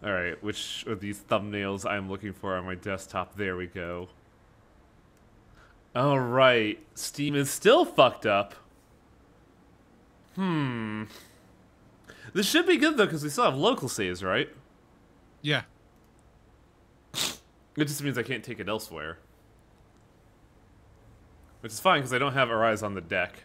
Alright, which of these thumbnails I'm looking for on my desktop? There we go. Alright, Steam is still fucked up. This should be good though, because we still have local saves, right? Yeah. It just means I can't take it elsewhere. Which is fine, because I don't have Arise on the deck.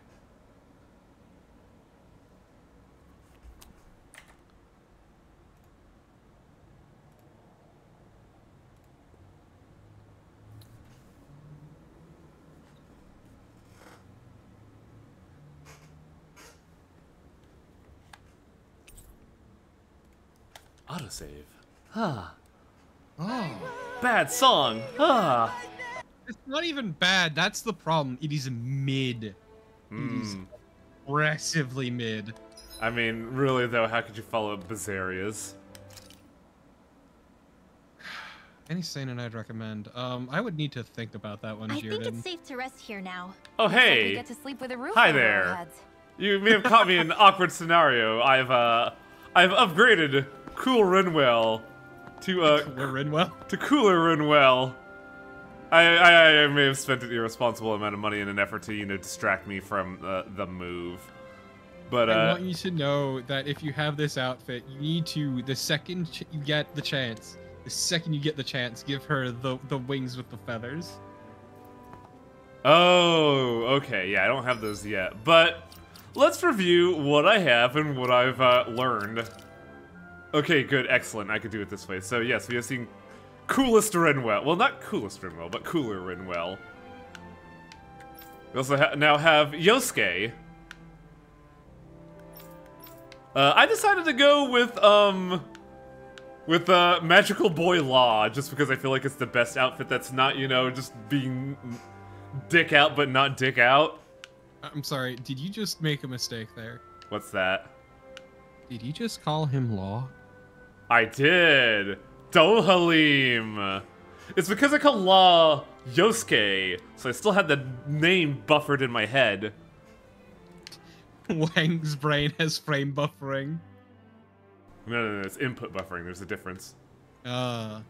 Autosave. Ah. Oh. Bad song. Ah. It's not even bad. That's the problem. It is mid. It is aggressively mid. I mean, really though, how could you follow up Bizaria's? Any Seinen I'd recommend. I would need to think about that one, I Jirden. think it's safe to rest here now. Oh, Looks like hey. we get to sleep with a roof Hi over our there. heads. You may have caught me in an awkward scenario. I've upgraded Cool Rinwell to Rinwell? to Cooler Rinwell. I may have spent an irresponsible amount of money in an effort to, you know, distract me from the move. But I want you to know that if you have this outfit, you need to, the second you get the chance, give her the wings with the feathers. Oh, okay, yeah, I don't have those yet. But let's review what I have and what I've learned. Okay, good, excellent. I could do it this way. So yes, we have seen Coolest Rinwell. Well, not Coolest Rinwell, but Cooler Rinwell. We also now have Yosuke. I decided to go with Magical Boy Law, just because I feel like it's the best outfit that's not, you know, just being dick out but not dick out. I'm sorry, did you just make a mistake there? What's that? Did you just call him Law? I did. Dohalim. It's because I called Law Yosuke, so I still had the name buffered in my head. Wang's brain has frame buffering. No, it's input buffering. There's a difference. As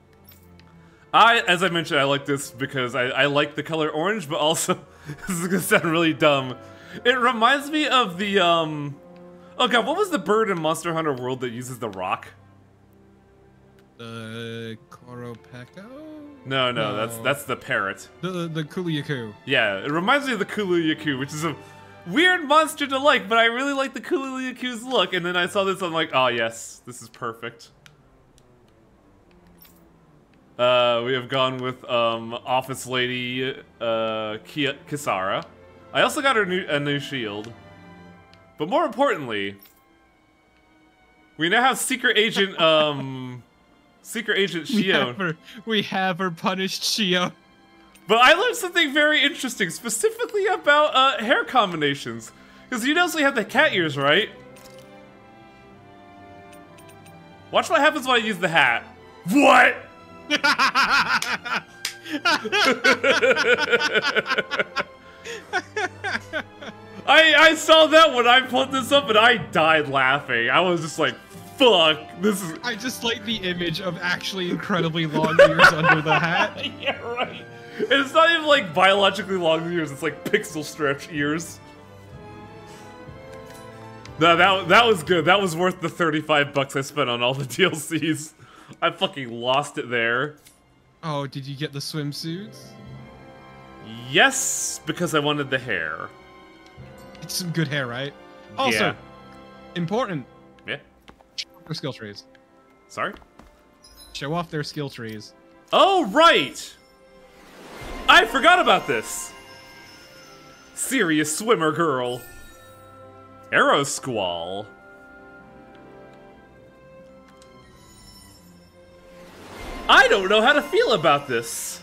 I mentioned, I like this because I like the color orange, but also, this is gonna sound really dumb. It reminds me of the, oh god, what was the bird in Monster Hunter World that uses the rock? The Koropeko? No, that's the parrot. The Kuliyaku. Yeah, it reminds me of the Kuliyaku, which is a weird monster to like, but I really like the Kuliyaku's look, and then I saw this, I'm like, oh yes, this is perfect. We have gone with, Office Lady, Kisara. I also got her a new shield. But more importantly, we now have Secret Agent, Secret Agent Shion. We have her punished Shion. But I learned something very interesting, specifically about hair combinations. Because you notice we have the cat ears, right? Watch what happens when I use the hat. What? I saw that when I put this up and I died laughing. I was just like, fuck, this is... I just like the image of actually incredibly long ears under the hat. Yeah, right. And it's not even like biologically long ears, it's like pixel stretch ears. No, that was good. That was worth the $35 I spent on all the DLCs. I fucking lost it there. Oh, did you get the swimsuits? Yes, because I wanted the hair. It's some good hair, right? Also, yeah. Important. Yeah. Show off their skill trees. Sorry? Show off their skill trees. Oh, right! I forgot about this! Serious swimmer girl. Arrow Squall. I don't know how to feel about this.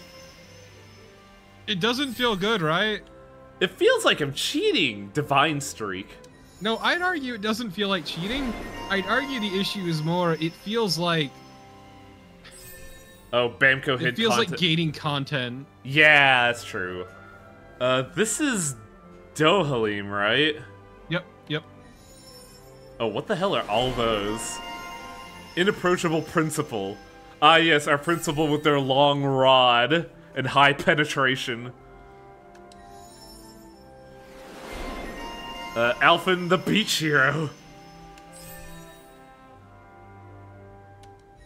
It doesn't feel good, right? It feels like I'm cheating, Divine Streak. No, I'd argue it doesn't feel like cheating. I'd argue the issue is more, it feels like... Oh, Bamco hid It feels content. like gating content. Yeah, that's true. This is Dohalim, right? Yep, yep. Oh, what the hell are all those? Inapproachable principal. Ah, yes, our principal with their long rod and high penetration. Alphen the beach hero.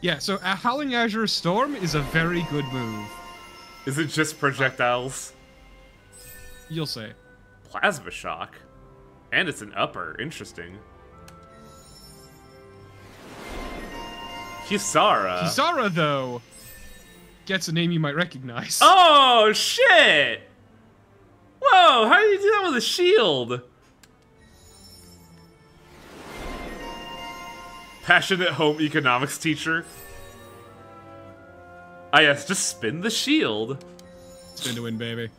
Yeah, so a Howling Azure Storm is a very good move. Is it just projectiles? You'll say. Plasma shock. And it's an upper. Interesting. Kisara. Kisara, though, gets a name you might recognize. Oh, shit! Whoa, how do you do that with a shield? Passionate home economics teacher. Ah, yes, just spin the shield. Spin to win, baby.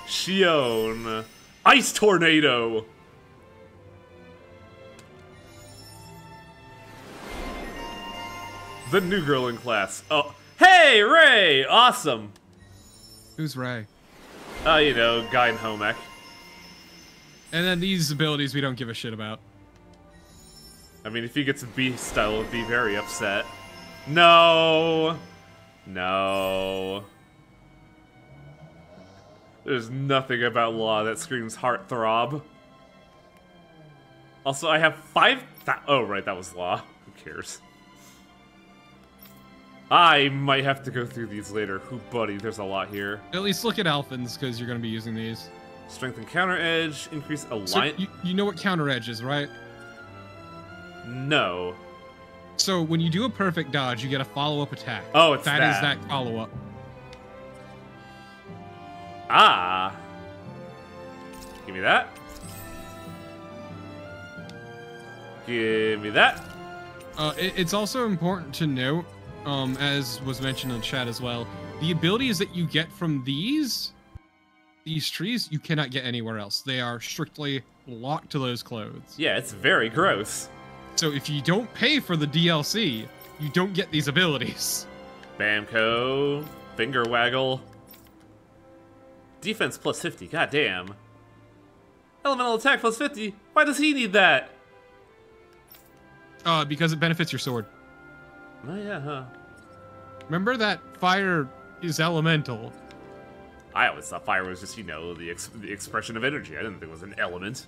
Shion. Ice tornado. The new girl in class. Oh, hey, Ray! Awesome. Who's Ray? You know, guy in home ec. And then these abilities we don't give a shit about. I mean, if he gets a beast style, would be very upset. No. No. There's nothing about Law that screams heartthrob. Also, I have 5,000. Oh, right, that was Law. Who cares? I might have to go through these later. Who, buddy? There's a lot here. At least look at Alphins, because you're going to be using these. Strength and counter edge, increase So align. you know what counter edge is, right? No. So when you do a perfect dodge, you get a follow-up attack. Oh, it's that. that. Is that follow-up. Ah. Give me that. Give me that. It's also important to note, as was mentioned in chat as well, the abilities that you get from these trees, you cannot get anywhere else. They are strictly locked to those clothes. Yeah, it's very gross. So if you don't pay for the DLC, you don't get these abilities. Bamco. Finger waggle. Defense plus 50, goddamn. Elemental attack plus 50. Why does he need that? Because it benefits your sword. Oh yeah, huh. Remember that fire is elemental. I always thought fire was just, you know, the expression of energy. I didn't think it was an element.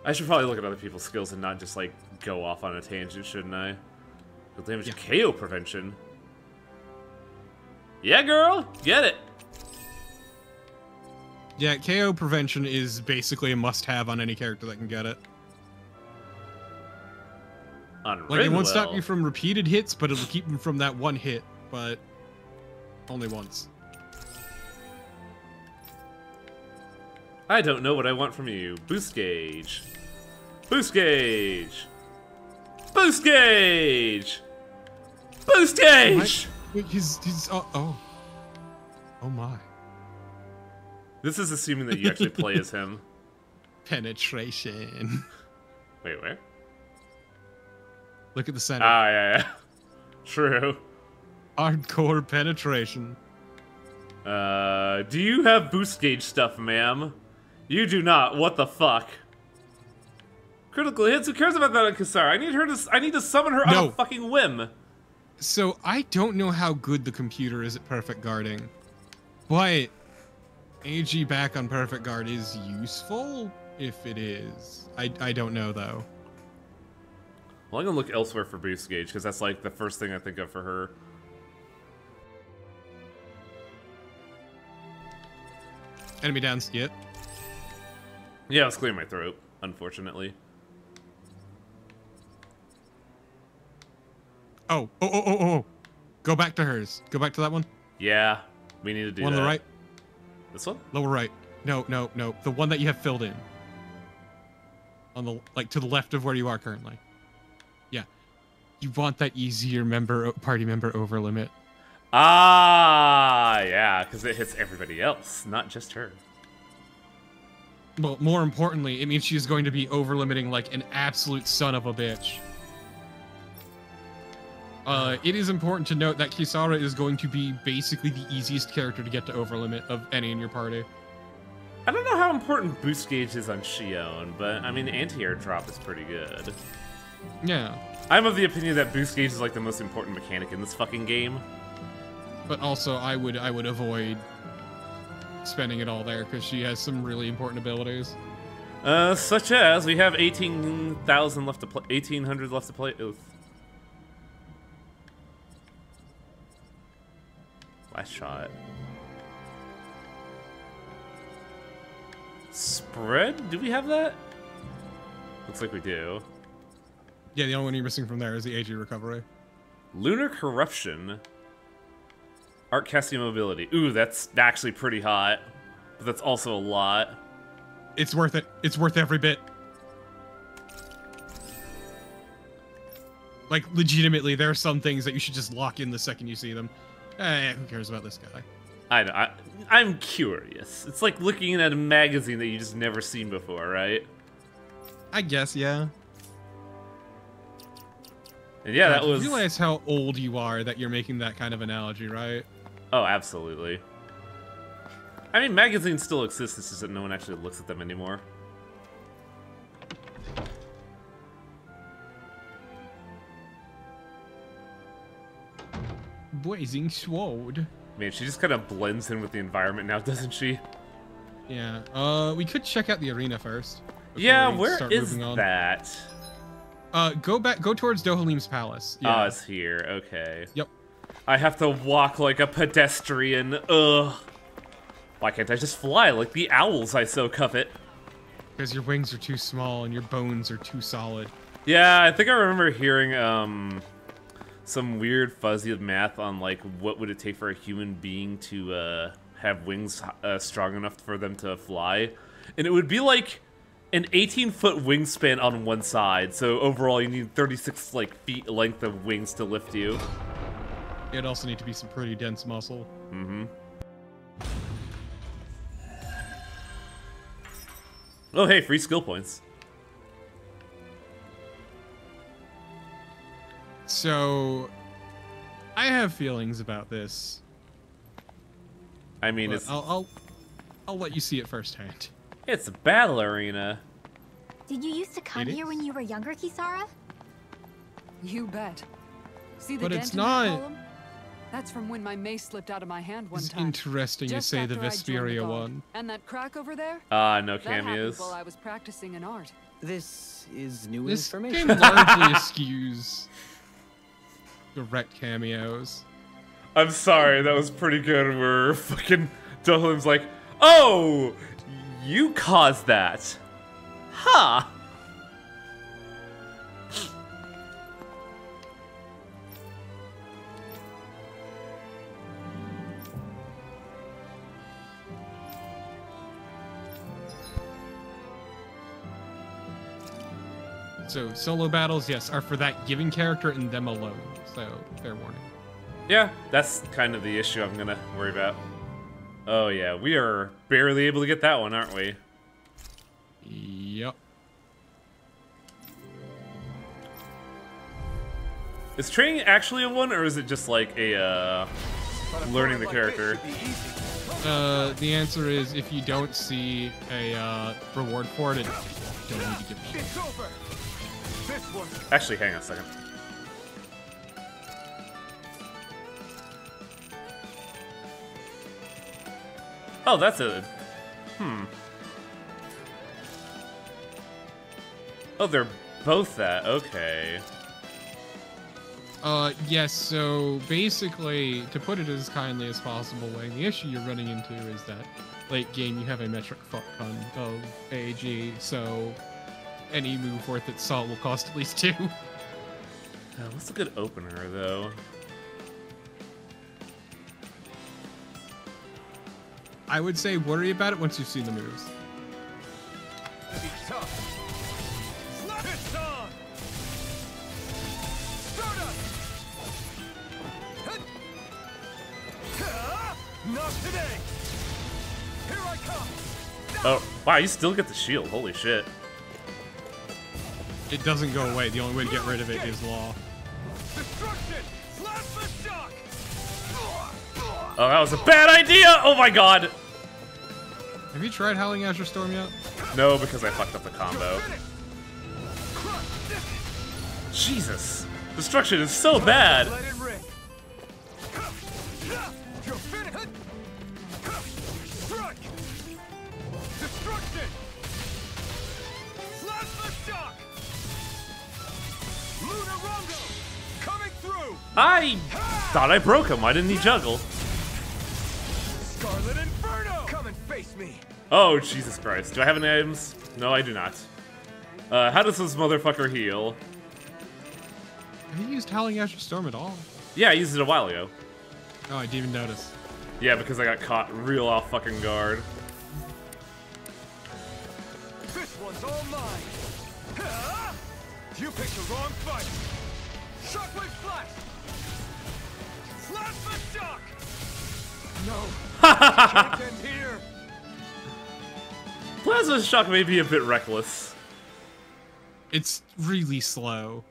I should probably look at other people's skills and not just, like, go off on a tangent, shouldn't I? Heal damage KO prevention. Yeah, girl! Get it! Yeah, KO prevention is basically a must-have on any character that can get it. On Like, it won't stop Rinwell. you from repeated hits, but it'll keep them from that one hit, but only once. I don't know what I want from you. Boost gauge. Boost gauge. Boost gauge. Boost gauge. Wait, he's oh my. This is assuming that you actually play as him. Penetration. Wait, where? Look at the center. Ah, yeah. True. Hardcore penetration. Do you have boost gauge stuff, ma'am? You do not. What the fuck? Critical hits? Who cares about that on Kisara? I need to summon her on a fucking whim. So, I don't know how good the computer is at perfect guarding, but AG back on perfect guard is useful, if it is. I don't know, though. Well, I'm gonna look elsewhere for boost gauge, because that's like the first thing I think of for her. Enemy down, skit. Yeah, I was clearing my throat, unfortunately. Oh. Go back to hers. Go back to that one. Yeah, we need to do One that. on the right. This one? Lower right. No. The one that you have filled in. On the, like, to the left of where you are currently. Yeah. You want that easier party member over limit. Ah, yeah, because it hits everybody else, not just her. Well, more importantly, it means she's going to be over limiting like an absolute son of a bitch. It is important to note that Kisara is going to be basically the easiest character to get to over limit of any in your party. I don't know how important boost gauge is on Shion, but I mean, anti-air drop is pretty good. Yeah. I'm of the opinion that boost gauge is like the most important mechanic in this fucking game. But also, I would avoid spending it all there because she has some really important abilities. Such as we have 18,000 left to play, 1,800 left to play. Oof. Last shot. Spread? Do we have that? Looks like we do. Yeah, the only one you're missing from there is the AG recovery. Lunar Corruption. Art casting mobility. Ooh, that's actually pretty hot. But that's also a lot. It's worth it. It's worth every bit. Like, legitimately, there are some things that you should just lock in the second you see them. Who cares about this guy? I'm curious. It's like looking at a magazine that you just never seen before, right? I guess, yeah. And yeah, that was... You realize how old you are that you're making that kind of analogy, right? Oh, absolutely. I mean, magazines still exist, it's just that no one actually looks at them anymore. Blazing Sword. Man, she just kind of blends in with the environment now, doesn't she? Yeah. We could check out the arena first. Yeah, where is that? Go towards Dohalim's palace. Yeah. Oh, it's here. Okay. Yep. I have to walk like a pedestrian. Ugh. Why can't I just fly like the owls I so covet? Because your wings are too small and your bones are too solid. Yeah, I think I remember hearing some weird fuzzy math on like what would it take for a human being to have wings strong enough for them to fly, and it would be like an 18-foot wingspan on one side. So overall, you need 36 like feet length of wings to lift you. It'd also need to be some pretty dense muscle. Mm-hmm. Oh, hey, free skill points. So, I have feelings about this. I mean, it's... I'll let you see it firsthand. It's a battle arena. Did you used to come here when you were younger, Kisara? You bet. See the But dent it's in that not... column? That's from when my mace slipped out of my hand one It's time. interesting Just you say the after I joined Vesperia guard. one. And that crack over there? No That cameos. happened while I was practicing an art. This is new This information. game largely eschews direct cameos. I'm sorry, that was pretty good where fucking Dohalim's like, oh, you caused that. Huh. So, solo battles, yes, are for that given character and them alone. So, fair warning. Yeah, that's kind of the issue I'm gonna worry about. Oh yeah, we are barely able to get that one, aren't we? Yep. Is training actually a one, or is it just like a, learning the character? The answer is if you don't see a reward for it, don't need to give a shit. Actually, hang on a second. Oh, that's a... Oh, they're both that. Okay. Yes, so basically, to put it as kindly as possible, Wayne, the issue you're running into is that late game you have a metric fuck ton of AG, so any move worth its salt will cost at least 2. What's a good opener, though? I would say worry about it once you've seen the moves. Not today. Here I come. Oh, wow, you still get the shield. Holy shit. It doesn't go away. The only way to get rid of it is law. Destruction. Plasma shock. Oh, that was a bad idea! Oh my god! Have you tried Howling Azure Storm yet? No, because I fucked up the combo. Jesus. Destruction is so bad. Let it rip. You're finished. Strike. Destruction. Plasma shock. Lunar Rondo coming through. I thought I broke him. Why didn't he juggle? Scarlet Inferno. Come and face me. Oh, Jesus Christ. Do I have any items? No, I do not. How does this motherfucker heal? Have you used Howling Azure Storm at all? Yeah, I used it a while ago. Oh, I didn't even notice. Yeah, because I got caught real off fucking guard. This one's all mine. You picked the wrong fight. Shockwave flash. Plasma shock. No. Can't end here. Plasma Shock may be a bit reckless. It's really slow.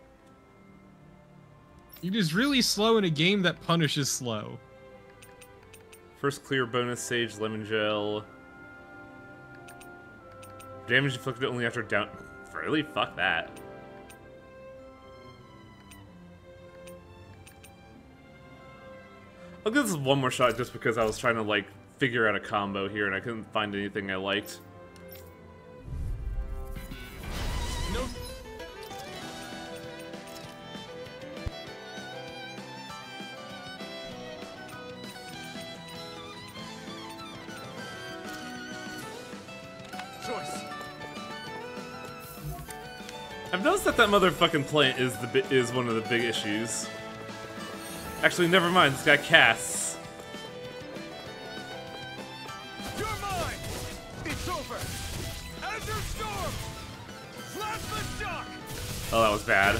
It is really slow in a game that punishes slow. First clear bonus, Sage, Lemon Gel. Damage inflicted only after down... Really? Fuck that. I'll give this one more shot just because I was trying to, like, figure out a combo here and I couldn't find anything I liked. No. Choice. I've noticed that motherfucking plant is one of the big issues. Actually, never mind. It's got casts. You're mine. It's over. Azure Storm. Plasma shock. Oh, that was bad.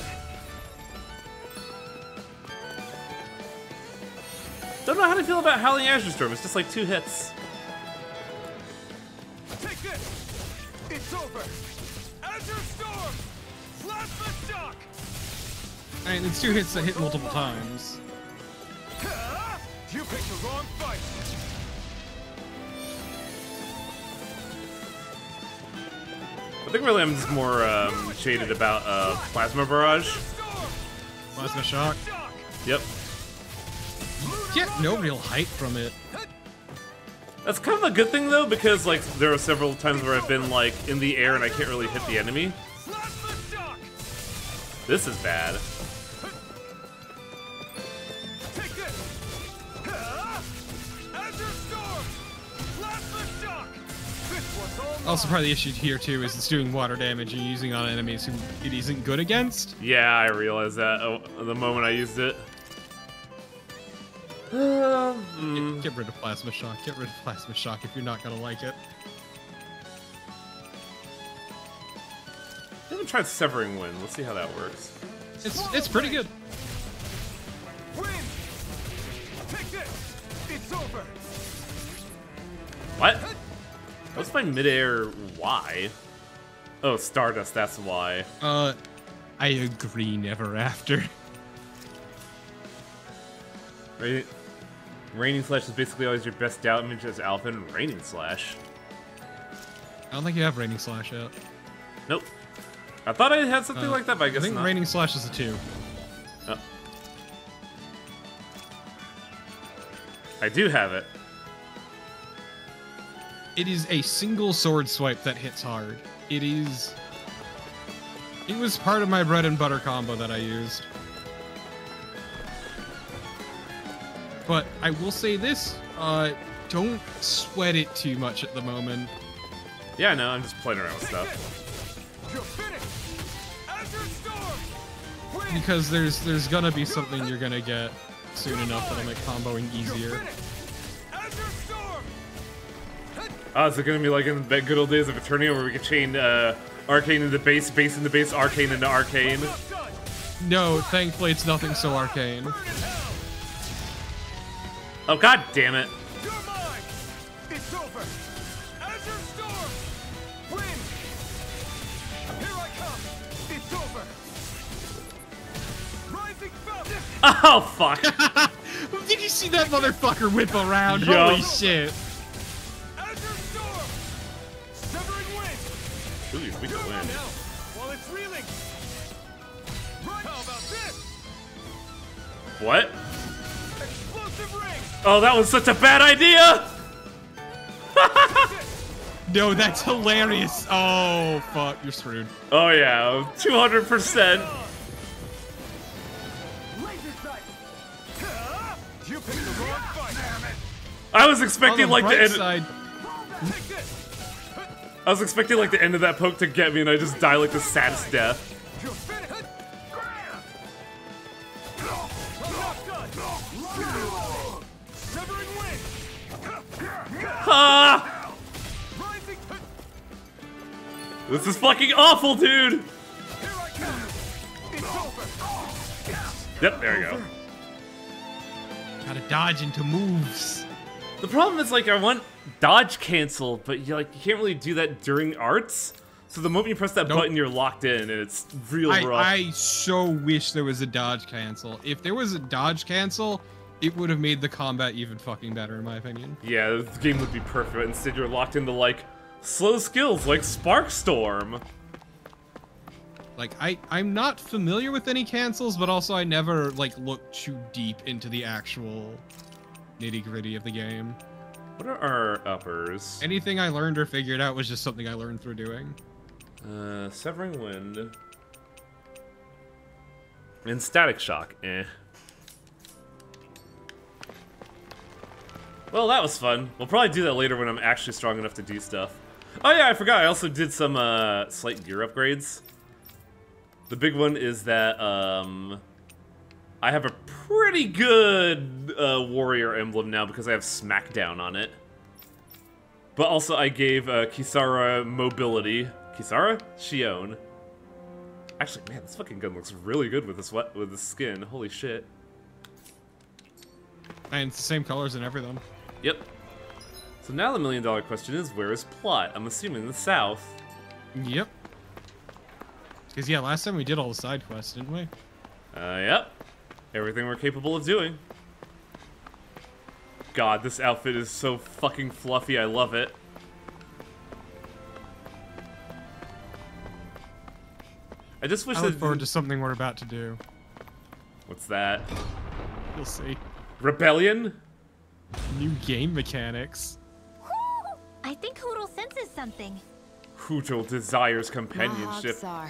Don't know how to feel about Howling Azure Storm. It's just like 2 hits. Take this. It's over. Azure Storm. Plasma shock. I mean, it's 2 hits that hit multiple times. You picked the wrong fight. I think really I'm just more shaded about Plasma Barrage. Plasma Shock. Yep. Get no real height from it. That's kind of a good thing though, because like there are several times where I've been like in the air and I can't really hit the enemy. This is bad. Take this. Azure Storm. Plasma shock. This one's all mine. Also, part of the issue here too is it's doing water damage and using on enemies who it isn't good against. Yeah, I realized that the moment I used it. Get rid of Plasma Shock. Get rid of Plasma Shock if you're not gonna like it. I haven't tried Severing Wind. Let's see how that works. It's pretty good. Win. Take this. It's over. What? What's my midair Y? Oh, Stardust, that's why. I agree, Never After. Raining Slash is basically always your best damage as Alpha and Raining Slash. I don't think you have Raining Slash yet. Nope. I thought I had something like that, but I guess I think not. Raining Slash is a 2. Oh. I do have it. It is a single sword swipe that hits hard. It was part of my bread and butter combo that I used. But I will say this, don't sweat it too much at the moment. Yeah, I know, I'm just playing around with stuff. You're finished. Azure Storm. Win. Because there's gonna be something you're gonna get soon enough that'll make comboing easier. Azure Storm. Oh, is it gonna be like in the good old days of Eternia where we could chain Arcane into base, base into base, Arcane into Arcane? No, thankfully it's nothing so arcane. Oh, god damn it. You're mine. It's over. Azure Storm. Win. Here I come. It's over. Rising Fountain. Oh, fuck. Did you see that motherfucker whip around? Yup. Holy shit. Azure Storm. Severing Wind. Ooh, we can You're win. now. While it's reeling. Right. What? Explosive ring! Oh, that was such a bad idea! No, that's hilarious. Oh, fuck. You're screwed. Oh yeah, 200%. Laser sight! You picked the wrong fight! Damn it! I was On expecting the like the bright end. side, Take this! I was expecting like the end of that poke to get me, and I just die like the saddest death. You're finished! Severing wind! Ah! Rising! This is fucking awful, dude. Here I come! It's over! Yep, there you go. gotta dodge into moves. The problem is like I want dodge cancel, but you can't really do that during arts. So the moment you press that Nope. button, you're locked in, and it's real rough. I so wish there was a dodge cancel. If there was a dodge cancel, it would have made the combat even fucking better, in my opinion. Yeah, the game would be perfect. But instead, you're locked into like slow skills like Sparkstorm. Like, I'm not familiar with any cancels, but also I never, like, looked too deep into the actual nitty-gritty of the game. What are our uppers? Anything I learned or figured out was just something I learned through doing. Severing Wind. And Static Shock, eh. Well, that was fun. We'll probably do that later when I'm actually strong enough to do stuff. Oh yeah, I forgot, I also did some, slight gear upgrades. The big one is that, I have a pretty good, warrior emblem now because I have Smackdown on it. But also I gave, Kisara mobility. Kisara? Shion. Actually, man, this fucking gun looks really good with this skin. Holy shit. And it's the same colors and everything. Yep. So now the million-dollar question is, where is Plot? I'm assuming the south. Yep. Because, yeah, last time we did all the side quests, didn't we? Yep. Everything we're capable of doing. God, this outfit is so fucking fluffy. I love it. I just wish I that... look forward to something we're about to do. What's that? You'll see. Rebellion? New game mechanics. I think Hoodle senses something. Hootle desires companionship. Mohagsar.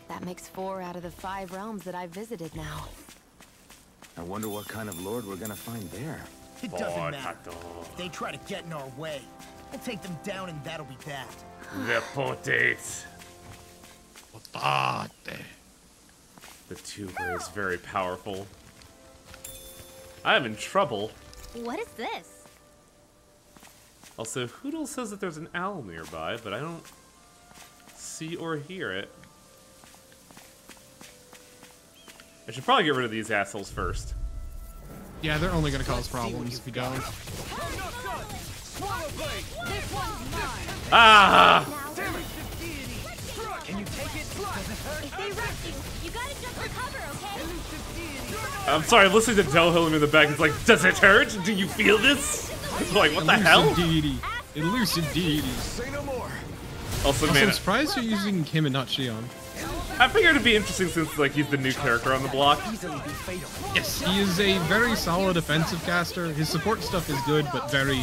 That makes 4 out of the 5 realms that I've visited now. I wonder what kind of lord we're gonna find there. It doesn't matter. Potato. If they try to get in our way, we'll take them down and that'll be that. Reportate. Potate. The tuber is very powerful. I'm in trouble. What is this? Also, Hootle says that there's an owl nearby, but I don't see or hear it. I should probably get rid of these assholes first. Yeah, they're only gonna cause problems if you don't. Ah! Can you take it? Does it hurt? If they rush you gotta jump for cover, okay? I'm sorry, I'm listening to Delhilm in the back. It's like, does it hurt? Do you feel this? It's like, what the hell? Elusive deity. Elusive deity. Say no more. Also, Also, man, I'm surprised you're using him and not Shion. I figured it'd be interesting since, like, he's the new character on the block. Easily be fatal. Yes, he is a very solid offensive caster. His support stuff is good, but very,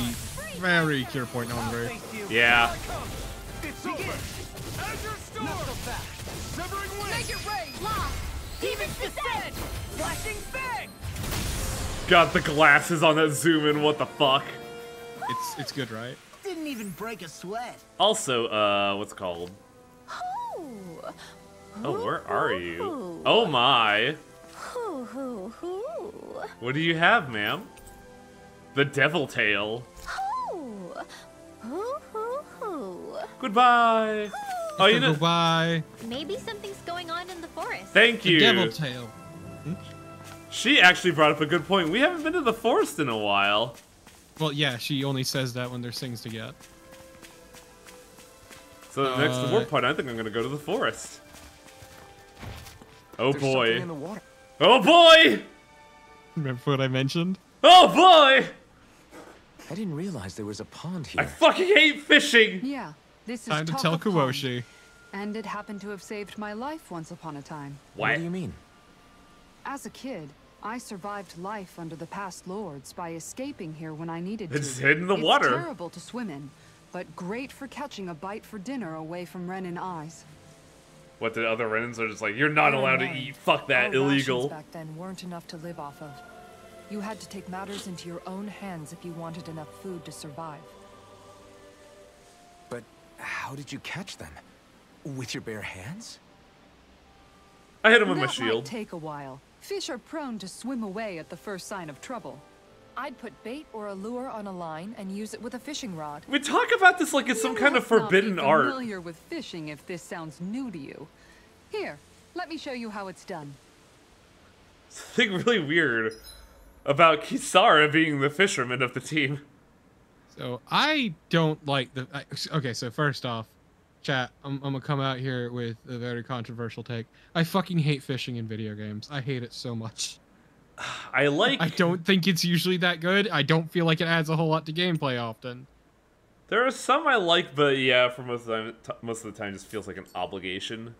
very cure point hungry. Yeah. It's over. Azure Storm. Severing wind. Make it rain! Demon's Descent! Flashing fang. God, the glasses on that zoom in, what the fuck? It's good, right? Didn't even break a sweat. Also, what's it called? Ooh. Oh, where are you? Oh my. Hoo hoo hoo. What do you have, ma'am? The Devil Tail. Hoo. Hoo hoo hoo. Goodbye. Oh, you know. Goodbye. Maybe something's going on in the forest. Thank The you. Devil Tail. She actually brought up a good point. We haven't been to the forest in a while. Well, yeah, she only says that when there's things to get. So the next warp point, I think I'm gonna go to the forest. Oh There's something boy. in the water. Oh boy! Remember what I mentioned? Oh boy! I didn't realize there was a pond I here. fucking hate fishing! Yeah, this is Time to tell Taka Pond, Kuoshi. and it happened to have saved my life once upon a time. What do you mean? As a kid, I survived life under the past lords by escaping here when I needed to. It's hid in the It's water. terrible to swim in, but great for catching a bite for dinner away from Renin eyes. What, the other Renans are just like, you're not allowed to eat. Fuck that, Our illegal. rations back then weren't enough to live off of. You had to take matters into your own hands if you wanted enough food to survive. But how did you catch them? With your bare hands? I hit him with my That shield. might take a while. Fish are prone to swim away at the first sign of trouble. I'd put bait or a lure on a line and use it with a fishing rod. We talk about this like it's some kind of Must not forbidden be art. familiar with fishing if this sounds new to you. Here, let me show you how it's done. Something really weird about Kisara being the fisherman of the team. So I don't like the. Okay, so first off, chat, I'm gonna come out here with a very controversial take. I fucking hate fishing in video games. I hate it so much. I like. I don't think it's usually that good. I don't feel like it adds a whole lot to gameplay often. There are some I like, but yeah, for most of the time, it just feels like an obligation.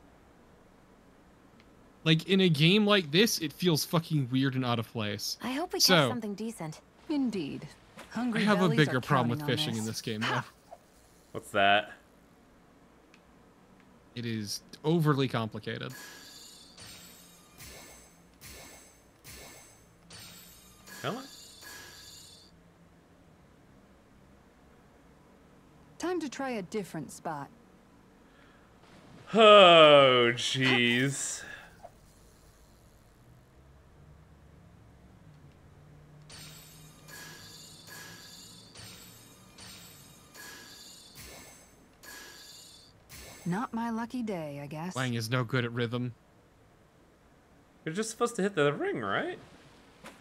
Like in a game like this, it feels fucking weird and out of place. I hope we catch So- something decent. Indeed. I Hungry have a bellies bigger are problem with counting on fishing in this game, though. What's that? It is overly complicated. Come on. Time to try a different spot. Oh, jeez. Not my lucky day, I guess. Wang is no good at rhythm. You're just supposed to hit the ring, right?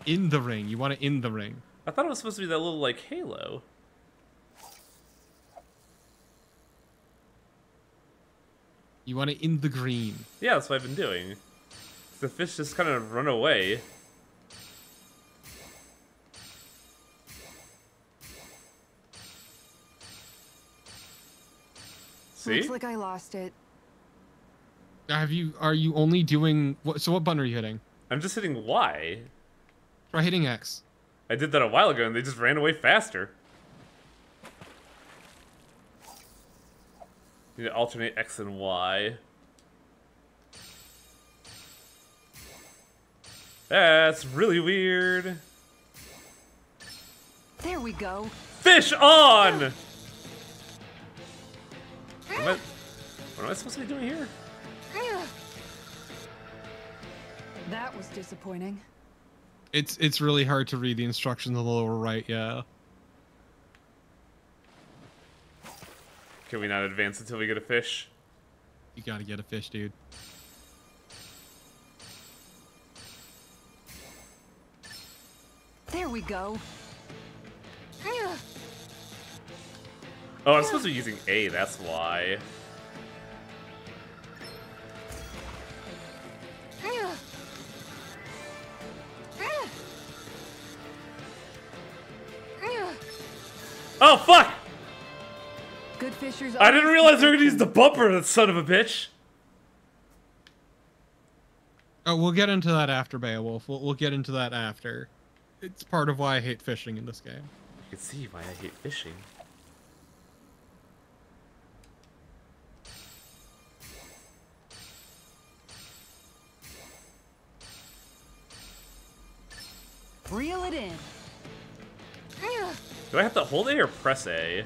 In the ring. You want it in the ring. I thought it was supposed to be that little, like, halo. You want it in the green. Yeah, that's what I've been doing. The fish just kind of run away. See? Looks like I lost it. Are you only doing what? So what button are you hitting? I'm just hitting Y. Try hitting X. I did that a while ago and they just ran away faster. Need to alternate X and Y. That's really weird. There we go. Fish on! What am I supposed to be doing here? That was disappointing. It's really hard to read the instructions on the lower right, yeah. Can we not advance until we get a fish? You gotta get a fish, dude. There we go. Oh, I'm supposed to be using A, that's why. Oh, fuck! Good fishers. I didn't realize we were gonna use the bumper, that son of a bitch. Oh, we'll get into that after, Beowulf. We'll get into that after. It's part of why I hate fishing in this game. You can see why I hate fishing. Reel it in. Do I have to hold A or press A?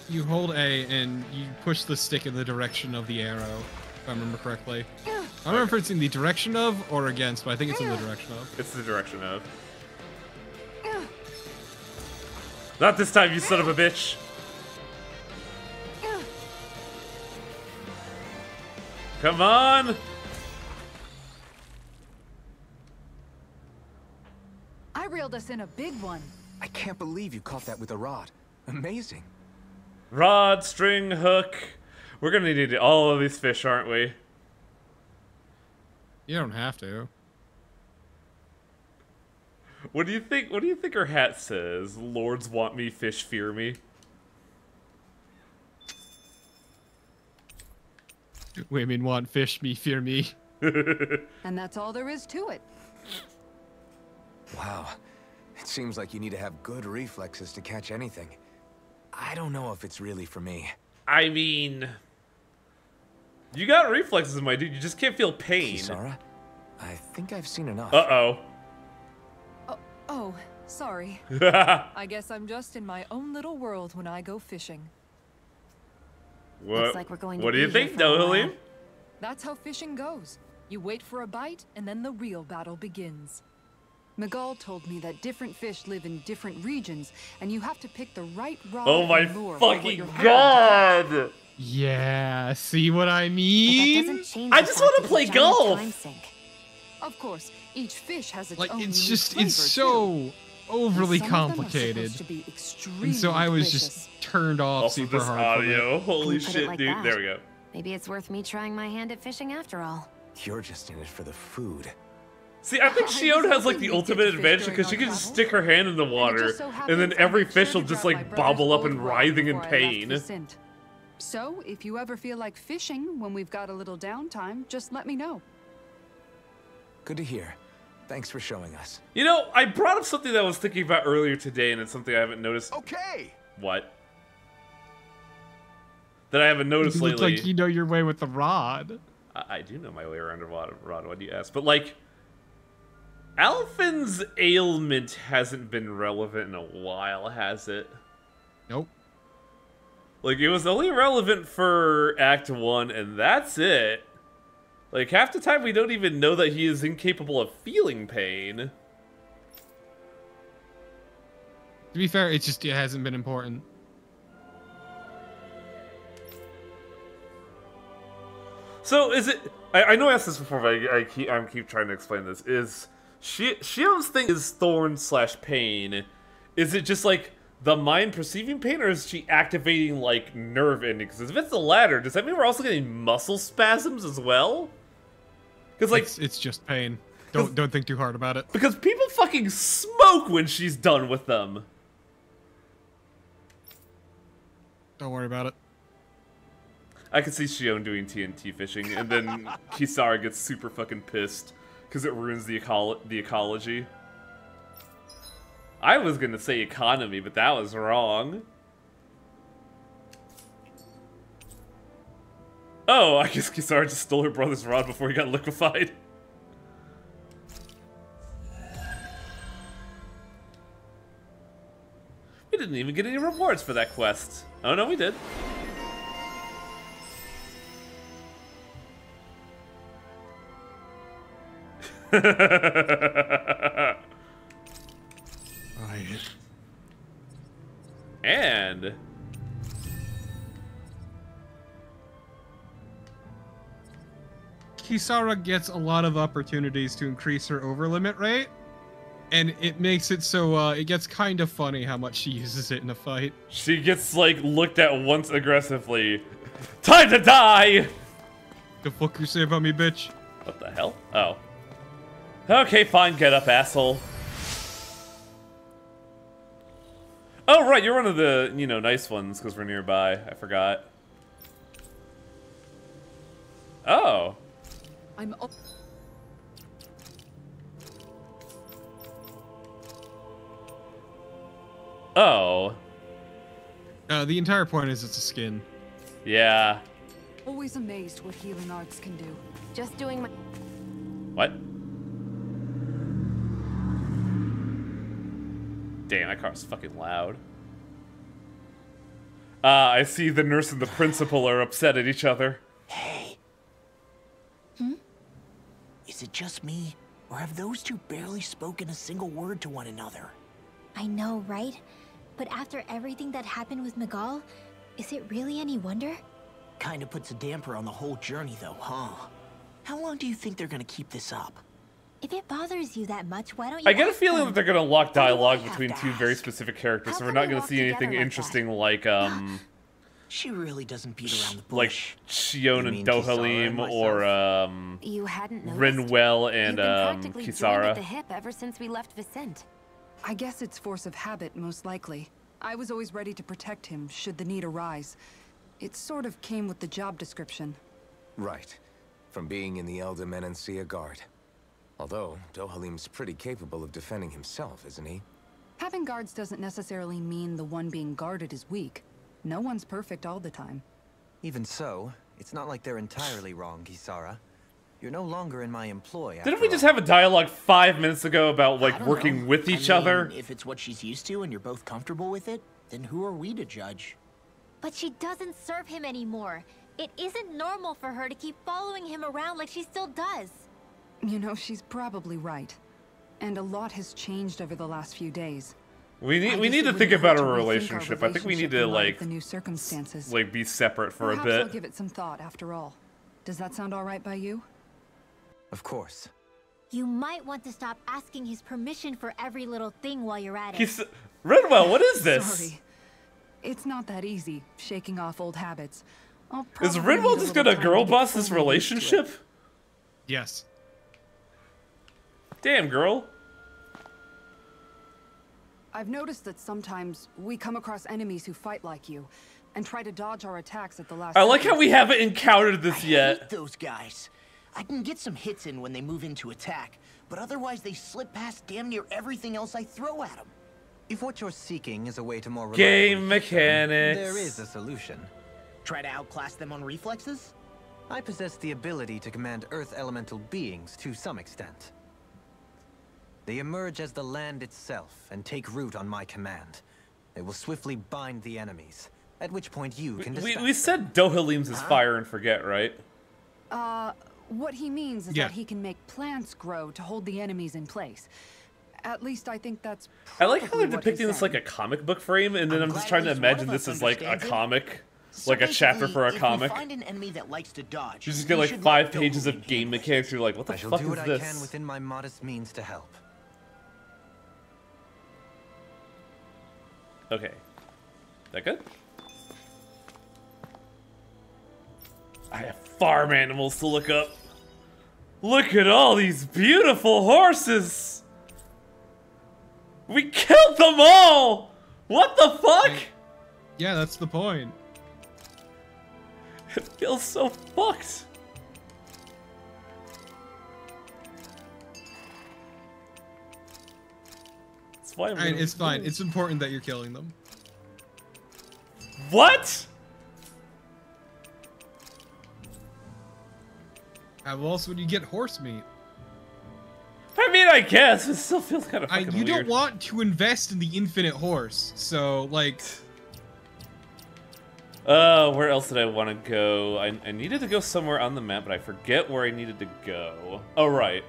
You hold A and you push the stick in the direction of the arrow, if I remember correctly. I don't remember if it's in the direction of or against, but I think it's in the direction of. It's the direction of. Not this time, you son of a bitch! Come on! I reeled us in a big one. I can't believe you caught that with a rod. Amazing. Rod, string, hook. We're gonna need all of these fish, aren't we? You don't have to. What do you think? What do you think her hat says? Lords want me, fish fear me. Women want fish, me fear me. And that's all there is to it. Wow. It seems like you need to have good reflexes to catch anything. I don't know if it's really for me. I mean, you got reflexes, my dude. You just can't feel pain. Kisara? I think I've seen enough. Uh-oh. Oh, sorry. I guess I'm just in my own little world when I go fishing. Looks like we're going to What do be you here think, for a while. Dohalim? That's how fishing goes. You wait for a bite, and then the real battle begins. Miguel told me that different fish live in different regions, and you have to pick the right rod Oh my and lure for what fucking you're hoping to catch. god! Yeah, see what I But that mean? doesn't change I the just fact wanna it's a play giant golf. time sink. Of course, each fish has its Like, own it's unique just, flavor, it's too. so And overly some of them are complicated. supposed to be extremely And so I was delicious. just turned off Also, super this hard from it. audio. Holy When you put it shit, like dude. that. There we go. Maybe it's worth me trying my hand at fishing after all. You're just in it for the food. See, I think I Shion was has like hoping the we'd ultimate get to fish advantage during because she our can just travels. stick her hand in the And it water, just so and then happens I every made fish sure will to just grab like my brother's bobble up old and rod writhing in before I left pain. Vicente. So, if you ever feel like fishing when we've got a little downtime, just let me know. Good to hear. Thanks for showing us. You know, I brought up something that I was thinking about earlier today, and it's something I haven't noticed. Okay. What? That I haven't noticed You look lately. like you know your way with the rod. I do know my way around a rod, why do you ask? But like, Alphen's ailment hasn't been relevant in a while, has it? Nope. Like, it was only relevant for Act 1, and that's it. Like, half the time we don't even know that he is incapable of feeling pain. To be fair, it hasn't been important. So, is it... I know I asked this before, but I keep trying to explain this. Is... Shion's thing is thorn/pain. Is it just, like, the mind perceiving pain, or is she activating, like, nerve endings? Because if it's the latter, does that mean we're also getting muscle spasms as well? Because, like... It's just pain. Don't think too hard about it. Because people fucking smoke when she's done with them. Don't worry about it. I could see Shion doing TNT fishing, and then Kisara gets super fucking pissed because it ruins the ecology. I was gonna say economy, but that was wrong. Oh, I guess Kisara just stole her brother's rod before he got liquefied. We didn't even get any rewards for that quest. Oh no, we did. Right. And Kisara gets a lot of opportunities to increase her overlimit rate, and it makes it so it gets kind of funny how much she uses it in a fight. she gets like looked at once aggressively. Time to die! The fuck you say about me, bitch? What the hell? Oh. Okay, fine, get up, asshole. Oh, right, you're one of the, you know, nice ones because we're nearby. I forgot. Oh. Oh. The entire point is it's a skin. Yeah. Always amazed what healing arts can do. Just doing my... What? Damn, that car's fucking loud. I see the nurse and the principal are upset at each other. Hey. Is it just me? Or have those two barely spoken a single word to one another? I know, right? But after everything that happened with Miguel, is it really any wonder? Kinda puts a damper on the whole journey though, huh? How long do you think they're gonna keep this up? If it bothers you that much, why don't you I get a ask feeling them? that they're gonna lock dialogue have between to two very ask? specific characters, How so we're come not we gonna walk see anything together like interesting like She really doesn't beat around the like bush. Shion You and mean Kisara and Dohalim or You hadn't noticed? You've Rinwell and been practically joined at the Kisara. hip ever since we left Vicente. I guess it's force of habit, most likely. I was always ready to protect him, should the need arise. It sort of came with the job description. Right. from being in the Elder Menancia Guard. Although, Dohalim's pretty capable of defending himself, isn't he? Having guards doesn't necessarily mean the one being guarded is weak. No one's perfect all the time. Even so, it's not like they're entirely wrong, Kisara. You're no longer in my employ. Didn't we just have a dialogue 5 minutes ago about, like, I don't working know. with each other? If it's what she's used to and you're both comfortable with it, then who are we to judge? But she doesn't serve him anymore. It isn't normal for her to keep following him around like she still does. You know, she's probably right. And a lot has changed over the last few days. We I need guess to it think wouldn't about hurt our to rethink relationship. I think we need to, in light of like, the new circumstances. like, be separate for Perhaps a bit. I'll give it some thought after all. Does that sound all right by you? Of course. You might want to stop asking his permission for every little thing while you're at it. He's... Redwell, what is this? Sorry. It's not that easy, shaking off old habits. Is Redwell just gonna girl boss this relationship? Yes. Damn, girl. I've noticed that sometimes we come across enemies who fight like you and try to dodge our attacks at the last I like second. how we haven't encountered this I yet. hate those guys. I can get some hits in when they move into attack, but otherwise they slip past damn near everything else I throw at them. If what you're seeking is a way to more Game reliably mechanics. there is a solution. Try to outclass them on reflexes? I possess the ability to command Earth elemental beings to some extent. They emerge as the land itself and take root on my command. They will swiftly bind the enemies, at which point you can dispense We said Dohalim's is fire and forget, right? What he means is Yeah. that he can make plants grow to hold the enemies in place. At least I think that's I like how they're probably what he depicting this said. like a comic book frame, and then I'm just glad trying to at least one imagine of this us as like a understands it. comic, So like a chapter for a basically, comic. If we find an enemy that likes to dodge, You just we get like should 5 let pages of Dohalim game handle it. mechanics. You're like, what the I shall fuck do is what I this? can within my modest means to help. Okay. That good? I have farm animals to look up. Look at all these beautiful horses! We killed them all! What the fuck? Yeah, that's the point. It feels so fucked. That's why I'm I mean, gonna- it's fine. It's important that you're killing them. What? How else would you get horse meat? I mean, I guess it still feels kind of fucking You weird. don't want to invest in the infinite horse, so like. Where else did I want to go? I needed to go somewhere on the map, but I forget where I needed to go. Oh, right.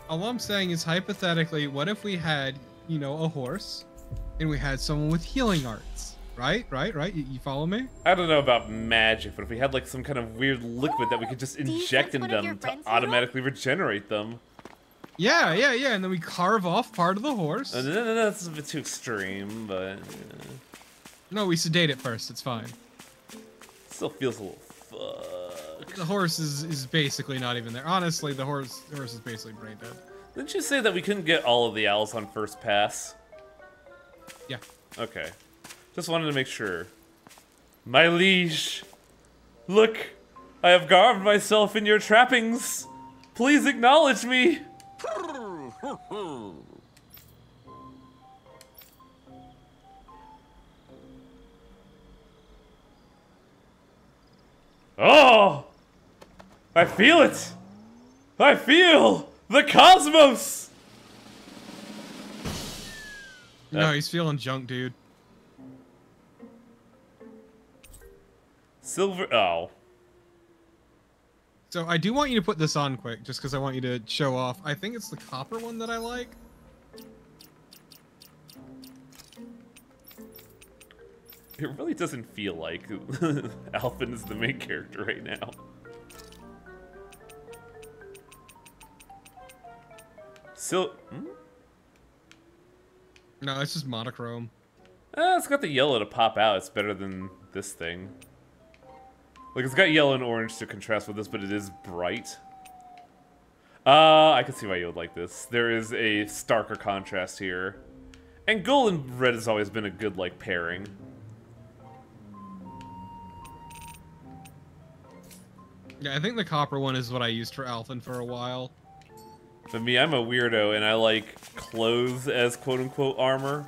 All I'm saying is, hypothetically, what if we had, you know, a horse, and we had someone with healing arts? Right? You follow me? I don't know about magic, but if we had like some kind of weird liquid that we could just Do you inject sense in one of your them to friends, Hero? automatically regenerate them. Yeah, and then we carve off part of the horse. No, that's a bit too extreme, but No, we sedate it first. It's fine. still feels a little fucked. The horse is basically not even there. Honestly, the horse is basically brain dead. Didn't you say that we couldn't get all of the owls on first pass? Yeah. Okay. Just wanted to make sure. My liege, look, I have garbed myself in your trappings. Please acknowledge me. Oh! I feel it! I feel the cosmos! No, he's feeling junk, dude. Silver. Oh. So I do want you to put this on quick, just because I want you to show off. I think it's the copper one that I like. It really doesn't feel like Alphen is the main character right now. No, it's just monochrome. It's got the yellow to pop out. It's better than this thing. Like, it's got yellow and orange to contrast with this, but it is bright. I can see why you would like this. There is a starker contrast here. And gold and red has always been a good, like, pairing. Yeah, I think the copper one is what I used for Alphen for a while. But me, I'm a weirdo, and I like clothes as quote-unquote armor.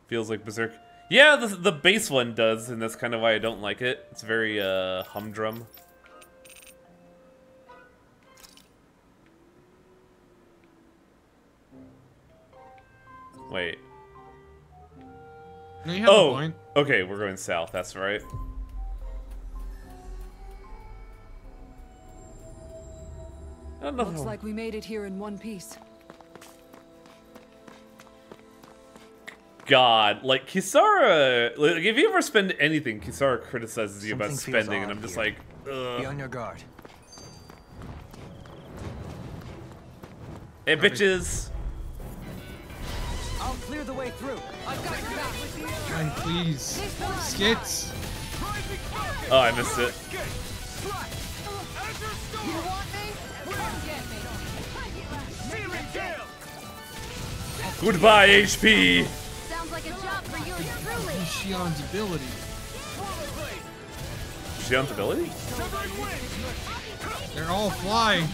Feels like Berserk. Yeah, the base one does, and that's kind of why I don't like it. It's very humdrum. Wait. No, you have a point. Okay, we're going south. That's right. Looks like we made it here in one piece. God, like Kisara, like if you ever spend anything, Kisara criticizes you about Something feels spending, and odd I'm just here. like, ugh. Be on your guard. Hey, bitches. I'll clear the way through. I've got your back with you. Fine, please. Skits. Oh, I missed it. You want me? Come get me. Goodbye, HP. Sounds like a job for you and truly. Shion's ability. Shion's ability? They're all flying.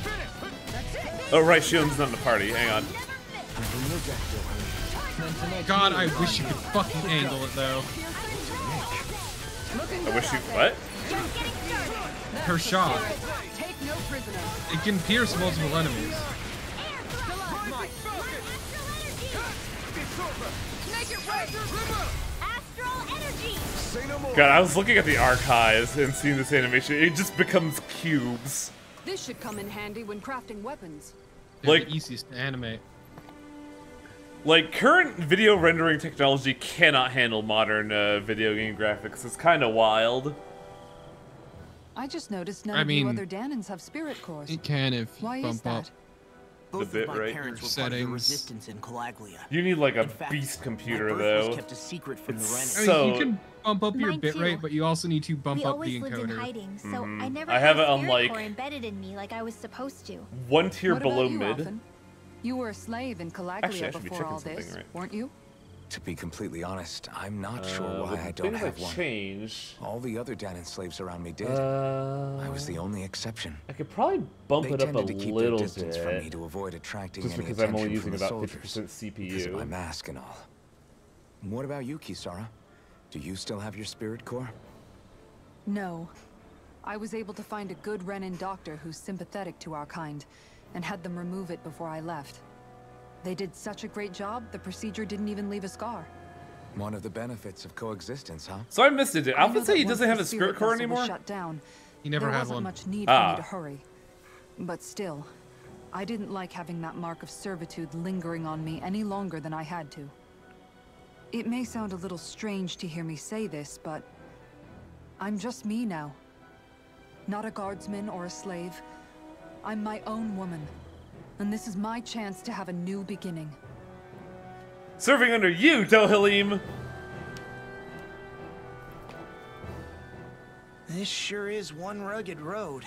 Oh, right, Shion's not in the party. Hang on. God, I wish you could fucking angle it though. I wish you. What? Her shot. Take no prisoners. It can pierce multiple enemies. Make it right. Astral energy. God, I was looking at the archives and seeing this animation. It just becomes cubes. This should come in handy when crafting weapons. They're Like- the easiest to animate. Like, current video rendering technology cannot handle modern video game graphics. It's kind of wild. I just noticed none I of you mean, other Danons have spirit cores. It can if you Why is bump up. that? Both bit of my rate parents or were part of the settings. resistance in Calaglia. You need like a In fact, beast computer, my birth though. was kept a secret from the It's Renan. I mean, So- you can bump up your Mine bitrate, too. but you also need to bump We up always the lived in encoder. hiding, so I never I had have a it on, spirit like- core embedded in me like I was supposed to. One tier What below about you, mid. Alphen? You were a slave in Calaglia Actually, I should be before checking all something, this, right? weren't you? To be completely honest, I'm not sure The why I don't things have that one. change. All the other Danon slaves around me did. I was the only exception. I could probably bump They it up a tended to keep their little distance from me bit. to avoid attracting Just any because I'm only attention using from the about soldiers 50% because of my CPU. mask and all. What about you, Kisara? Do you still have your spirit core? No. I was able to find a good Renan doctor who's sympathetic to our kind, and had them remove it before I left. They did such a great job, the procedure didn't even leave a scar. One of the benefits of coexistence, huh? So I missed it. Did I know Alpha that say he once doesn't have the a spirit core vessel was anymore? Shut down. He never there had wasn't one. much need for Ah. me to hurry. But still, I didn't like having that mark of servitude lingering on me any longer than I had to. It may sound a little strange to hear me say this, but I'm just me now. Not a guardsman or a slave. I'm my own woman. And this is my chance to have a new beginning. Serving under you, Dohalim! This sure is one rugged road.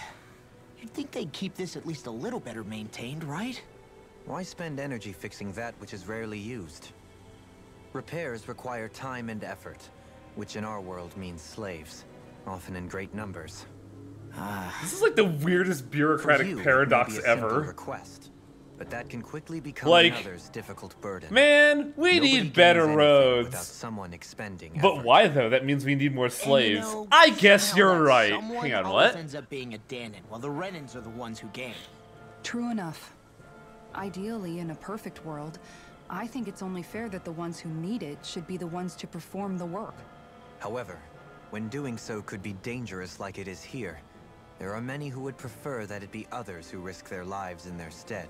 You'd think they'd keep this at least a little better maintained, right? Why spend energy fixing that which is rarely used? Repairs require time and effort, which in our world means slaves, often in great numbers. This is like the weirdest For bureaucratic you, it may paradox be a simple ever. request, but that can quickly become Like, another's difficult burden. Man, we Nobody need gains better anything roads. without someone expending But effort. why though? That means we need more And, you slaves. know, I guess somehow you're that right. someone Hang on, always what? ends up being a Danon, while the Renans are the ones who gain. True enough. Ideally, in a perfect world, I think it's only fair that the ones who need it should be the ones to perform the work. However, when doing so could be dangerous like it is here, there are many who would prefer that it be others who risk their lives in their stead.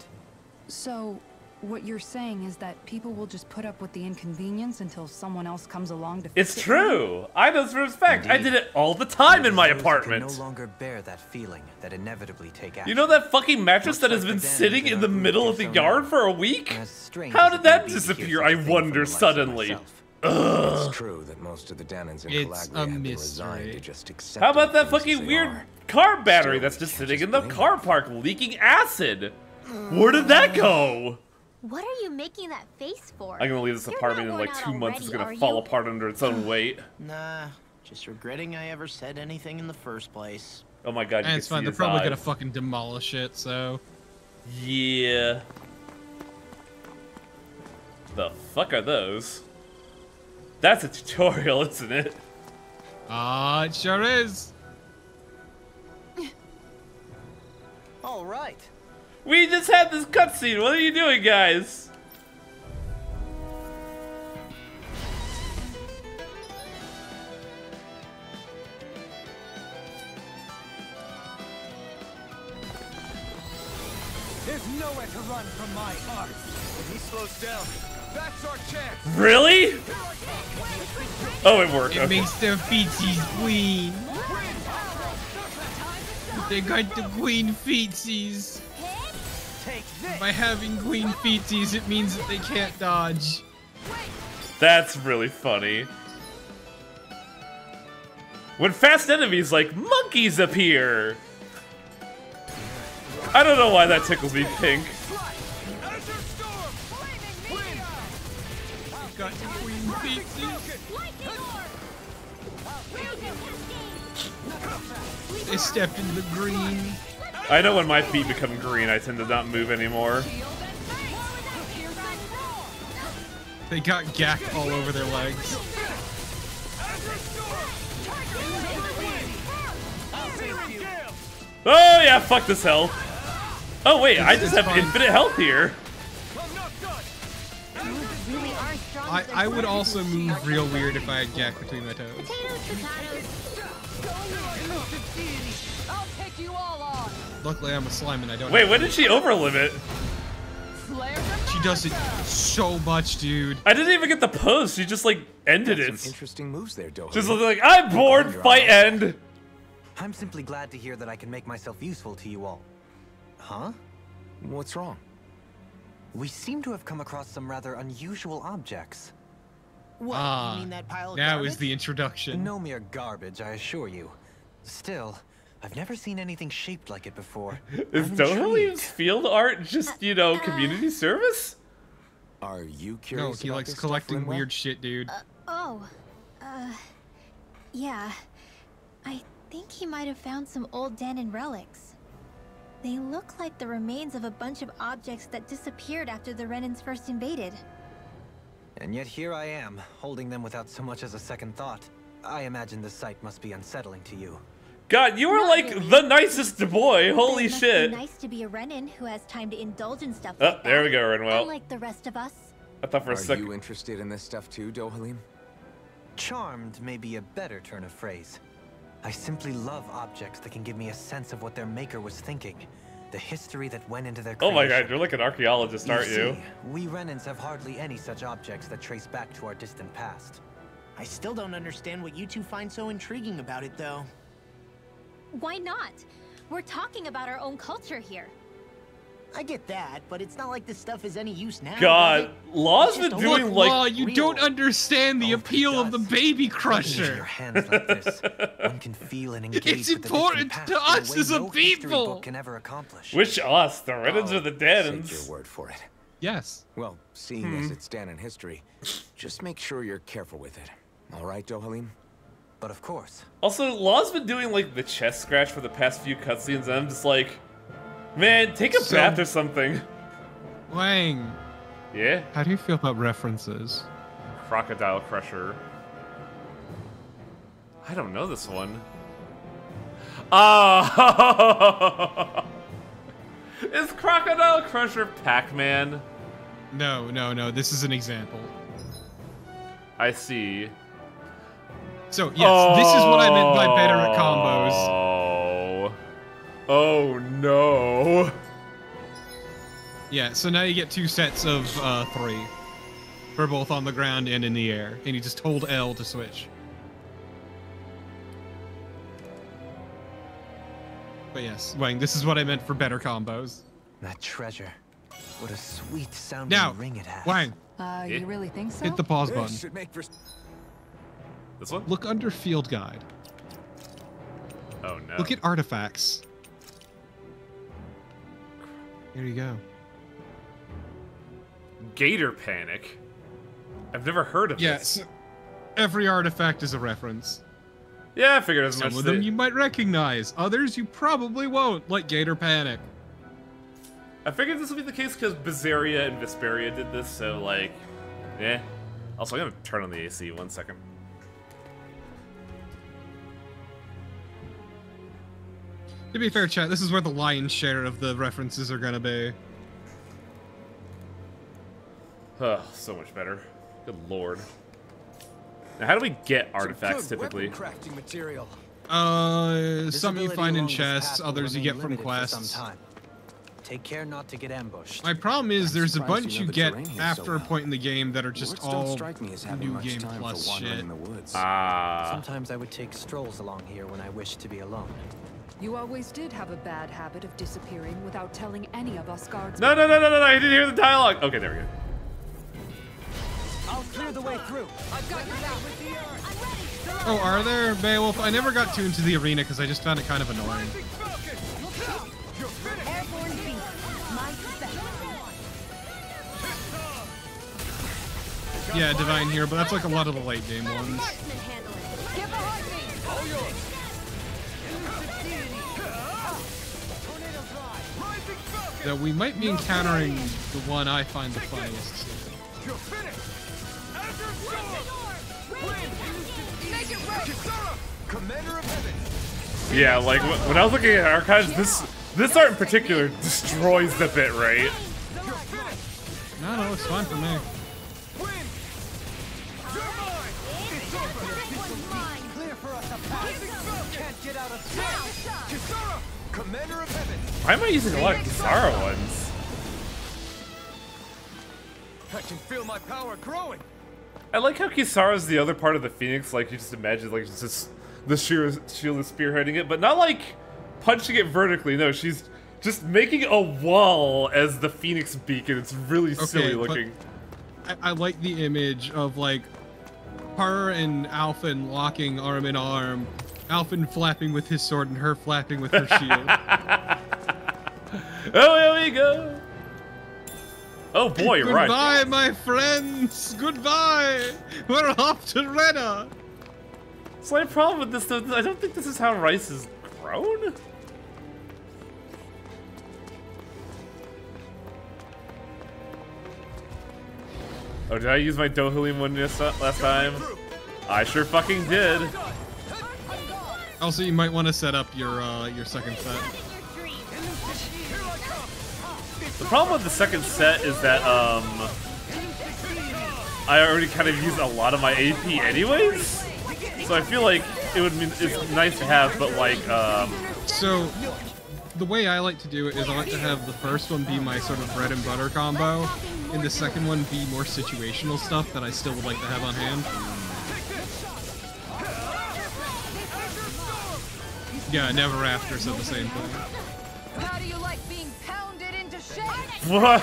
So, what you're saying is that people will just put up with the inconvenience until someone else comes along to fix It's it for them? true. I know this for a fact. I Indeed. did it all the time in my Those who apartment. Can no longer bear that feeling that inevitably take action. You know that fucking mattress that has Looks been like the sitting Danons in the in our middle group of the are so yard mad. for a week? As strange How as did it that may be to hear disappear? such I a thing from wonder the likes of suddenly. myself. It's true that most of the Danons in It's Calaglia a have been resigned mystery. to just accept How about that things as fucking they weird are. car battery Still, that's we just can't sitting just in the blame car them. park leaking acid? Where did that go? What are you making that face for? I'm gonna leave this You're apartment not in worn like out 2 months. It's already, gonna are fall you? apart under its own weight. Nah, Just regretting I ever said anything in the first place. Oh my god, you And can it's fine. see They're his probably gonna eyes. fucking demolish it. So. Yeah. The fuck are those? That's a tutorial, isn't it? Ah, it sure is. All right. We just had this cutscene. What are you doing, guys? There's nowhere to run from my art. If he slows down, that's our chance. Really? Oh, it worked. It Okay. makes their feetsies queen. They got the queen feetsies. Take this. By having queen feetsies, it means that they can't dodge. That's really funny. When fast enemies like monkeys appear. I don't know why that tickles me pink. Azure Storm. Got the queen feetsies. They stepped into the green. I know when my feet become green, I tend to not move anymore. They got gack all over their legs. Oh yeah, fuck this hell. Oh wait, I just have infinite health here. I would also move real weird if I had gack between my toes. I'll take you all on. Luckily, I'm a slime and I don't. Wait, have when to. did she overlimit? She does it so much, dude. I didn't even get the pose. She just like ended Got it. some interesting moves there, Doha. Just like, I'm bored. Fight end. I'm simply glad to hear that I can make myself useful to you all. Huh? What's wrong? We seem to have come across some rather unusual objects. What, Ah, you mean that pile of now garbage? is the introduction. No mere garbage, I assure you. Still, I've never seen anything shaped like it before. Is I'm Dohalim's intrigued. field art just, you know, community service? Are you No, curious he about likes this collecting stuff, Linwell? weird shit, dude. Yeah. I think he might have found some old Danon relics. They look like the remains of a bunch of objects that disappeared after the Renans first invaded. And yet here I am, holding them without so much as a second thought. I imagine the sight must be unsettling to you. God, you are Not like really. the nicest boy. Holy It must shit. be nice to be a Renan who has time to indulge in stuff Oh, like that. there we go, Renwell. Unlike the rest of us. I thought for a Are second. you interested in this stuff too, Dohalim? Charmed may be a better turn of phrase. I simply love objects that can give me a sense of what their maker was thinking. The history that went into their Oh creation. my god, you're like an archaeologist, aren't you? See, we Renans have hardly any such objects that trace back to our distant past. I still don't understand what you two find so intriguing about it, though. Why not? We're talking about our own culture here. I get that, but it's not like this stuff is any use now. God, does it? Law's It's just been a doing look. like. Law, you real. don't understand the Oh, but it appeal of the does. baby Holding crusher. your hands like this, one can feel and engage It's with the important distant to past in us a way as a no history people. book can ever accomplish. Which us? The Renans or the Take your Danons? word for it. Yes. Well, seeing as it's Danon history, just make sure you're careful with it. All right, Dohalim? But of course, Also, Law's been doing like the chest scratch for the past few cutscenes, and I'm just like, man, take a So- bath or something. Wang, Yeah? how do you feel about references? Crocodile Crusher. I don't know this one. Oh! Is Crocodile Crusher Pac-Man? No, no, no. This is an example. I see. So yes, this is what I meant by better at combos. Oh. Oh no. Yeah. So now you get two sets of 3, for both on the ground and in the air, and you just hold L to switch. But yes, Wang, this is what I meant for better combos. that treasure. What a sweet sounding Now, ring it has. Wang, You really think so? hit the pause This button. should make for... This one? Look under field guide. Oh no. Look at artifacts. There you go. Gator Panic. I've never heard of Yes. this. Every artifact is a reference. Yeah, I figured as much. Some of them you might recognize, others you probably won't, like Gator Panic. I figured this would be the case because Berseria and Vesperia did this, so like, yeah. Also, I'm gonna turn on the AC 1 second. To be fair, chat, this is where the lion's share of the references are gonna be. So much better. Good lord. Now, how do we get artifacts typically? Crafting material. Some you find in chests, others you get from quests. Take care not to get ambushed. My problem is there's a bunch you get terrain here after so a well. point in the game that are just Words don't all strike me as having new much game time plus for wandering shit. in the woods. Sometimes I would take strolls along here when I wished to be alone. You always did have a bad habit of disappearing without telling any of us guards. No, no, no, no, no, no, I didn't hear the dialogue. Okay, there we go. I'll clear the way through. I've got your back. Oh, are there, Beowulf? I never got too into the arena because I just found it kind of annoying. Airborne beast, my specialty. Yeah, Divine here, but that's like a lot of the late game ones. Marksman handle it. Get behind me! All yours. Though we might be encountering the one I find the funniest. You're finished. Azure Storm. Make it work! Kisara, Commander of Heaven. Yeah, like when I was looking at archives, this art in particular destroys the bit rate. No, no, it's fine for me. Win. You're mine. It's over. Clear for us a path. Can't get out of town. Kisara, Commander of Heaven. Why am I using a lot of Kisara ones? I can feel my power growing. I like how Kisara's the other part of the Phoenix, like you just imagine like just the shield is spearheading it, but not like punching it vertically. No, she's just making a wall as the Phoenix beacon. It's really silly looking. I like the image of like her and Alphen locking arm in arm, Alphen flapping with his sword and her flapping with her shield. Oh, here we go. Oh boy, you're right. Goodbye, my friends. Goodbye. We're off to Rena. Slight problem with this though. I don't think this is how rice is grown. Oh, did I use my Dohalim one last time? I sure fucking did. Also, you might want to set up your second set. The problem with the second set is that I already kind of used a lot of my AP anyways, so I feel like it would mean it's nice to have, but like So, the way I like to do it is I like to have the first one be my sort of bread and butter combo, and the second one be more situational stuff that I still would like to have on hand. Yeah, Never After said the same thing. How do you like being pounded into shape? What?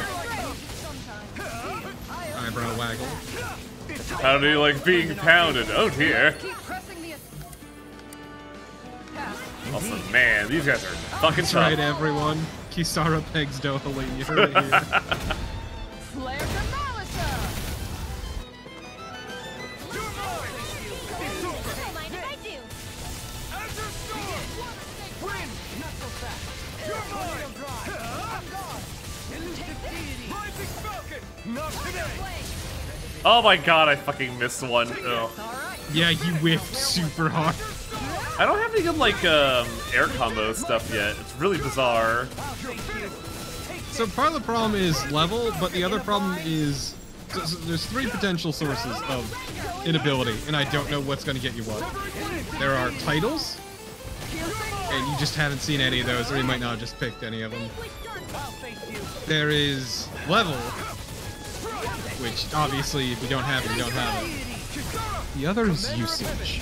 Eyebrow waggle. How do you like being pounded? Oh dear. Keep pressing the... Also, man, these guys are fucking That's tough. right, everyone. Kisara pegs Dohalim. You heard it here. Flare to Malisa! Don't mind if I do. Azure Storm. Win. Not so fast. You're mine. I'm gone. Rising Falcon. Not today. Oh my god, I fucking missed one. Ugh. Yeah, you whiffed super hard. I don't have any good like air combo stuff yet. It's really bizarre. So part of the problem is level, but the other problem is so there's three potential sources of inability, and I don't know what's going to get you what. There are titles, and you just haven't seen any of those, or you might not have just picked any of them. There is level, which obviously if you don't have it, you don't have it. The other is usage.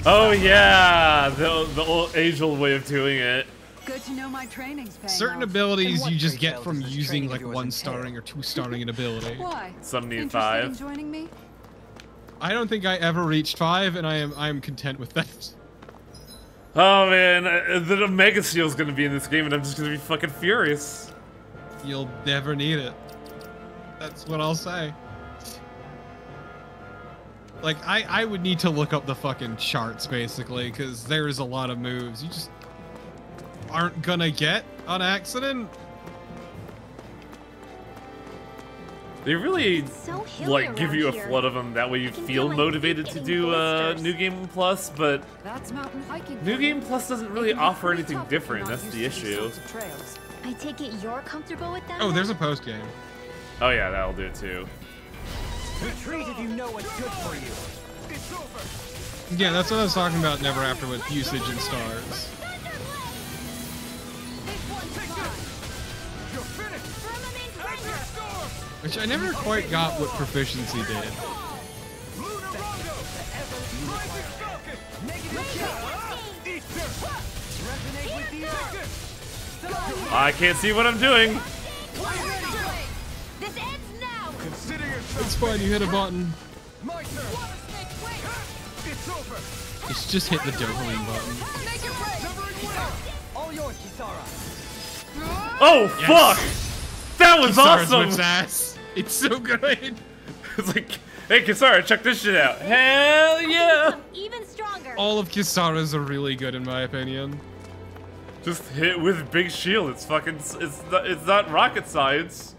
Oh yeah, the old age-old way of doing it. Good to know my training's paying Certain off. abilities you just great get tale from does this using training of like yours 1 entail? starring or 2 starring an ability. Why? Some need Interested 5. in joining me? I don't think I ever reached 5, and I am content with that. Oh man, the Omega Steel's gonna be in this game, and I'm just gonna be fucking furious. You'll never need it. That's what I'll say. Like, I would need to look up the fucking charts, basically, because there's a lot of moves you just aren't gonna get on accident. They really, so hilly like, give you a around here. flood of them. That way you can feel feel my motivated feet to getting do blisters. New Game Plus, but That's mountain hiking. New for Game you. Plus doesn't It really can be offer pretty anything tough if you're different. not That's used the to these issue. sorts of trails. I take it you're comfortable with them? Oh, there's a then? post game. Oh yeah, that'll do it too. Retreat if you know what's good for you. It's over. Yeah, that's what I was talking about. Never After with usage and stars. You're finished. Azure Storm. Which I never quite got what proficiency did. Lunar Rondo. Rising Falcon. Negative kill. Easter. Resonate with the earth. I can't see what I'm doing. This ends now! Consider yourself. It's fine, you hit a button. My turn. It's over. Just hit the Dohalim button. Severing Whale. All yours, Kisara. Oh Yes. fuck! That was Kisara's awesome. whip's ass. It's so good. It's like, hey Kisara, check this shit out. Hell yeah! Become even stronger. All of Kisara's are really good in my opinion. Just hit with big shield. It's fucking. It's not rocket science.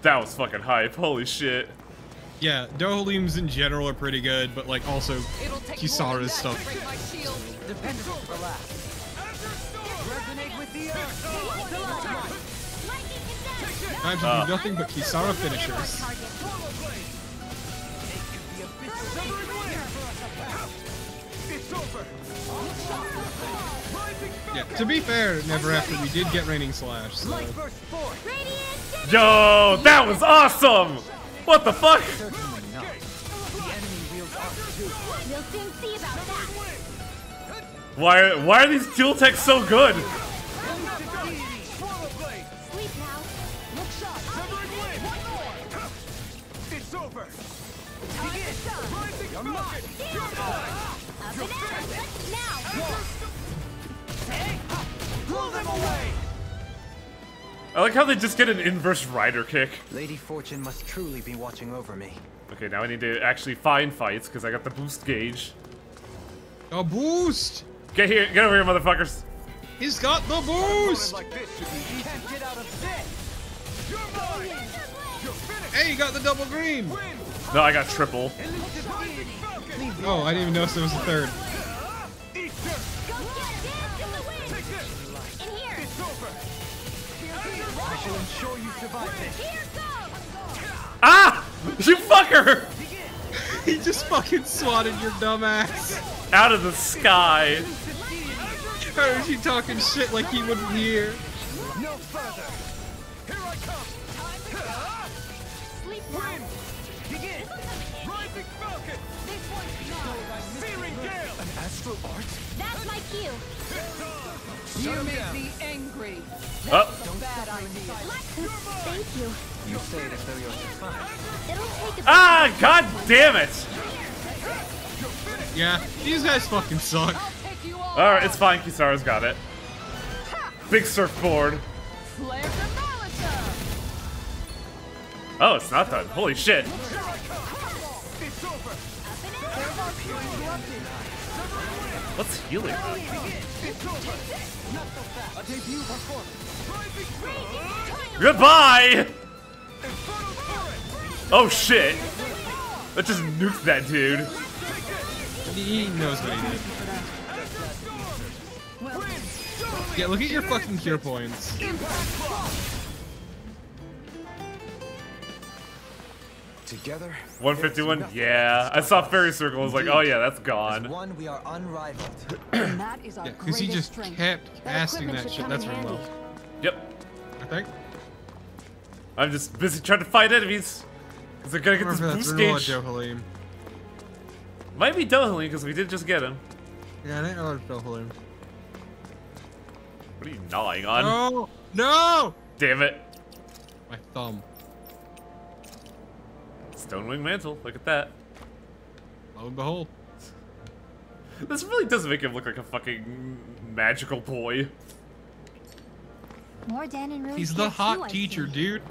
That was fucking hype. Holy shit. Yeah, Dohalims in general are pretty good, but like also Kisara's stuff. Dependable for the last. Resonate with the earth. Time to do nothing but Kisara finishers. Severing Whale. It's over. Rising Yeah, Falcon. to be fair, Never After we did get Raining Slash, so Light burst forth. Yo, that was awesome. What the fuck? Certainly not. The enemy wields arc too. We'll soon see about that. Why are these dual techs so good? Swallow Blade. Sleep now. Look sharp. Severing Whale. It's over. Begin. Rising Falcon. You're mine. Up and out. Now. Blow them away. I like how they just get an inverse rider kick. Lady Fortune must truly be watching over me. Okay, now I need to actually find fights because I got the boost gauge. a boost. Get over here, motherfuckers. He's got the boost. Like this should be easy. Can't get out of this. You're mine. You're finished. Hey, you got the double green. Win. No, I got triple. Elusive Rising Falcon. Oh, I didn't even notice there was a third. Easter. Go get it. Dance in the wind. Take this. In here. It's over. I shall ensure you survive this. Here goes. Ah! You fucker! He just fucking swatted your dumb ass. Out of the sky. How is he talking shit like he wouldn't hear? No further. Here I come. Sleep Win. now. Begin. Rising Falcon. This one's yours. Searing Gale. An astral art? That's my cue. You make me angry. Oh, Bad idea. Thank you. You say it as though you're surprised. It'll take a ah! God damn it! Yeah, these guys fucking suck. Take you all. All right, it's fine. Kisara's got it. Big surfboard. Flare to Malata. Oh, it's not done. Holy shit. It's over. What's healing? It's over. A debut performance. Rising Falcon. Goodbye! Infernal Torrent. Oh shit. That just nuked that dude. He knows what he did. Win. Yeah, look at your fucking cure points. Together, 151? Yeah. I saw Fairy Circle. I was like, oh yeah, that's As gone. one, we are unrivaled. And that is our Yeah, because he greatest just strength. kept casting equipment that should shit. come That's in really low. handy. Yep. I think. I'm just busy trying to fight enemies. Because I gotta get this Remember, that's boost real gauge. Dohalim. Might be Dohalim because we did just get him. Yeah, I didn't know it was Dohalim. What are you gnawing on? No! No! Damn it. My thumb. Stonewing Mantle. Look at that. Lo and behold. This really does make him look like a fucking magical boy. More Dan and Rose He's the here hot too, I teacher, see. dude.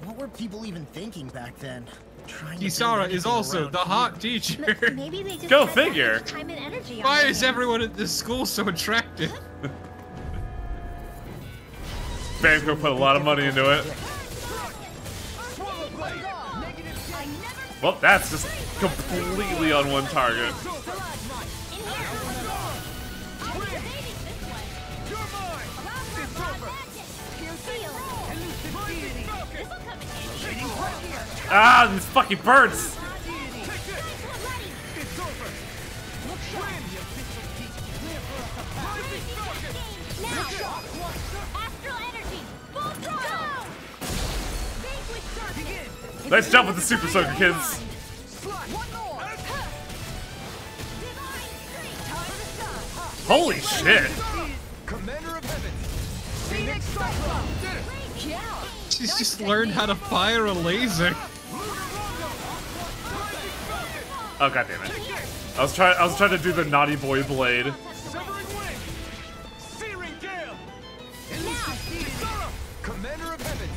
What were people even thinking back then? Trying to Kisara build is anything also around the here. hot teacher. Maybe they just Go had that figure. much time and energy on Why their is hands. everyone at this school so attractive? Banco put a lot of money into it. Well, that's just completely on one target. Ah, these fucking birds! Nice job with the Super Soaker, kids. Holy shit! Commander of Heaven. She's just learned how to fire a laser. Oh, god damn it! I was trying to do the naughty boy blade. Severing Wind. Searing Gale. Commander of Heaven.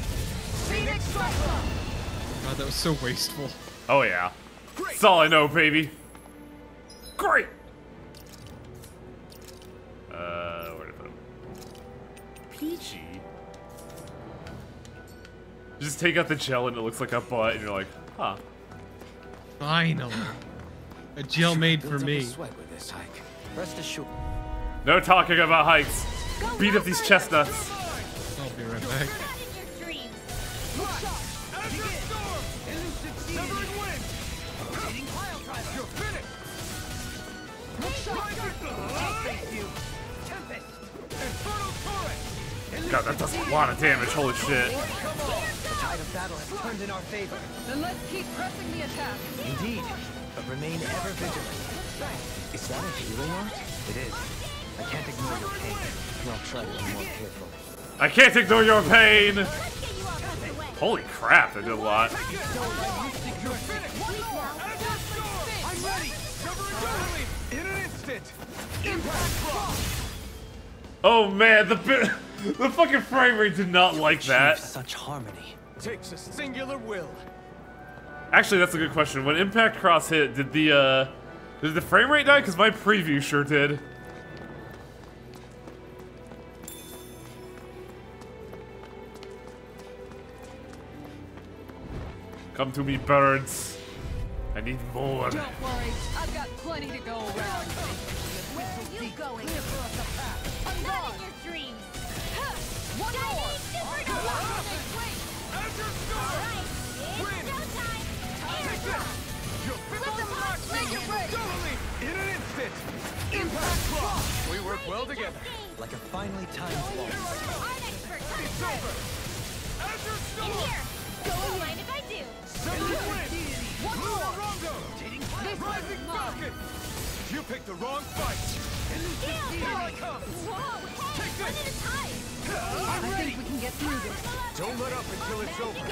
God, that was so wasteful. Oh yeah, that's all I know, baby. Great. Where to put him? Peachy. You just take out the gel and it looks like a butt, and you're like, huh. Finally. A gel made for Built up a me. sweat with this hike. Rest assured. No talking about hikes. Beat up these chestnuts. I'll be right back. Severing Wind. You're finished. Inferno Torrent. God, that does a lot of damage. Holy shit. The tide of battle has turned in our favor. Then let's keep pressing the attack. Indeed, but remain ever vigilant. Is that a healing art? It is. I can't ignore your pain. I'll try to be more careful. I can't ignore your pain. Holy crap, that did a lot. I'm ready. Severing Wind. In an instant. Impact Rock. Oh man, the fucking frame rate did not like that. Such harmony. Takes a singular will. Actually, that's a good question. When Impact Cross hit, did the frame rate die? Because my preview sure did. Come to me, birds. I need more. Don't worry, I've got plenty to go around. Where are you going? I'm Not gone. in your dreams. One more. Azure Storm. Wind. Take this. You're finished. Make it break. Totally. In an instant. Impact Rock. We work well together. Like a finely timed ball. It's over. Azure In Storm. here. Don't mind if I do. Severing Wind. Luarongo. Rising Falcon. You picked the wrong fight. Here I come. Whoa, Take hey, one this. at a time. I'm I ready. think we can get through this. Don't let up until it's over. In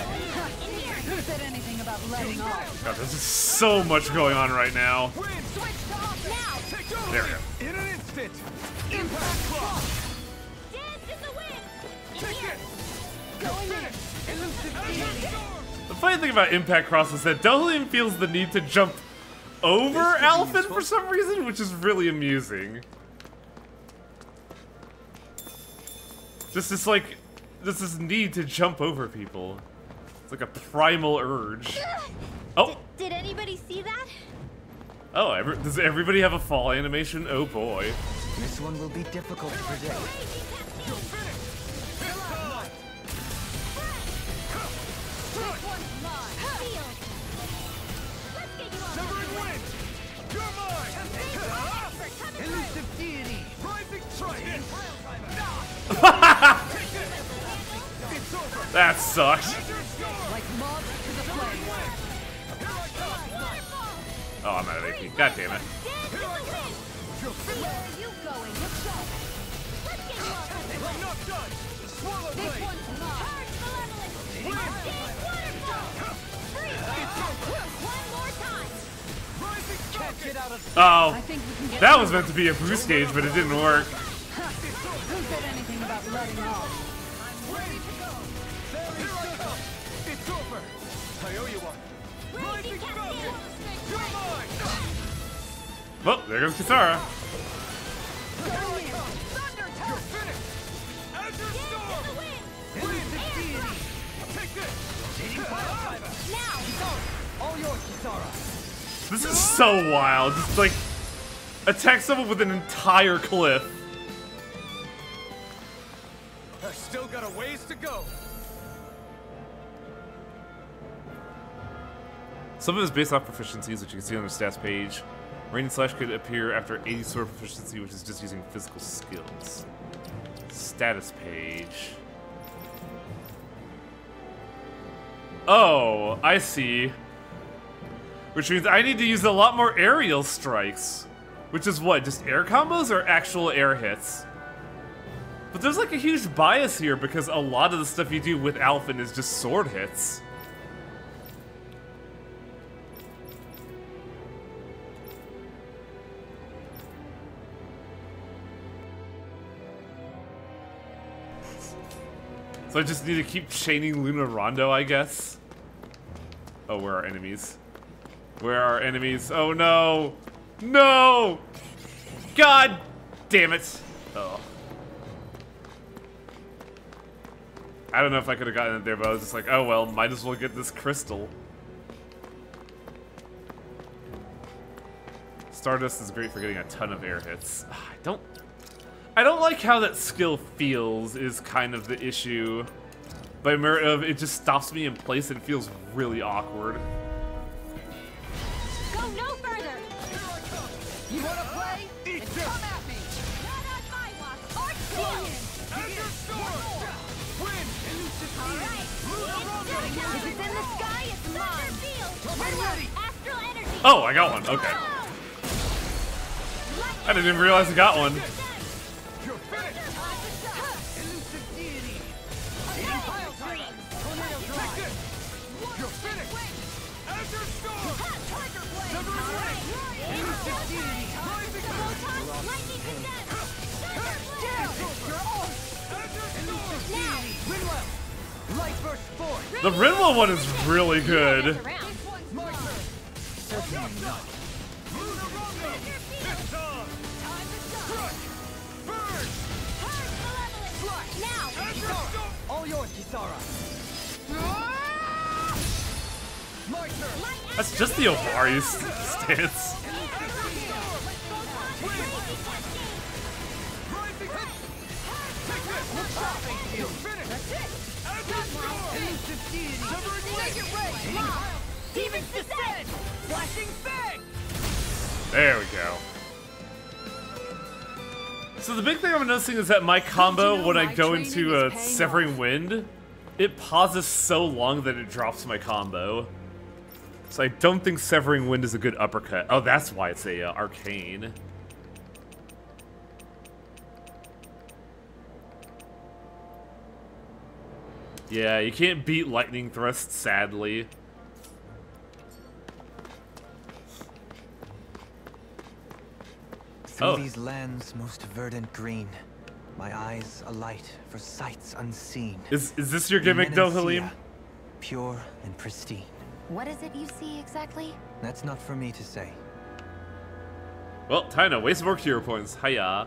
here. Who said anything about letting off? God, there's just so much going on right now. Wind. Switch to offense. Now. Take over. There we go. In an instant. Impact Clock. Dance in the wind. In Take here. it. Going in. Elusive Storm. The funny thing about Impact Cross is that Delian feels the need to jump over Alphen for some reason, which is really amusing. Just this need to jump over people. It's like a primal urge. Oh, Did anybody see that? oh, does everybody have a fall animation? Oh boy. This one will be difficult to predict. You're finished. This time. This one's mine. Field. Let's get you off Severing Wind. You're mine. coming Elusive Deity. Rising Triton. It's over. That sucked. Azure Storm. Like moths to the flame. Oh, I'm out of AP. God damn it. Where are you going? Let's get you off of the I'm not done. Swallow This Blade. one's mine. Charge malevolence. Dance waterfall. Freeze. One more time. Rising Falcon. Oh, I think we can get that through was meant to be a boost gauge, but it didn't work. Who said anything about letting off? Here I come. It's I owe you one. Rising Falcon! You're mine! Well, there goes Kisara. You're finished! Azure Storm! Wind! Take this! Now! All yours, Kisara. This is so wild. Just like attack someone with an entire cliff. I still got a ways to go. Some of it is based off proficiencies, which you can see on the stats page. Rain and Slash could appear after 80 sword proficiency, which is just using physical skills. Status page. Oh, I see. Which means I need to use a lot more aerial strikes. Which is what, just air combos or actual air hits? But there's like a huge bias here because a lot of the stuff you do with Alphen is just sword hits. So I just need to keep chaining Luna Rondo, I guess. Oh, where are enemies? Where are enemies? Oh no! No! God damn it! Oh. I don't know if I could have gotten it there, but I was just like, oh well, might as well get this crystal. Stardust is great for getting a ton of air hits. I don't like how that skill feels is kind of the issue. By merit of it just stops me in place and feels really awkward. Go no further! You wanna play? Then come at me! Not on my watch! Or kill! Azure Storm! Wind! Alright! If it's in the sky, it's mine! I'm ready! Astral energy! Oh, I got one. Okay. I didn't even realize I got one. You're finished! Elusive deity! Take this! You're finished! Azure Storm! Never mind! Elusive deity! Rising Lightning Rinwell! Light burst forth! The Rinwell one is really good. My turn! Certainly not. Luna Rondo! It's on! Crush! Burn! Now! Azure Storm! All yours, Kisara! My turn! That's just the Ovari stance. Rising Take this! You're finished! Azure Storm! Elusive deity! Severing Wind! Demon's descent! Flashing fang! There we go. So the big thing I'm noticing is that my combo, when I go into a Severing Wind, it pauses so long that it drops my combo. So I don't think Severing Wind is a good uppercut. Oh, that's why it's a arcane. Yeah, you can't beat Lightning Thrust, sadly. Through these lands most verdant green, my eyes alight for sights unseen. Is this your gimmick, though, Halim? Pure and pristine. What is it you see exactly? That's not for me to say. Well, time to waste more cure points. Hiya.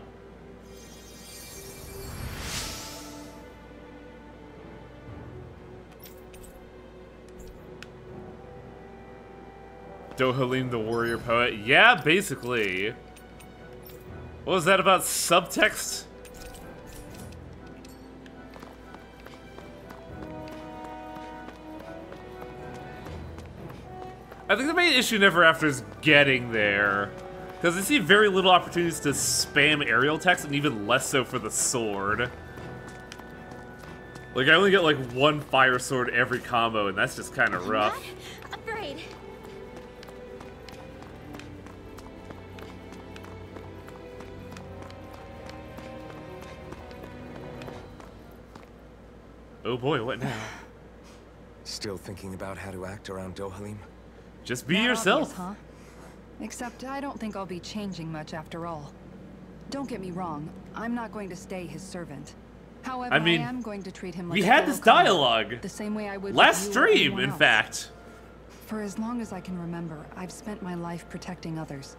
Dohalim the warrior poet. Yeah, basically. What was that about subtext? I think the main issue Never After is getting there. Because I see very little opportunities to spam aerial attacks, and even less so for the sword. Like, I only get like one fire sword every combo, and that's just kind of rough. Afraid. Oh boy, what now? Still thinking about how to act around Dohalim? Just be That yourself. obvious, huh? Except I don't think I'll be changing much after all. Don't get me wrong, I'm not going to stay his servant. However, I mean, I am going to treat him like we a had fellow this comrade, dialogue the same way I would last with you or stream, anyone in else. fact. For as long as I can remember, I've spent my life protecting others.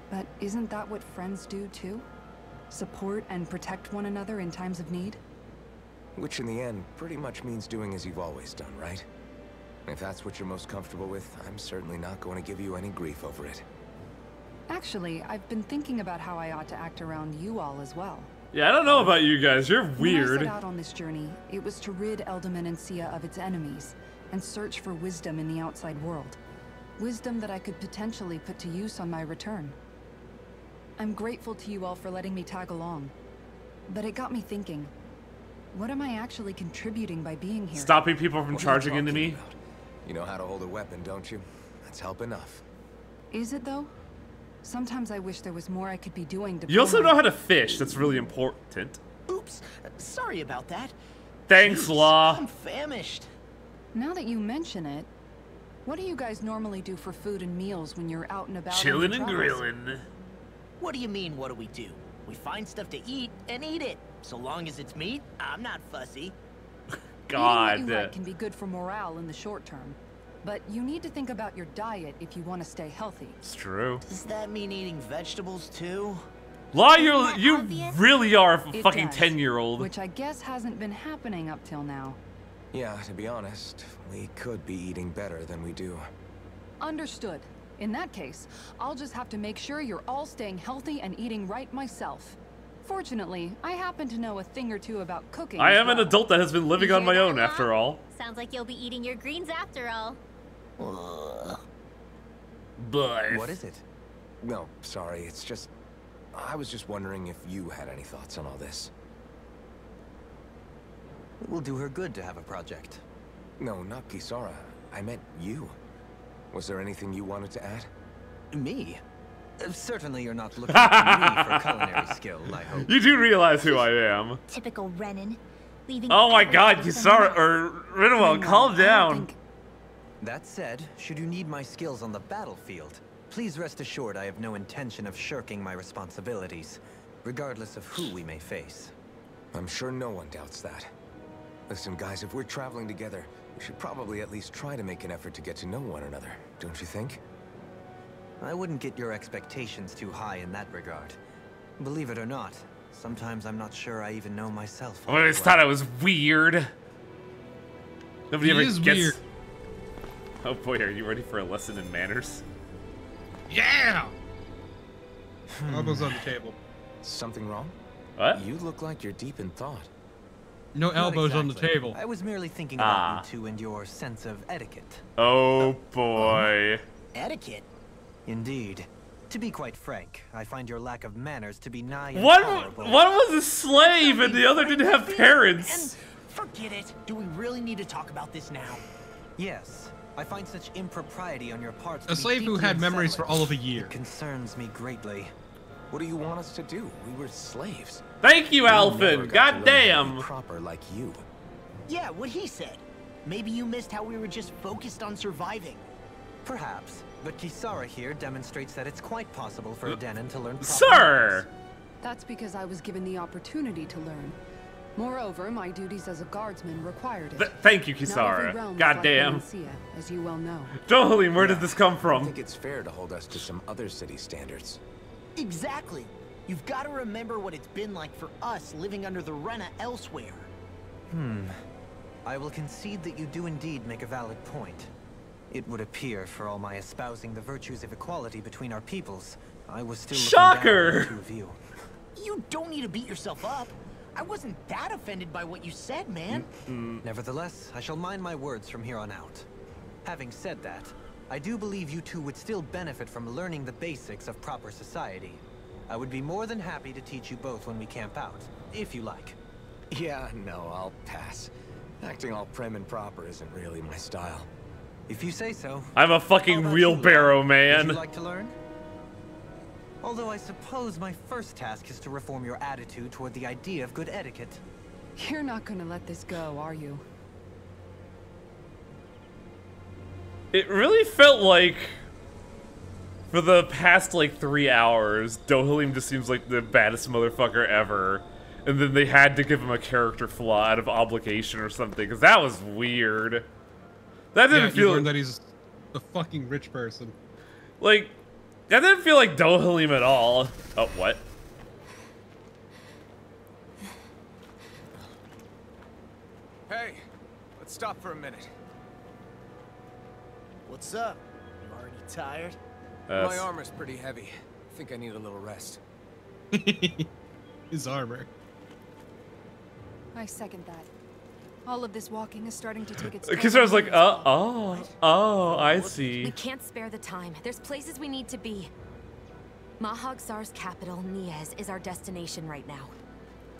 But isn't that what friends do too? Support and protect one another in times of need? Which in the end pretty much means doing as you've always done, right? If that's what you're most comfortable with, I'm certainly not going to give you any grief over it. Actually, I've been thinking about how I ought to act around you all as well. Yeah, I don't know about you guys. You're When I weird. set out on this journey, it was to rid Eldaman and Sia of its enemies, and search for wisdom in the outside world. Wisdom that I could potentially put to use on my return. I'm grateful to you all for letting me tag along. But it got me thinking, what am I actually contributing by being here? Stopping people from What are you charging into talking me. about? You know how to hold a weapon, don't you? That's help enough. Is it though? Sometimes I wish there was more I could be doing to You also pull know my- how to fish. That's really important. Oops, sorry about that. Thanks, Jeez, Law. I'm famished. Now that you mention it, what do you guys normally do for food and meals when you're out and about? on Chilling your and travels? grilling. What do you mean, what do? We find stuff to eat and eat it. So long as it's meat, I'm not fussy. God. Eating what you like can be good for morale in the short term, but you need to think about your diet if you want to stay healthy. It's true. Does that mean eating vegetables too? Law, Isn't you that you obvious? really are a It fucking does, 10-year-old. Which I guess hasn't been happening up till now. Yeah, to be honest, we could be eating better than we do. Understood. In that case, I'll just have to make sure you're all staying healthy and eating right myself. Fortunately, I happen to know a thing or two about cooking. I as am an well. adult that has been living You on hear my that, own Law? after all. Sounds like you'll be eating your greens after all. But What is it? No, sorry, it's just... I was just wondering if you had any thoughts on all this. It will do her good to have a project. No, not Kisara. I meant you. Was there anything you wanted to add? Me? Certainly you're not looking to me for culinary skill, I hope. You do realize who I am. Typical Renan. Leaving Oh my everything God, for you someone saw or else. Rinwell, calm down. That said, should you need my skills on the battlefield, please rest assured I have no intention of shirking my responsibilities, regardless of who we may face. I'm sure no one doubts that. Listen, guys, if we're traveling together, we should probably at least try to make an effort to get to know one another, don't you think? I wouldn't get your expectations too high in that regard. Believe it or not, sometimes I'm not sure I even know myself. I always thought I was weird. Nobody He ever is gets. weird. Oh boy, are you ready for a lesson in manners? Yeah! Elbows on the table. Something wrong? What? You look like you're deep in thought. No Not elbows on the exactly. table. I was merely thinking Ah. about you two and your sense of etiquette. Oh boy. Etiquette? Indeed. To be quite frank, I find your lack of manners to be nigh One intolerable. was a slave and the other didn't have parents. Forget it. Do we really need to talk about this now? Yes. I find such impropriety on your part. A slave who had memories for all of a year. It concerns me greatly. What do you want us to do? We were slaves. Thank you, We never Alphen. got to God learn how to be damn. proper like you. Yeah, what he said. Maybe you missed how we were just focused on surviving. Perhaps, but Kisara here demonstrates that it's quite possible for a Denon to learn proper Sir! manners. That's because I was given the opportunity to learn. Moreover, my duties as a guardsman required it. Thank you, Not every Kisara. realm is God like damn. Valencia, as you well know. Dohalim, where did this come I from? think it's fair to hold us to some other city standards. Exactly. You've got to remember what it's been like for us living under the Rena elsewhere. I will concede that you do indeed make a valid point. It would appear, for all my espousing the virtues of equality between our peoples, I was still looking down Shocker! on the two of you. You don't need to beat yourself up. I wasn't that offended by what you said, man. Nevertheless, I shall mind my words from here on out. Having said that, I do believe you two would still benefit from learning the basics of proper society. I would be more than happy to teach you both when we camp out, if you like. Yeah, no, I'll pass. Acting all prim and proper isn't really my style. If you say so. I'm a How fucking about wheelbarrow you, Would man. you like to learn? Although I suppose my first task is to reform your attitude toward the idea of good etiquette. You're not gonna let this go, are you? It really felt like, for the past like 3 hours, Dohalim just seems like the baddest motherfucker ever. And then they had to give him a character flaw out of obligation or something, because that was weird. That Yeah, didn't you feel... learned that he's The fucking rich person. Like, I didn't feel like Dohalim at all. Oh, what? Hey, let's stop for a minute. What's up? You already tired? My armor's pretty heavy. I think I need a little rest. His armor. I second that. All of this walking is starting to take its Because I was like, I see. We can't spare the time. There's places we need to be. Mahag Sar's capital, Niez, is our destination right now.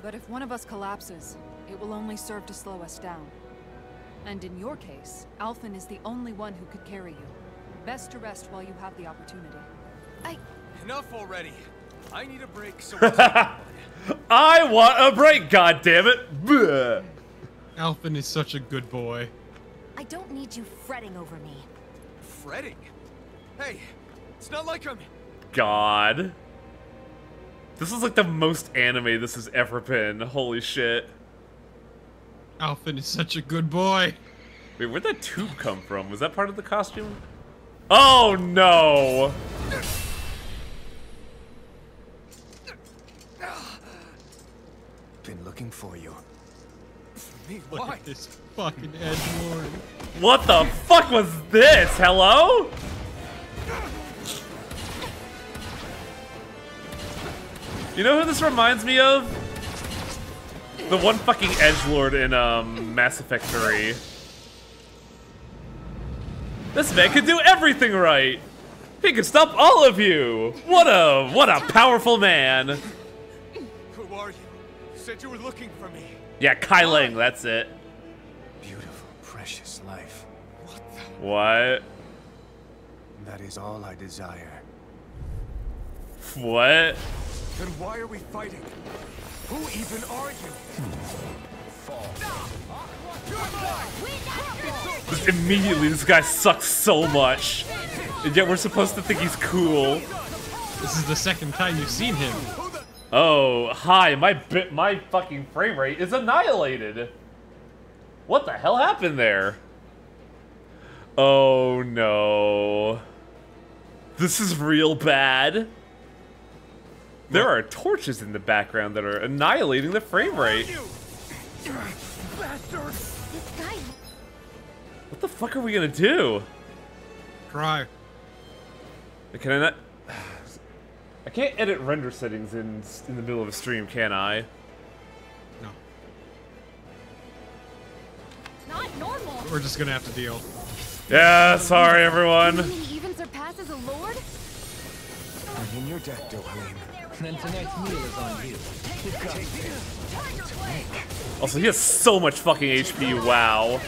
But if one of us collapses, it will only serve to slow us down. And in your case, Alphen is the only one who could carry you. Best to rest while you have the opportunity. Enough already. I need a break, so I want a break, goddammit! Bleh. Alphen is such a good boy. I don't need you fretting over me. Fretting? Hey, it's not like I'm... God. This is like the most anime this has ever been. Holy shit. Alphen is such a good boy. Wait, where'd that tube come from? Was that part of the costume? Oh no! Been looking for you. For me? Look Why? at this fucking edgelord. What the fuck was this? Hello? You know who this reminds me of? The one fucking edgelord in Mass Effect 3. This man could do everything right. He could stop all of you. What a powerful man. Who are you? You said you were looking for me. Yeah, Kai Lang, that's it. Beautiful, precious life. What? That is all I desire. What? Then why are we fighting? Who even are you? Just immediately, this guy sucks so much. And yet we're supposed to think he's cool. This is the second time you've seen him. Oh, hi, my fucking frame rate is annihilated. What the hell happened there? Oh no. This is real bad. There are torches in the background that are annihilating the frame rate. This guy. What the fuck are we gonna do? Cry. Can I not? I can't edit render settings in the middle of a stream, can I? No. Not normal. We're just gonna have to deal. Yeah, sorry everyone. He even surpasses a lord? I'm in your debt, Dohalim. Then tonight's meal is on you. Also, he has so much fucking HP, wow.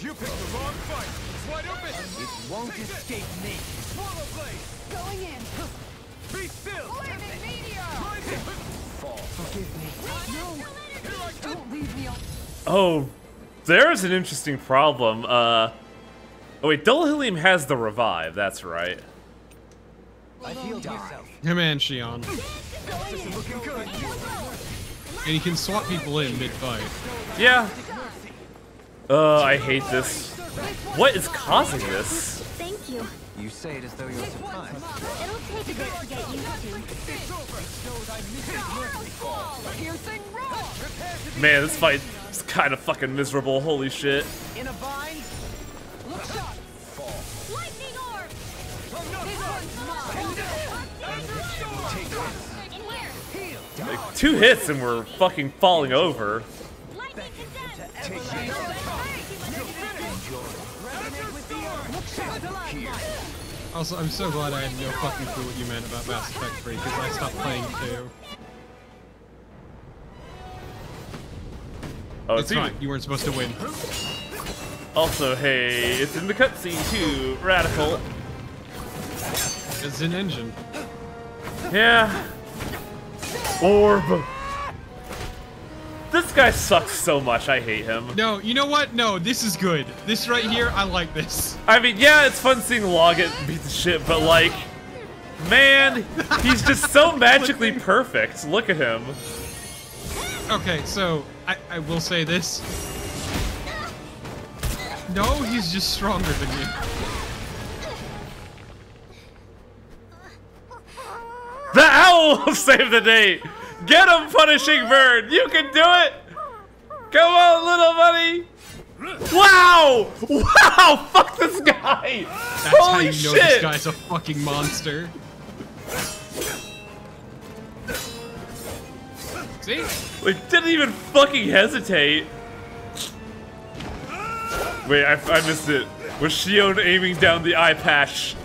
You picked the wrong fight. It's wide open. It won't escape me. Swallow blade. Going in. Be still. Forgive me. Don't leave me. Oh, there's an interesting problem. Oh wait, Dohalim has the revive, that's right. I healed myself. Him and Shion. Looking good. And he can swap people in mid-fight. Yeah. I hate this. What is causing this? Thank you. You say it as though you're surprised. It'll take a bit to get used to. Man, this fight is kind of fucking miserable, holy shit. In a bind? Look shot. Lightning orb! Like, 2 hits and we're fucking falling over. Also, I'm so glad I had no fucking clue what you meant about Mass Effect 3 because I stopped playing 2. Oh, It's fine. You weren't supposed to win. Also, hey, it's in the cutscene too. Radical. It's an engine. Yeah. Orb. This guy sucks so much. I hate him. No, you know what? No, this is good. This right here, I like this. I mean, yeah, it's fun seeing Loggett beat the shit, but like, man, he's just so magically perfect. Look at him. Okay, so I will say this. No, he's just stronger than you. The owl will save the day. Get him, Punishing Bird. You can do it. Come on, little buddy. Wow! Wow! Fuck this guy! That's Holy how you know shit! this guy's a fucking monster. See? Like, didn't even fucking hesitate. Wait, I missed it. Was Shion aiming down the eye patch?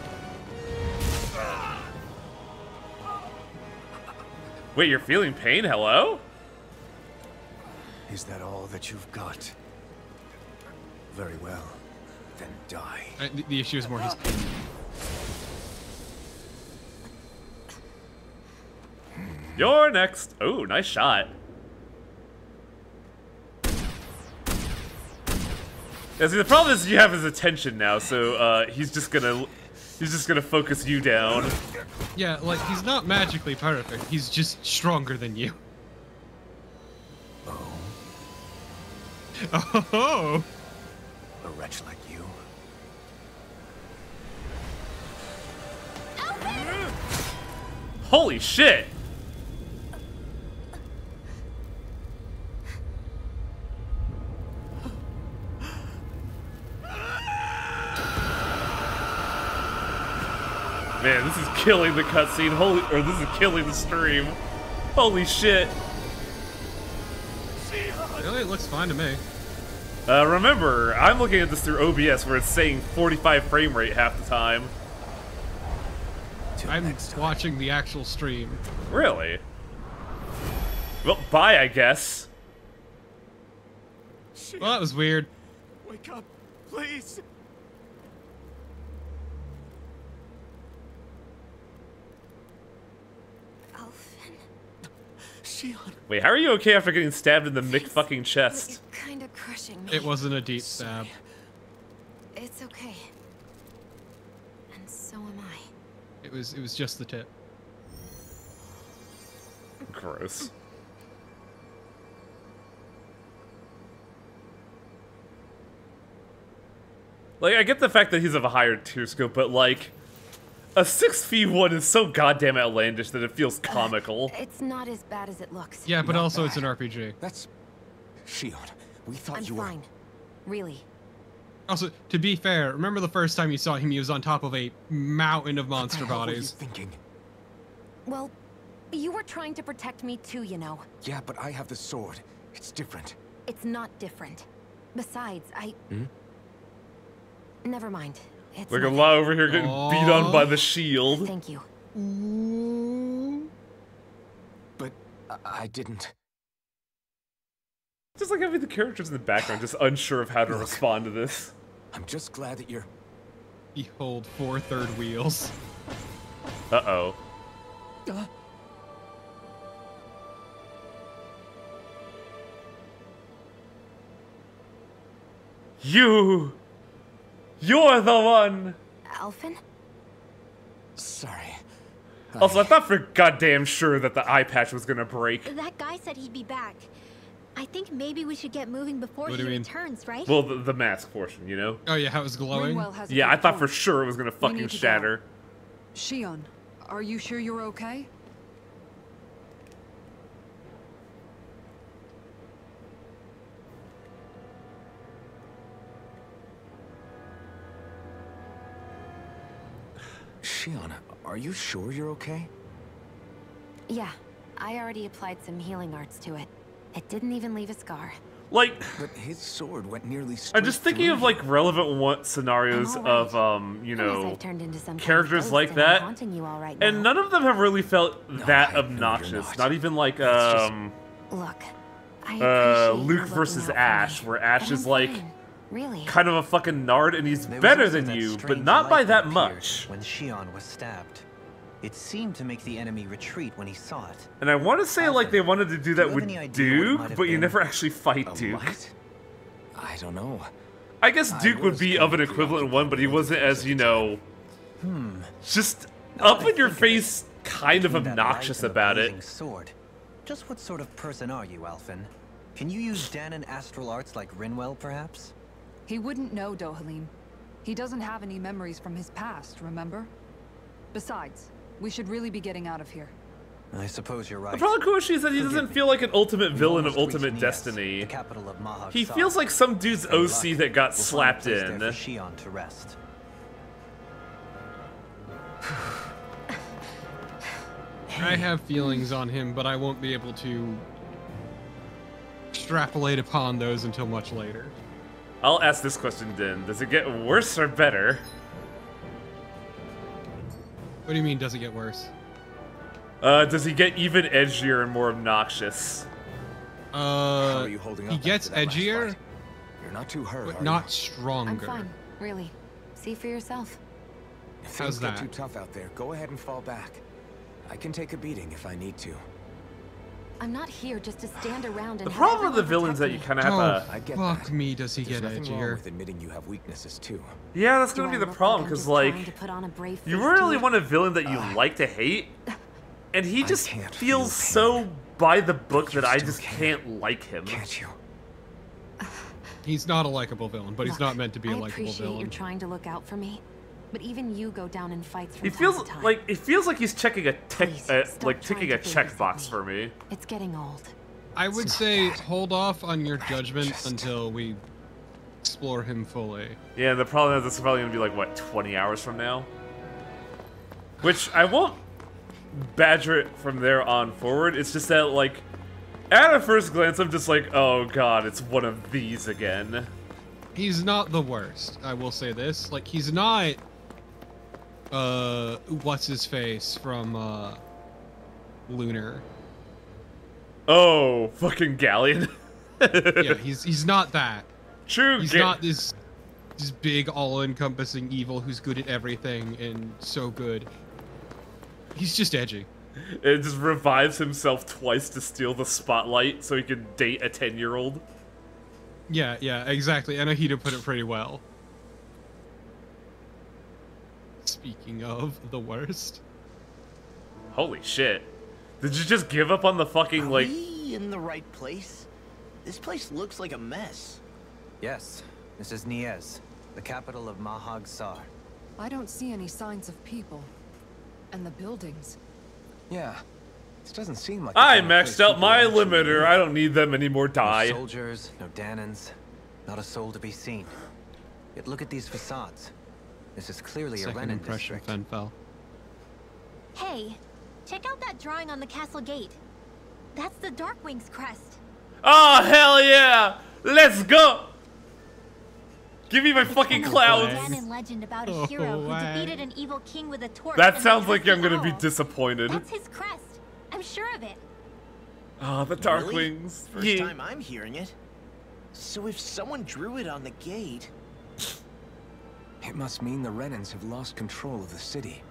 Wait, you're feeling pain? Hello? Is that all that you've got? Very well. Then die. The issue is more his pain. You're next. Oh, nice shot. Yeah, see, the problem is you have his attention now, so he's just gonna focus you down. Yeah, like he's not magically perfect. He's just stronger than you. Oh. Oh. A wretch like you. Holy shit! Man, this is killing the cutscene. Or this is killing the stream. Holy shit! Really, it looks fine to me. Remember, I'm looking at this through OBS where it's saying 45 frame rate half the time. I'm watching the actual stream. Really? Well, bye, I guess. Well, that was weird. Wake up, please. Shion. Wait, how are you okay after getting stabbed in the fucking chest? Kind of crushing me. It wasn't a deep stab. It's okay. And so am I. It was just the tip. Gross. Like, I get the fact that he's of a higher tier scope, but like, a 6v1 is so goddamn outlandish that it feels comical. It's not as bad as it looks. Yeah, but Not also it's an bad. RPG. That's... Shion, we thought I'm you were... fine. Really. Also, to be fair, remember the first time you saw him, he was on top of a mountain of monster What the hell were you bodies. thinking? Well, you were trying to protect me too, you know. Yeah, but I have the sword. It's different. It's not different. Besides, Hmm? Never mind. It's Like a nothing. lot over here getting beat on by the shield. Thank you. But I didn't... Just like having the characters in the background just unsure of how to respond to this. I'm just glad that you're... Behold, 4 third wheels. Uh-oh. You're the one! Alphen? Sorry. Also, I thought for goddamn sure that the eye patch was gonna break. That guy said he'd be back. I think maybe we should get moving before What he do you mean? returns, right? Well, the mask portion, you know? Oh yeah, how it was glowing? Ringwell has a Oh, Yeah, good I thought for point. sure it was gonna fucking need to go. shatter. Shion, are you sure you're okay? Shion, are you sure you're okay? Yeah, I already applied some healing arts to it. It didn't even leave a scar. Like, But his sword went nearly straight I'm just thinking through of like relevant scenarios I'm all of, you Unless know, I've turned into some kind of characters ghost like and I'm that. haunting you all right And now. none of them have really felt that I know you're obnoxious. not. Even like, Look, I appreciate you Luke looking versus out for Ash, me, where Ash but is I'm like fine. Really? kind of a fucking nard and he's There was better also than that you, but strange not by light that appeared much. When Shion was stabbed, it seemed to make the enemy retreat when he saw it. And I want to say like they wanted to do that you have with any idea what it might Duke, have but you been? never actually fight A Duke. light? I don't know. I guess I Duke would was be kind of an of equivalent one, but he wasn't as, you know, just Now up that I in your think of it, face, kind of between that light obnoxious and the about blazing it. Sword, Just what sort of person are you, Alphen? Can you use Dahnan astral arts like Rinwell, perhaps? He wouldn't know, Dohalim. He doesn't have any memories from his past, remember? Besides, we should really be getting out of here. I suppose you're right. The problem, Koshi, is that he doesn't feel like an ultimate villain of almost Ultimate reached Destiny. the capital of Mahag He Saar. feels like some dude's Any OC luck, that got we'll find a slapped place there in. for Shion to rest. I have feelings on him, but I won't be able to extrapolate upon those until much later. I'll ask this question, Din. Does it get worse or better? What do you mean, does it get worse? Does he get even edgier and more obnoxious? How are you holding up He gets after that last edgier, fight? You're not too hurt, but are not you? stronger. I'm fine, really. See for yourself. If How's things get that? too tough out there, go ahead and fall back. I can take a beating if I need to. I'm not here just to stand around and The have problem with the everyone villains that protect you me. kind of have I to... get Fuck that. me, does he There's get nothing wrong edgier? with admitting you have weaknesses too. Yeah, that's Do gonna I be the look problem, I'm because, just like, trying to put on a brave you face really to it? want a villain that you like to hate, and he I just can't feels feel pain. so by the book You that I still just can. can't like him. Can't you? He's not a likable villain, but he's Look, not meant to be a I likable appreciate villain. you're trying to look out for me, but even you go down in fights from He time feels to time. like it feels like he's checking a Please, stop like trying ticking to a babysit checkbox me. for me. It's getting old. I would It's not say bad. hold off on your judgment just- until we explore him fully. Yeah, the problem is it's probably gonna be like what 20 hours from now, which I won't badger it from there on forward. It's just that like at a first glance I'm just like, oh god, it's one of these again. He's not the worst, I will say this. Like, he's not, what's his face from, Lunar. Oh, fucking Galleon. Yeah, he's not that. True. He's not this big, all-encompassing evil who's good at everything and so good. He's just edgy. It just revives himself twice to steal the spotlight so he can date a 10-year-old. Yeah, exactly. Anahita put it pretty well. Speaking of the worst. Holy shit. Did you just give up on the fucking, Are like... we in the right place? This place looks like a mess. Yes, this is Niez, the capital of Mahag Saar. I don't see any signs of people. And the buildings. Yeah. This doesn't seem like the I kind of place maxed out people my actually limiter. live. I don't need them anymore. No Die. soldiers, no Dahnans, not a soul to be seen. Yet look at these facades. This is clearly a Second Renan impression, district. Fenfel. Hey, check out that drawing on the castle gate. That's the Darkwing's crest. Oh, hell yeah! Let's go! Give me my fucking It's clouds! an Ganon legend about a Oh, hero who wow. defeated an evil king with a torch. That and sounds then like I'm the gonna be owl. disappointed. That's his crest. I'm sure of it. Oh, the Really? Darkwings. First Yeah. time I'm hearing it. So if someone drew it on the gate... It must mean the Renans have lost control of the city.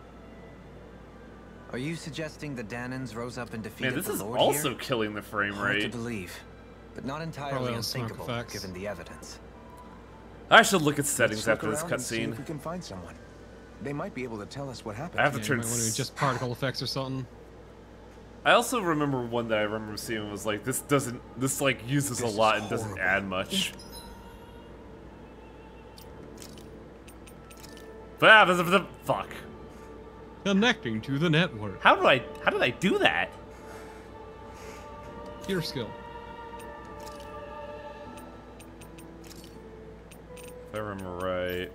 Are you suggesting the Dahnans rose up and defeated Man, this the is Lord also here? killing the frame Hard to rate. believe, but not entirely Probably all smoke unthinkable effects. given the evidence. I should look at settings Let's look after this around and see if cutscene. we can find someone. They might be able to tell us what happened. I have to Yeah, you turn. might want to just particle effects or something. I also remember one that I remember seeing was like this doesn't. This like uses a This is lot and doesn't horrible. add much. But fuck. Connecting to the network. How did I do that? Pure skill. If I remember right.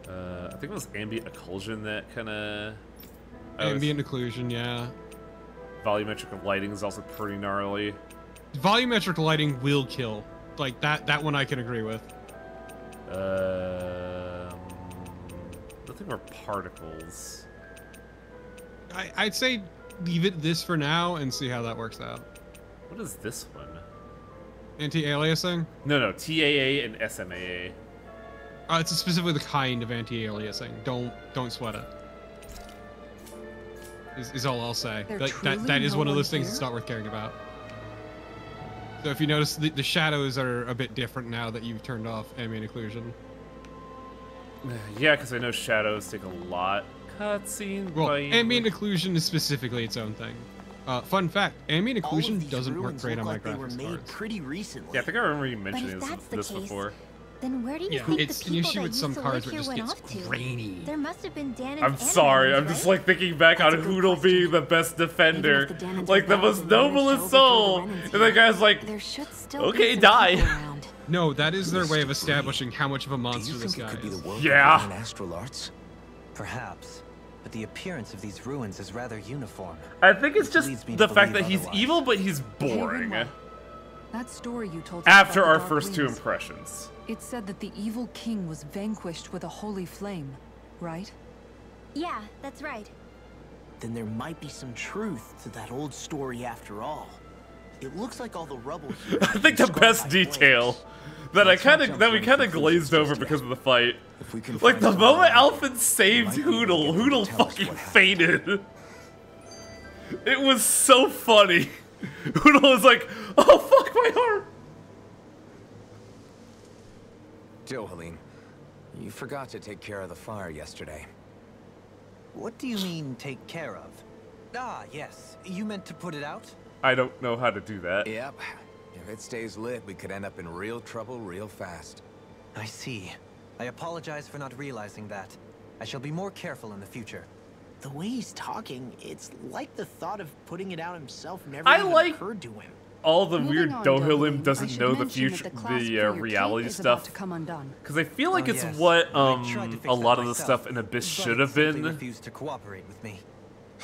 I think it was ambient occlusion that kind of. Ambient occlusion, yeah. Volumetric lighting is also pretty gnarly. Volumetric lighting will kill. Like, that one I can agree with. Nothing more particles. I'd say leave it this for now and see how that works out. What is this one? Anti-aliasing? No, TAA and SMAA. It's specifically the kind of anti-aliasing. Don't sweat it. Is all I'll say. There Like, truly that is no one of one those things here? that's not worth caring about. So if you notice, the shadows are a bit different now that you've turned off ambient occlusion. Yeah, because I know shadows take a lot. Cutscene. Well, by... ambient occlusion is specifically its own thing. Fun fact: ambient All of occlusion these doesn't work ruins great look on my like they were graphics made cards. pretty recently. Yeah, I think I remember you But mentioning if that's the this case, before. then where do you Yeah, think it's the an people issue that with used some to cards live where it here just went gets off to? grainy. There must have been Dan and I'm Anna sorry, ruins, I'm just right? like thinking back on That's a good who'll be question. the best defender. Even if the Danons Like the were most bad, they wouldn't noblest show soul. before the Renans And the here. guy's like, There should still okay, be some die. people around. No, that is their way of establishing how much of a Do monster you this think it guy could be is. the work Yeah. of Renan Astral Arts? Perhaps. But the appearance of these ruins is rather uniform. I think it's just Leads me the to fact that believe he's otherwise. evil, but he's Hey, boring. Rinwell, that story you told us After about the our Dark first two Wings, impressions. it said that the evil king was vanquished with a holy flame, right? Yeah, that's right. Then there might be some truth to that old story after all. It looks like all the rubble here. I think the best detail that we kind of glazed over because of the fight. If we can Like find the some moment Renan, Alphen saved might be able to Hoodle, get them to Hoodle tell us fucking what happened. fainted. It was so funny. Hoodle was like, "Oh fuck my heart." Dohalim, you forgot to take care of the fire yesterday. What do you mean, take care of? Ah, yes. You meant to put it out? I don't know how to do that. Yep. If it stays lit, we could end up in real trouble real fast. I see. I apologize for not realizing that. I shall be more careful in the future. The way he's talking, it's like the thought of putting it out himself never I even like- occurred to him. All the Moving weird on, Dohalim Dohalim, I doesn't should know the mention that future, the clasp for the your reality cape is about stuff. to come undone. Because I feel like Oh, it's yes. what I tried to fix a that lot of the myself, stuff in Abyss but should have it simply been. refused to cooperate with me.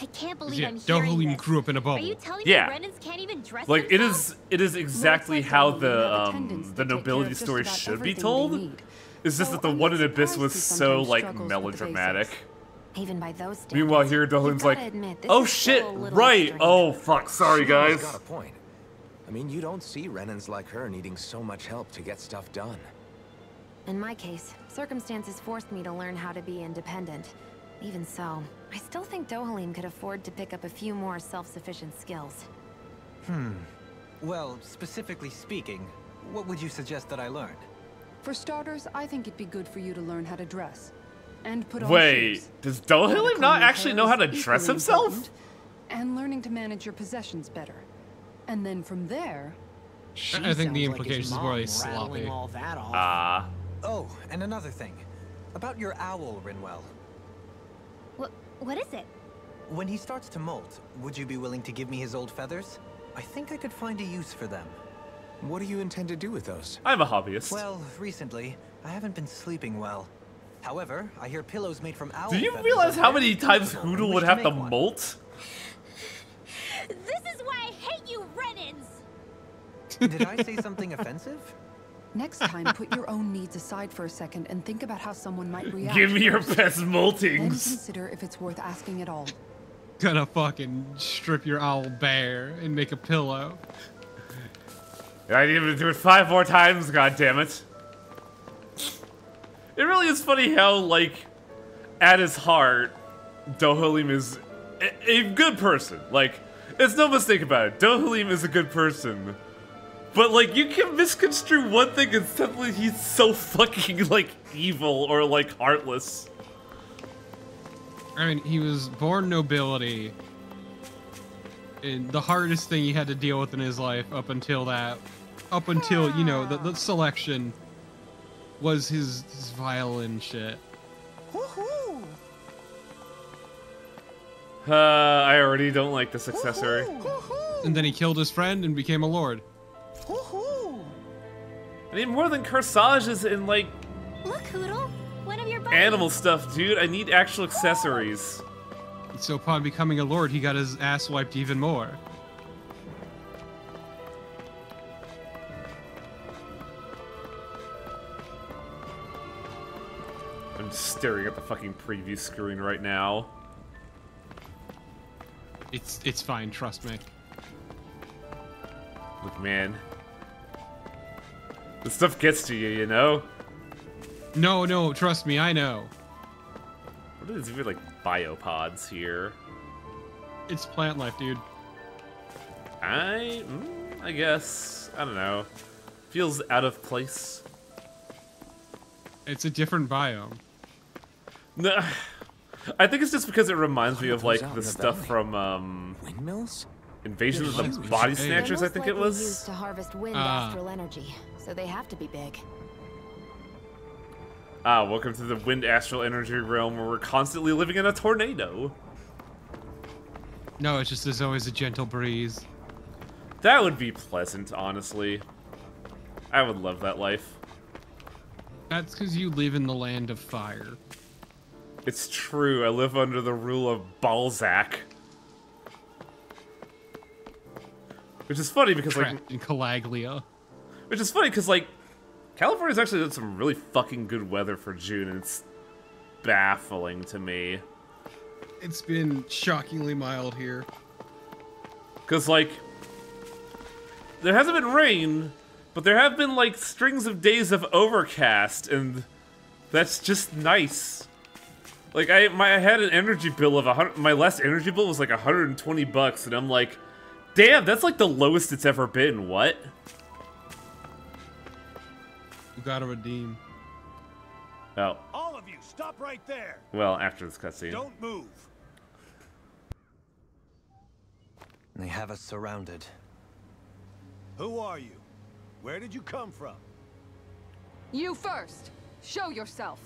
I can't believe Yeah, I'm hearing Dohalim this. grew up in a Are bubble. you telling Yeah. me Renans can't even dress Like themselves? it is exactly how Lords like Dohalim have a the tendency to the take care nobility of just story about should be everything they told. need. It's just So that the I'm one not in Abyss surprised was he so sometimes like struggles with the melodramatic. basics. Even by those standards. Meanwhile, here Dohalim's you've like, gotta admit, this "Oh is still shit, a little right? extreme." Oh fuck, sorry She's guys." got a point. I mean, you don't see Renans like her needing so much help to get stuff done. In my case, circumstances forced me to learn how to be independent. Even so, I still think Dohalim could afford to pick up a few more self-sufficient skills. Well, specifically speaking, what would you suggest that I learn? For starters, I think it'd be good for you to learn how to dress. And put on Wait, shoes. does Dohalim Becoming not a actually know how to hair is dress equally himself? important, and learning to manage your possessions better. And then from there, She I think the sounds like implication his is more mom like sloppy. rattling all that off. Ah. Oh, and another thing. About your owl, Rinwell. What is it? When he starts to molt, would you be willing to give me his old feathers? I think I could find a use for them. What do you intend to do with those? I'm a hobbyist. Well, recently, I haven't been sleeping well. However, I hear pillows made from owl Do you feathers realize are how very many times useful and Hoodle wish would have to make one. molt? This is why I hate you, Renans! Did I say something offensive? next time put your own needs aside for a second and think about how someone might react. Give me your first. best Then moltings. consider if it's worth asking at all. Gonna fucking strip your owl bare and make a pillow. I need him to do it 5 more times, god damn it. It really is funny how, like, at his heart, Dohalim is a good person. Like, there's no mistake about it. Dohalim is a good person. But, like, you can misconstrue one thing and suddenly he's so fucking, like, evil or, like, heartless. I mean, he was born nobility. And the hardest thing he had to deal with in his life up until, you know, the selection was his violin shit. Woohoo! I already don't like this accessory. And then he killed his friend and became a lord. Woohoo! I need more than corsages and, like, Look, Hoodle! One of your buddies! animal stuff, dude. I need actual accessories. So upon becoming a lord, he got his ass wiped even more. I'm staring at the fucking preview screen right now. It's fine, trust me. Look, man. This stuff gets to you, you know? No, trust me, I know. What are these weird, like, biopods here? It's plant life, dude. I guess. I don't know. Feels out of place. It's a different biome. No, I think it's just because it reminds me What of are those like out the in the stuff valley? from Windmills? Invasion of the Huge. Body They're Snatchers, I Most think it likely used was. to harvest wind Ah. astral energy, so they have to be big. Ah, welcome to the Wind Astral Energy realm where we're constantly living in a tornado. No, it's just there's always a gentle breeze. That would be pleasant, honestly. I would love that life. That's because you live in the land of fire. It's true, I live under the rule of Balzac. Which is funny because, like... Trapped in Calaglia. Which is funny because, like, California's actually done some really fucking good weather for June, and it's baffling to me. It's been shockingly mild here. Because, like, there hasn't been rain, but there have been, like, strings of days of overcast, and that's just nice. Like, I had an energy bill of 100. My last energy bill was like $120, and I'm like, damn, that's like the lowest it's ever been. What? You gotta redeem. Oh, All of you, stop right there. well, after this cutscene. Don't move. They have us surrounded. Who are you? Where did you come from? You first! Show yourself!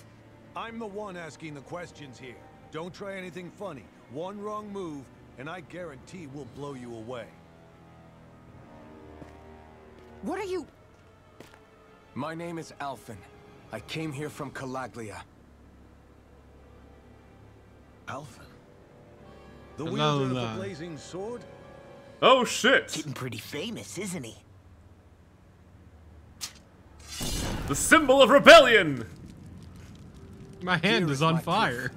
I'm the one asking the questions here. Don't try anything funny. One wrong move, and I guarantee we'll blow you away. What are you... My name is Alphen. I came here from Calaglia. Alphen? The Hello, wielder of the lad. blazing sword? Oh shit! Getting pretty famous, isn't he? The symbol of rebellion! My hand Here is is on my fire.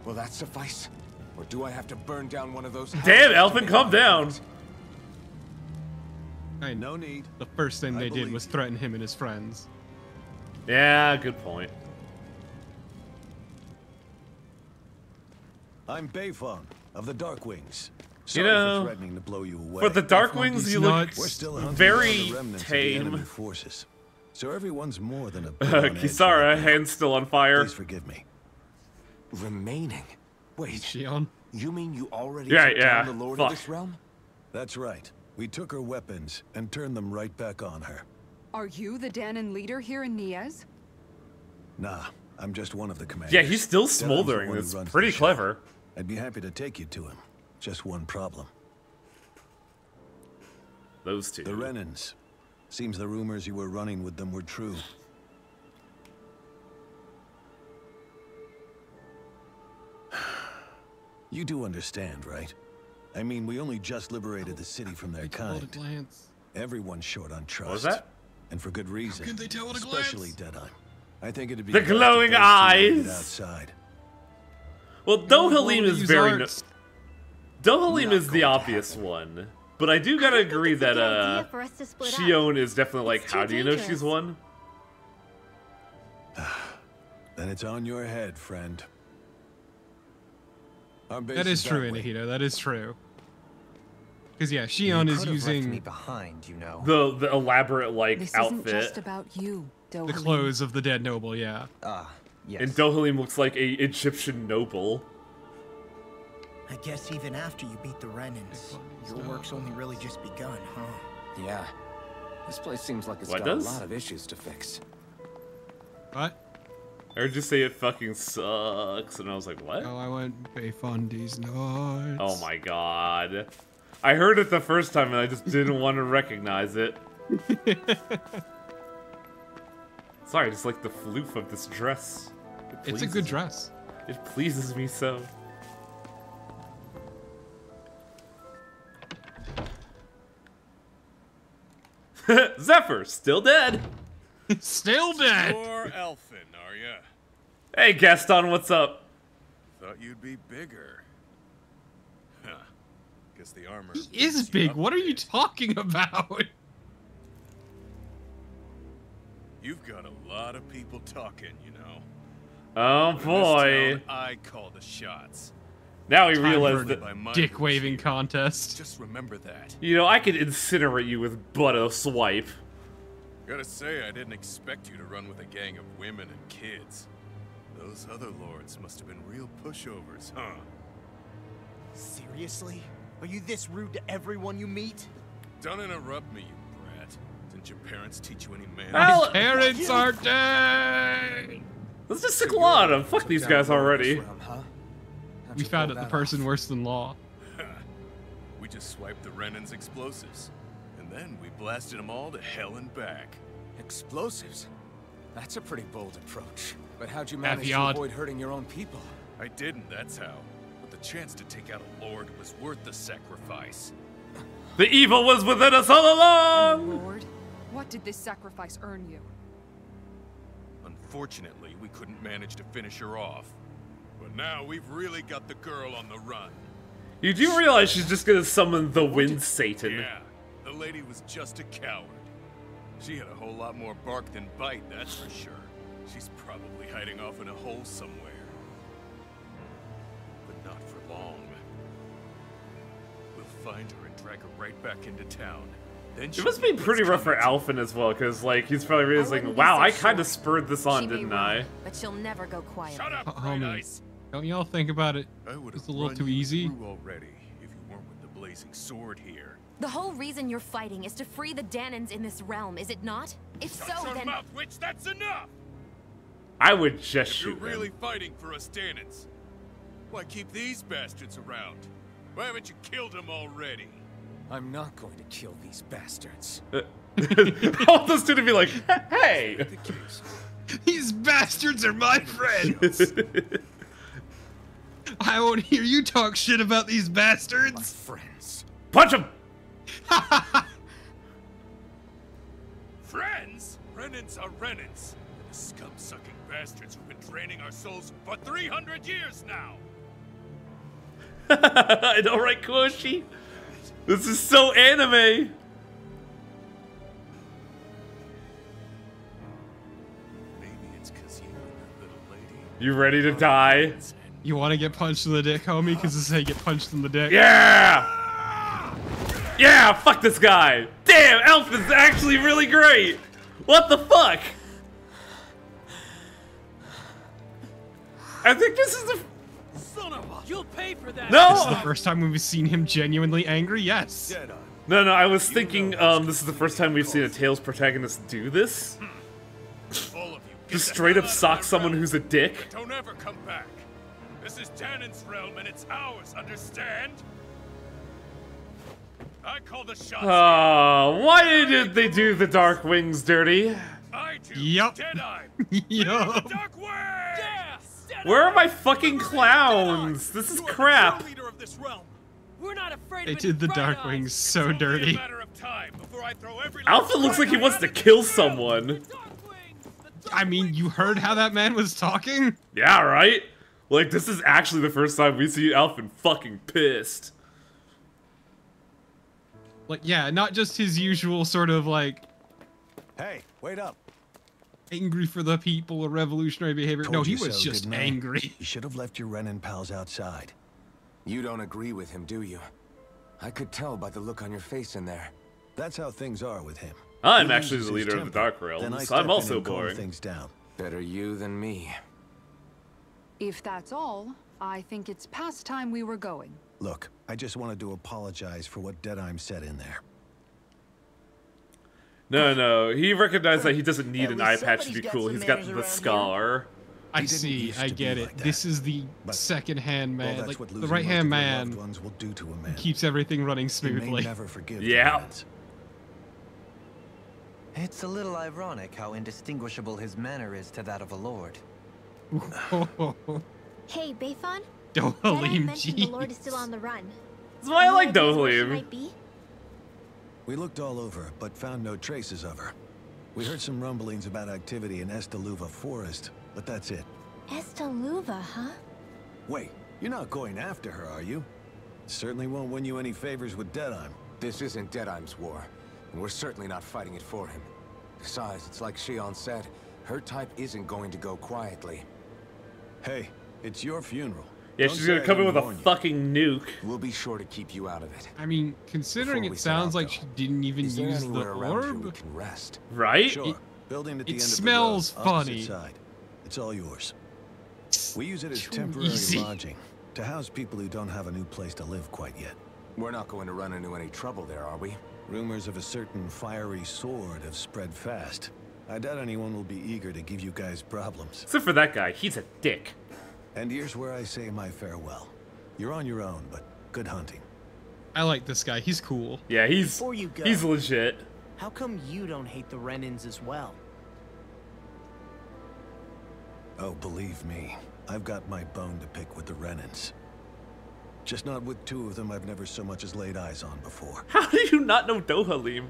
Will that suffice? Or do I have to burn down one of those Damn, houses to Alphen, make calm my down! point? I know. No need. The first thing I they did believe was you. threaten him and his friends. Yeah, good point. I'm Beifong of the Darkwings. You Sorry know, for threatening to blow you away. For the Darkwings, you look nuts. We're still hunting very down the remnants of the enemy tame. forces. So everyone's more than a bit on edge Kisara, right now. hand's still on fire. Please forgive me. Remaining? Wait, Shion. you mean you already Yeah, took yeah, down the Lord fuck. of this realm? That's right. We took her weapons and turned them right back on her. Are you the Danon leader here in Niez? Nah, I'm just one of the commanders. Yeah, he's still Denon's the smoldering. one who That's runs pretty the show. clever. I'd be happy to take you to him. Just one problem. Those two. The Renans. Seems the rumors you were running with them were true. You do understand, right? I mean, we only just liberated the city from their They tell at a kind. glance. Everyone's short on trust. What was that? And for good reason. can they tell at a Especially glance? Deadeye. I think it'd be The best if glowing those two waited eyes. outside. Well, Dohalim is Use very. arts. Dohalim Not is the going to obvious happen. one, but I do gotta I think agree it's a that good idea for us to split up. Shion is definitely like, It's too how do you know she's dangerous. one? Then it's on your head, friend. Our base That is true, that way. Inahito. That is true. Because yeah, You Shion is could have left me using behind, you know. The elaborate like This isn't outfit, just about you, Dohalim. the clothes of the dead noble. Yeah. Ah, yes. and Dohalim looks like a Egyptian noble. I guess even after you beat the Renans, your work's only really just begun, huh? Yeah. This place seems like it's What got does? a lot of issues to fix. What? I heard you say it fucking sucks, and I was like, what? Oh, I went Bayfondi's nuts. Oh my god. I heard it the first time and I just didn't want to recognize it. Sorry, I just like the floof of this dress. It It's a good pleases- dress. It pleases me so. Zephyr, still dead. Still dead. You're Elfin, are ya? Hey Gaston, what's up? Thought you'd be bigger. Huh. Guess the armor He beats is you big. up What a are you bit. talking about? You've got a lot of people talking, you know. Oh In this boy. town, I call the shots. Now we Time realize for that, By my Dick waving rules here. contest. Just remember that. you know, I could incinerate you with but a swipe. Gotta say, I didn't expect you to run with a gang of women and kids. Those other lords must have been real pushovers, huh? Seriously? Are you this rude to everyone you meet? Don't interrupt me, you brat. Didn't your parents teach you any manners? Well, Parents are dead! let's just stick law on him. Fuck these guys already. We found out the person worse than Law. We just swiped the Renan's explosives. And then we blasted them all to hell and back. Explosives? That's a pretty bold approach. But how'd you manage to Aviad. avoid hurting your own people? I didn't, that's how. But the chance to take out a lord was worth the sacrifice. The evil was within us all along! Lord, what did this sacrifice earn you? Unfortunately, we couldn't manage to finish her off. But now we've really got the girl on the run. You do realize she's just gonna summon the Wind Satan. Yeah, the lady was just a coward. She had a whole lot more bark than bite, that's for sure. She's probably hiding off in a hole somewhere. But not for long. We'll find her and drag her right back into town. Then It must be pretty rough for Alphen as well, because like he's probably realizing, wow, I kind of spurred this on, didn't I? But she'll never go quiet. Shut up, Homie, Bright Ice. don't y'all think about it? I would It's have a little run too you easy. through already if you weren't with the blazing sword here. The whole reason you're fighting is to free the Danans in this realm, is it not? If so, Shut your then... mouth, witch, that's enough! I would just If you're shoot really them. fighting for us Danans, why keep these bastards around? Why haven't you killed them already? I'm not going to kill these bastards. I want those two to be like, hey! These bastards are my friends! I won't hear you talk shit about these bastards! Friends. Punch him! Friends? Renans are Renans. The scum-sucking bastards who've been draining our souls for 300 years now! I know, right, Koshi? This is so anime! Maybe it's because you and that little lady... You ready to die? You want to get punched in the dick, homie? Because this is how you get punched in the dick. Yeah! Yeah, fuck this guy! Damn, Alphen's actually really great! What the fuck? I think this is the... Son of a... You'll pay for that! This is the No! first time we've seen him genuinely angry, yes. No, no, I was thinking, this is the first time we've seen a Tales protagonist do this. All of you, get Just the straight hell up out of sock my someone realm. who's a dick. Don't ever come back. This is Danan's realm and it's ours, understand? I call the shots. Oh, why did they do the Dark Wings dirty? I do. Yup. Deadeye. Yup. Dark Way. Yeah! Where are my fucking clowns? This is crap. Leader of this realm. We're not afraid They of did the Bright Dark Eyes. Wings so Only a dirty. matter of time before I throw every Alpha last looks like he Bright wants Eye to out of kill this someone. Dark Wings! The I mean, you heard how that man was talking? Yeah, right? Like, this is actually the first time we see Alphen fucking pissed. Like, yeah, not just his usual sort of, like, Hey, wait up. angry for the people or revolutionary behavior. No, Told he you was so, just didn't I? angry. You should have left your Renan pals outside. You don't agree with him, do you? I could tell by the look on your face in there. That's how things are with him. I'm He actually loses the his leader of the temper, Dark then I Realms. step I'm in also and calm boring. things down. Better you than me. If that's all, I think it's past time we were going. Look, I just wanted to apologize for what Deadheim said in there. No, no, he recognized that he doesn't need At an least eye patch to somebody's be got cool. some He's got manners the around scar. I He didn't see, used I to get be it. like that. This is the But- second-hand man. Well, that's like, what the losing right-hand most of your loved man ones will do to a man. keeps everything running He may smoothly. never forgive Yeah. Deadheim. It's a little ironic how indistinguishable his manner is to that of a lord. Hey, Bayfon? Dohalim, Deadeye mentioned the Lord is jeez. still on the run. That's why I like Any ideas where she Dohalim. might be? We looked all over, but found no traces of her. We heard some rumblings about activity in Estaluva Forest, but that's it. Estaluva, huh? Wait, you're not going after her, are you? Certainly won't win you any favors with Deadheim. This isn't Deadheim's war, and we're certainly not fighting it for him. Besides, it's like Shion said, her type isn't going to go quietly. Hey, it's your funeral. Yeah, Don't she's say gonna I come in didn't with a warn you. fucking nuke. We'll be sure to keep you out of it. I mean, considering Before we it set out, sounds like though, she didn't even Is there use the anywhere around here we orb, can rest? Right? Sure. Building at the it end smells of the road, opposite funny. side. It's all yours. That's We use it as too temporary easy. lodging to house people who don't have a new place to live quite yet. We're not going to run into any trouble there, are we? Rumors of a certain fiery sword have spread fast. I doubt anyone will be eager to give you guys problems. Except for that guy, he's a dick. And here's where I say my farewell. You're on your own, but good hunting. I like this guy. He's cool. Yeah, he's Before you go, he's legit. how come you don't hate the Renans as well? Oh, believe me, I've got my bone to pick with the Renans. Just not with two of them I've never so much as laid eyes on before. How do you not know Dohalim?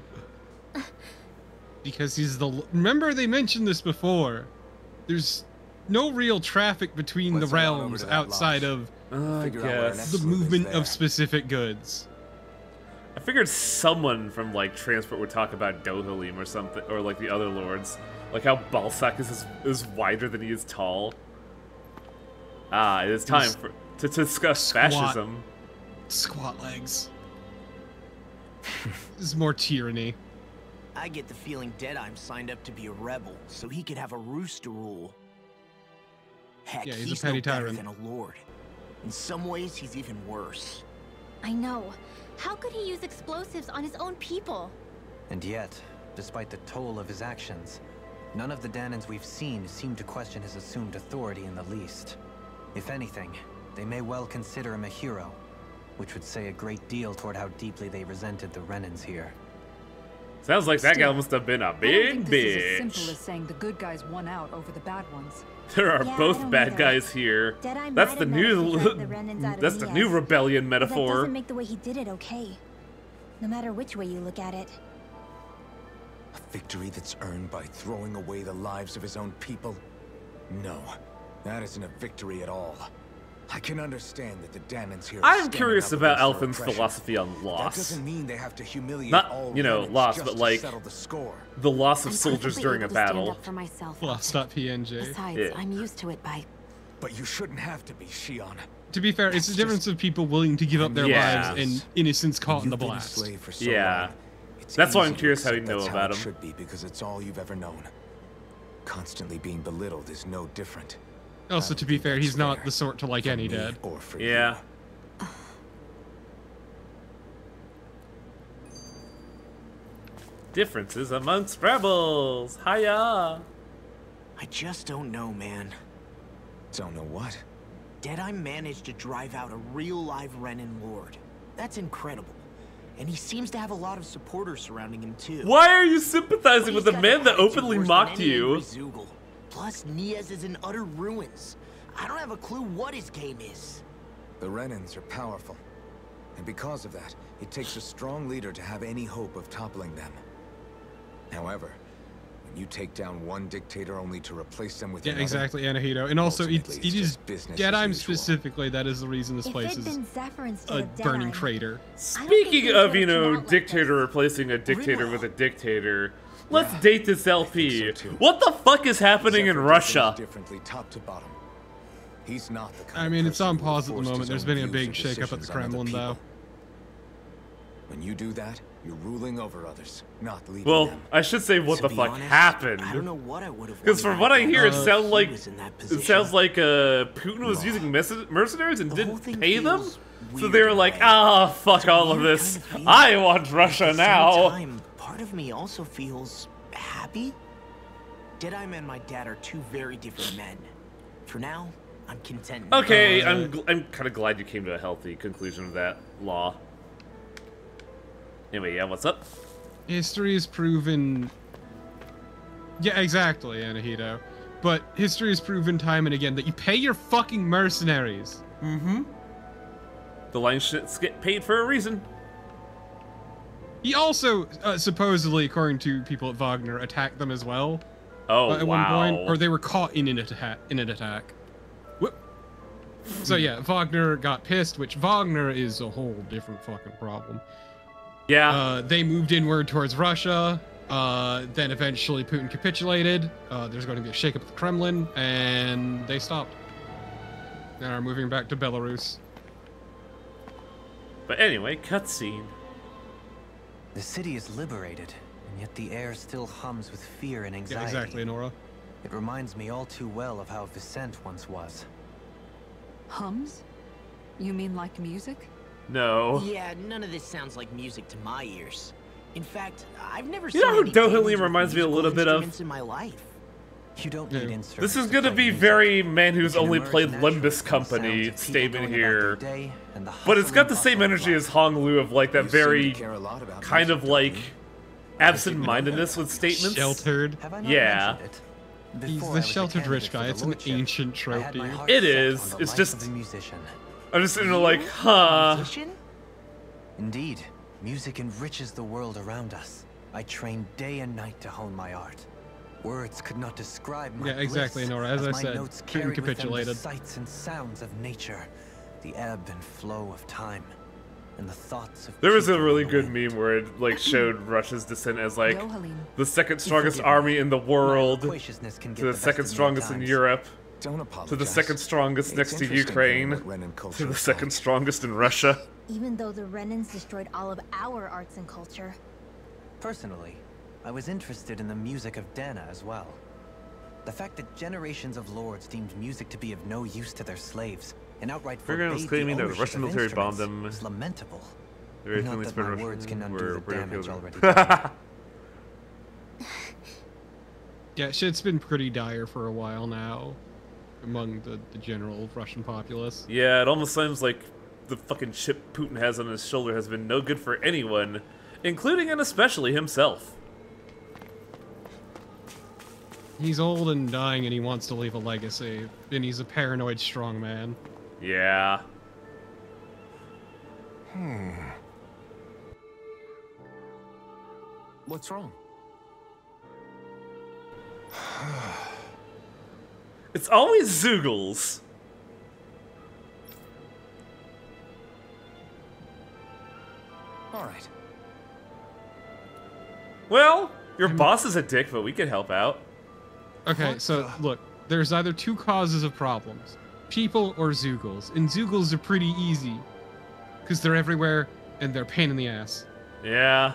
Because he's the... Remember they mentioned this before. There's no real traffic between Let's the head on over realms to that outside lodge. of I Figure out where our guess. next the move is movement there. of specific goods. I figured someone from like transport would talk about Dohalim or something, or like the other lords, like how Balsac is wider than he is tall. Ah, it is time to discuss Squat. fascism. Squat legs. This is more tyranny. I get the feeling Deadeye signed up to be a rebel, so he could have a rooster rule. Heck, Yeah, he's a he's petty no better tyrant. than a lord. In some ways, he's even worse. I know. How could he use explosives on his own people? And yet, despite the toll of his actions, none of the Danans we've seen seem to question his assumed authority in the least. If anything, they may well consider him a hero, which would say a great deal toward how deeply they resented the Renans here. Sounds like that guy Still, must have been a I don't big think this is as simple bitch. as saying the good guys won out over the bad ones. There are Yeah, I both don't bad either. guys here. Deadeye That's might the have managed to new drive the Renans out of that's the new Diaz, rebellion but that metaphor. doesn't make the way he did it okay. No matter which way you look at it. A victory that's earned by throwing away the lives of his own people? No, that isn't a victory at all. I can understand that the Danans here are I'm standing curious up about against our Alphen's oppression. philosophy on That loss. doesn't mean they have to humiliate Not, all you know, Renans loss, just but to like settle the score. the loss of I'm soldiers perfectly during a able to stand battle. up for myself. Lost.png. Besides, Yeah. I'm used to it by... But you shouldn't have to be, Shion. To be fair, it's the difference of people willing to give up their Yeah. lives and innocence caught in the You've been a blast. slave for so Yeah. long. It's That's why easy I'm to curious how you accept know that's about it him. should be because it's all you've ever known. Constantly being belittled is no different. Also, to be fair, he's not the sort to like any me dad. Or for Yeah. Differences amongst rebels. Hiya. I just don't know, man. Don't know what? Deadeye managed to drive out a real live Renan lord. That's incredible. And he seems to have a lot of supporters surrounding him too. Why are you sympathizing But with he's a got man an that attitude openly worse than mocked any you? angry Zoogle. Plus, Niaz is in utter ruins. I don't have a clue what his game is. The Renans are powerful. And because of that, it takes a strong leader to have any hope of toppling them. However, when you take down one dictator only to replace them with Yeah, another, exactly, Anahito. And also, ultimately, it it's is just business as Deadeye usual. specifically that is the reason this If place it'd is been Zephyr instead a of burning Deadeye, crater. Speaking of, you know, dictator replacing a dictator with a dictator, let's date this LP. What the fuck is happening in Zephyr did Russia? things differently top to bottom. He's not the kind I of mean, it's person on who pause at the forced moment. his There's own been a views big or shakeup at the decisions on other Kremlin, though. people. When you do that, you're ruling over others, not leading Well, them. I should say what To the be fuck honest, happened. I don't know what I would have Because from what I hear, it sounds like was in that it position. sounds like Putin was using mercenaries and The whole didn't thing pay them. feels So weird they were in a like, way. ah, fuck It's a all of weird this. kind of feeling. I want Russia At the now. same time, part of me also feels happy. Deadeye and my dad are two very different men. For now, I'm content. Okay, I'm kind of glad you came to a healthy conclusion of that law. Anyway, yeah, what's up? History has proven... Yeah, exactly, Anahito. But history has proven time and again that you pay your fucking mercenaries. Mm-hmm. The line shits get paid for a reason. He also, supposedly, according to people at Wagner, attacked them as well. Oh, at wow. one point, or they were caught in an attack. Whoop. So yeah, Wagner got pissed, which Wagner is a whole different fucking problem. Yeah. They moved inward towards Russia. Then eventually Putin capitulated. There's going to be a shakeup at the Kremlin, and they stopped. And are moving back to Belarus. But anyway, cutscene. The city is liberated, and yet the air still hums with fear and Yeah, anxiety. exactly, Nora. It reminds me all too well of how Vicente once was. Hums? You mean like music? No. Yeah, none of this sounds like music to my ears. In fact, I've never You seen know who any Dohalim bands with reminds me a musical little bit of? instruments in my life. You don't need instruments. This is to gonna play be music. very man who's You can only emerge played naturally Limbus from Company sounds of people statement going here. about their day and the But it's got the hustle same and bustle energy of as Hong Lu of like that You seem to very care a lot about kind music, of like don't you? absent-mindedness with statements. Sheltered. Have I not Yeah. mentioned it? He's Before I the was a sheltered rich candidate for guy. the It's an lordship, ancient I trope, had my dude. heart It set is. on the It's life just- of a musician. I'm just sitting there like, huh. Musician? Indeed, music enriches the world around us. I trained day and night to hone my art. Words could not describe my Yeah, exactly, bliss, Nora. As I my said, notes Putin carried with them the capitulated. sights and sounds of nature, the ebb and flow of time, and the thoughts of There was a people really on the good wind. meme where it like showed Russia's descent as like Dohalim. the second strongest Forgive me. army in the world, My loquaciousness can get to the best second of me at strongest in times. Europe, Don't apologize. to the second strongest It's next to interesting Ukraine, hearing what Renan culture to the is second like. strongest in Russia. Even though the Renans destroyed all of our arts and culture. Personally, I was interested in the music of Dana as well. The fact that generations of lords deemed music to be of no use to their slaves and outright Figuring was forbade claiming the that the Russian ownership of military bombed instruments them. is lamentable. The very Not thing that spread my Russian words can undo were the radio damage killed. already done. Yeah, shit's been pretty dire for a while now among the general Russian populace. Yeah, it almost seems like the fucking chip Putin has on his shoulder has been no good for anyone, including and especially himself. He's old and dying and he wants to leave a legacy, and he's a paranoid strongman. Yeah. What's wrong? It's always Zoogles. All right. Well, your boss is a dick, but we can help out. Okay, so look, there's either two causes of problems. People or Zoogles. And Zoogles are pretty easy. Because they're everywhere and they're a pain in the ass. Yeah.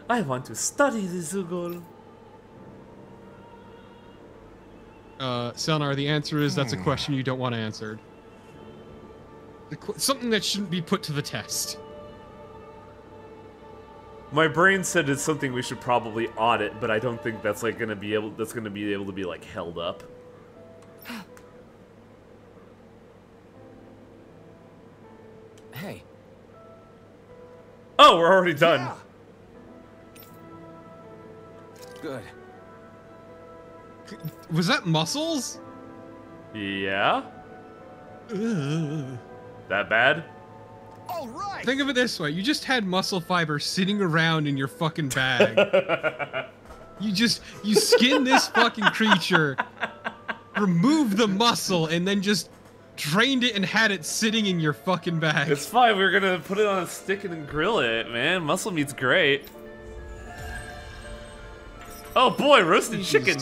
I want to study the Zoogle. Selnar, the answer is that's a question you don't want answered. Something that shouldn't be put to the test. My brain said it's something we should probably audit, but I don't think that's like gonna be able. That's gonna be able to be like held up. Hey. Oh, we're already done. Yeah. Good. Was that muscles? Yeah. Ugh. That bad? All right. Think of it this way: you just had muscle fiber sitting around in your fucking bag. you skin this fucking creature, remove the muscle, and then just drained it and had it sitting in your fucking bag. It's fine. We're gonna put it on a stick and then grill it, man. Muscle meat's great. Oh boy, roasted chicken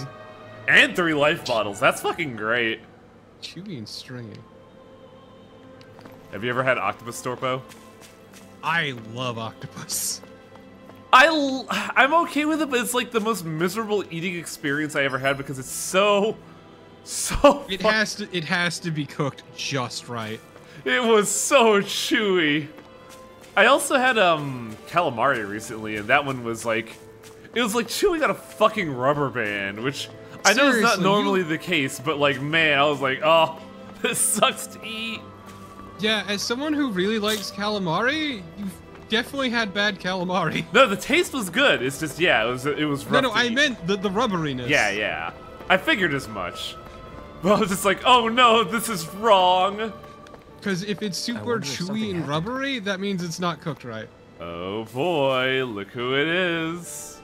and 3 life bottles. That's fucking great. Chewy and stringy. Have you ever had octopus, Storpo? I love octopus. I'm okay with it, but it's like the most miserable eating experience I ever had because it's so It has to be cooked just right. It was so chewy. I also had calamari recently, and that one was like, it was like chewing on a fucking rubber band, which I know is not Seriously, normally the case, but like, man, I was like, oh, this sucks to eat. Yeah, as someone who really likes calamari, you've definitely had bad calamari. No, the taste was good. It's just, yeah, it was rough. No, to I eat. meant the rubberiness. Yeah. I figured as much. But I was just like, oh no, this is wrong. Because if it's super wonder if chewy something and happened. rubbery, that means it's not cooked right. Oh boy, look who it is.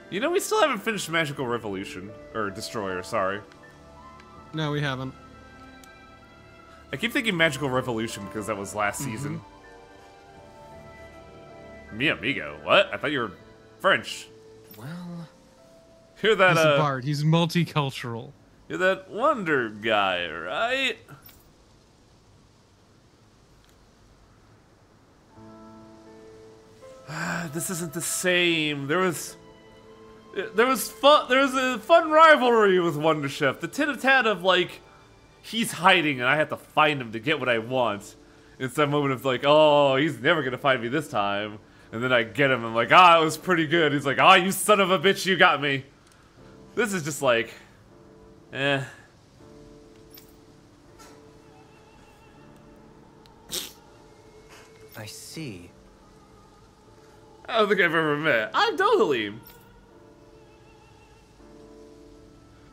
You know, we still haven't finished Magical Revolution. Or Destroyer, sorry. No, we haven't. I keep thinking Magical Revolution because that was last season. Mi amigo, what? I thought you were French. Well, You're that, He's a bard. He's multicultural. you're that wonder guy, right? this isn't the same. There was a fun rivalry with Wonder Chef. The tit-a-tat of like, he's hiding and I have to find him to get what I want. It's that moment of like, oh, he's never gonna find me this time. And then I get him, I'm like, ah, it was pretty good. He's like, ah, you son of a bitch, you got me. This is just like, eh. I see. I don't think I've ever met. I'm Dohalim.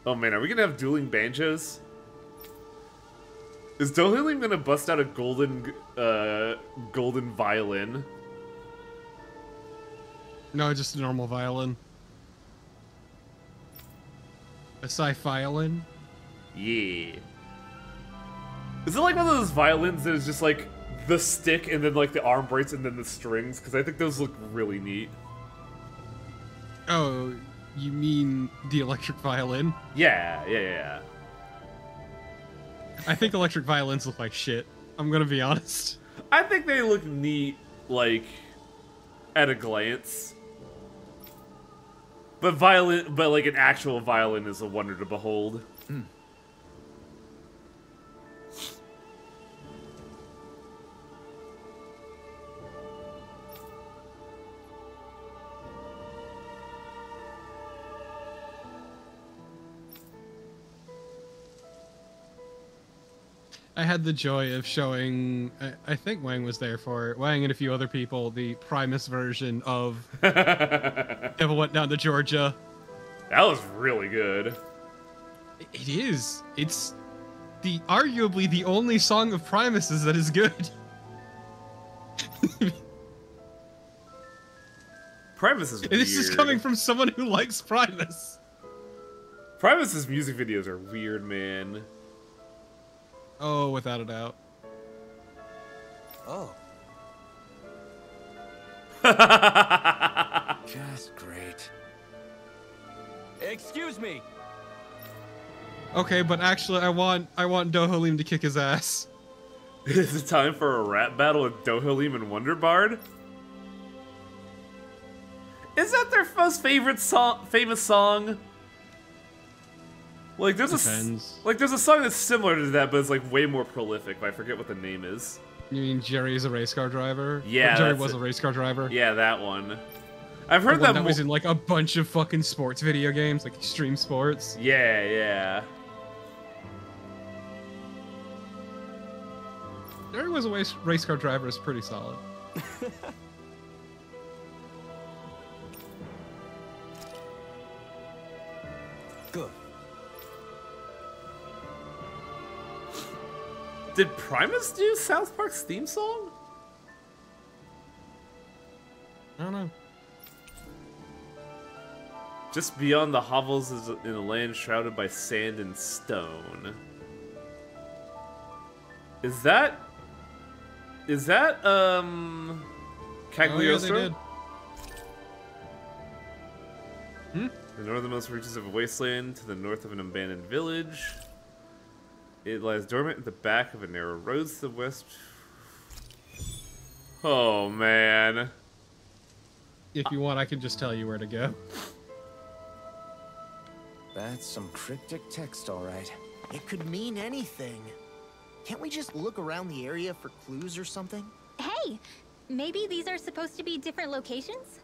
Oh man, are we gonna have dueling banjos? Is Dohalim gonna bust out a golden violin? No, just a normal violin. A sci-violin? Yeah. Is it like one of those violins that is just like the stick and then like the arm breaks and then the strings? Because I think those look really neat. Oh, you mean the electric violin? Yeah. I think electric violins look like shit. I'm gonna be honest. I think they look neat, like, at a glance. But like an actual violin is a wonder to behold. I had the joy of showing, I think Wang was there for it, Wang and a few other people, the Primus version of Devil Went Down to Georgia. That was really good. It is. It's arguably the only song of Primus's that is good. Primus is weird. And this is coming from someone who likes Primus. Primus's music videos are weird, man. Oh, without a doubt. Oh. Just great. Excuse me. Okay, but actually, I want Dohalim to kick his ass. Is it time for a rap battle with Dohalim and Wonderbard? Is that their most famous song? Like there's a song that's similar to that, but it's like way more prolific. But I forget what the name is. You mean Jerry is a race car driver? Yeah, or Jerry was a race car driver. Yeah, that one. I've heard that was in like a bunch of fucking sports video games, like Extreme Sports. Yeah. Jerry was a race car driver is pretty solid. Good. Did Primus do South Park's theme song? I don't know. Just beyond the hovels is in a land shrouded by sand and stone. Is that Cagliostro? Oh, yeah, they did. The northernmost reaches of a wasteland to the north of an abandoned village. It lies dormant at the back of a narrow road to the west. Oh, man. If you want, I can just tell you where to go. That's some cryptic text, all right. It could mean anything. Can't we just look around the area for clues or something? Hey, maybe these are supposed to be different locations?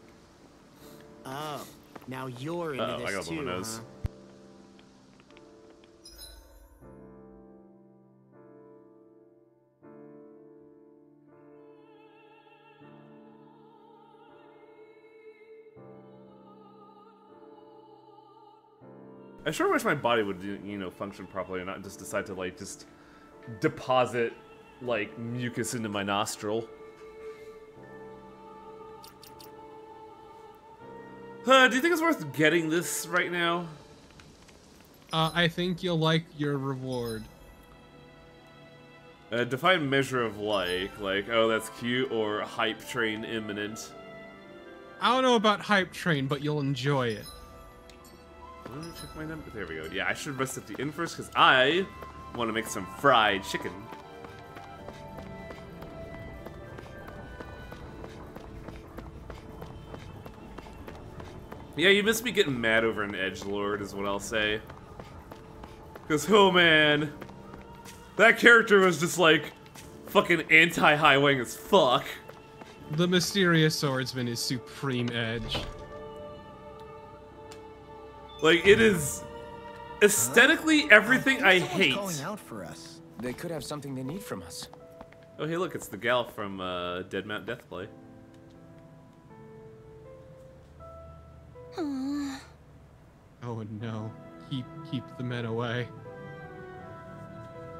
Oh, now you're into I this got too, one of those. huh? I sure wish my body would, function properly and not just decide to, like, just deposit, like, mucus into my nostril. Do you think it's worth getting this right now? I think you'll like your reward. Define measure of like, oh, that's cute, or hype train imminent. I don't know about hype train, but you'll enjoy it. Let me check my number. There we go. Yeah, I should rest at the inn first because I want to make some fried chicken. Yeah, you must be getting mad over an edgelord, is what I'll say. Because, oh man, that character was just like fucking anti-highwaying as fuck. The mysterious swordsman is supreme edge. Like, it is aesthetically everything I hate. Calling out for us. They could have something they need from us. Oh, hey, look, it's the gal from Dead Mount Deathplay. Oh no, keep the men away.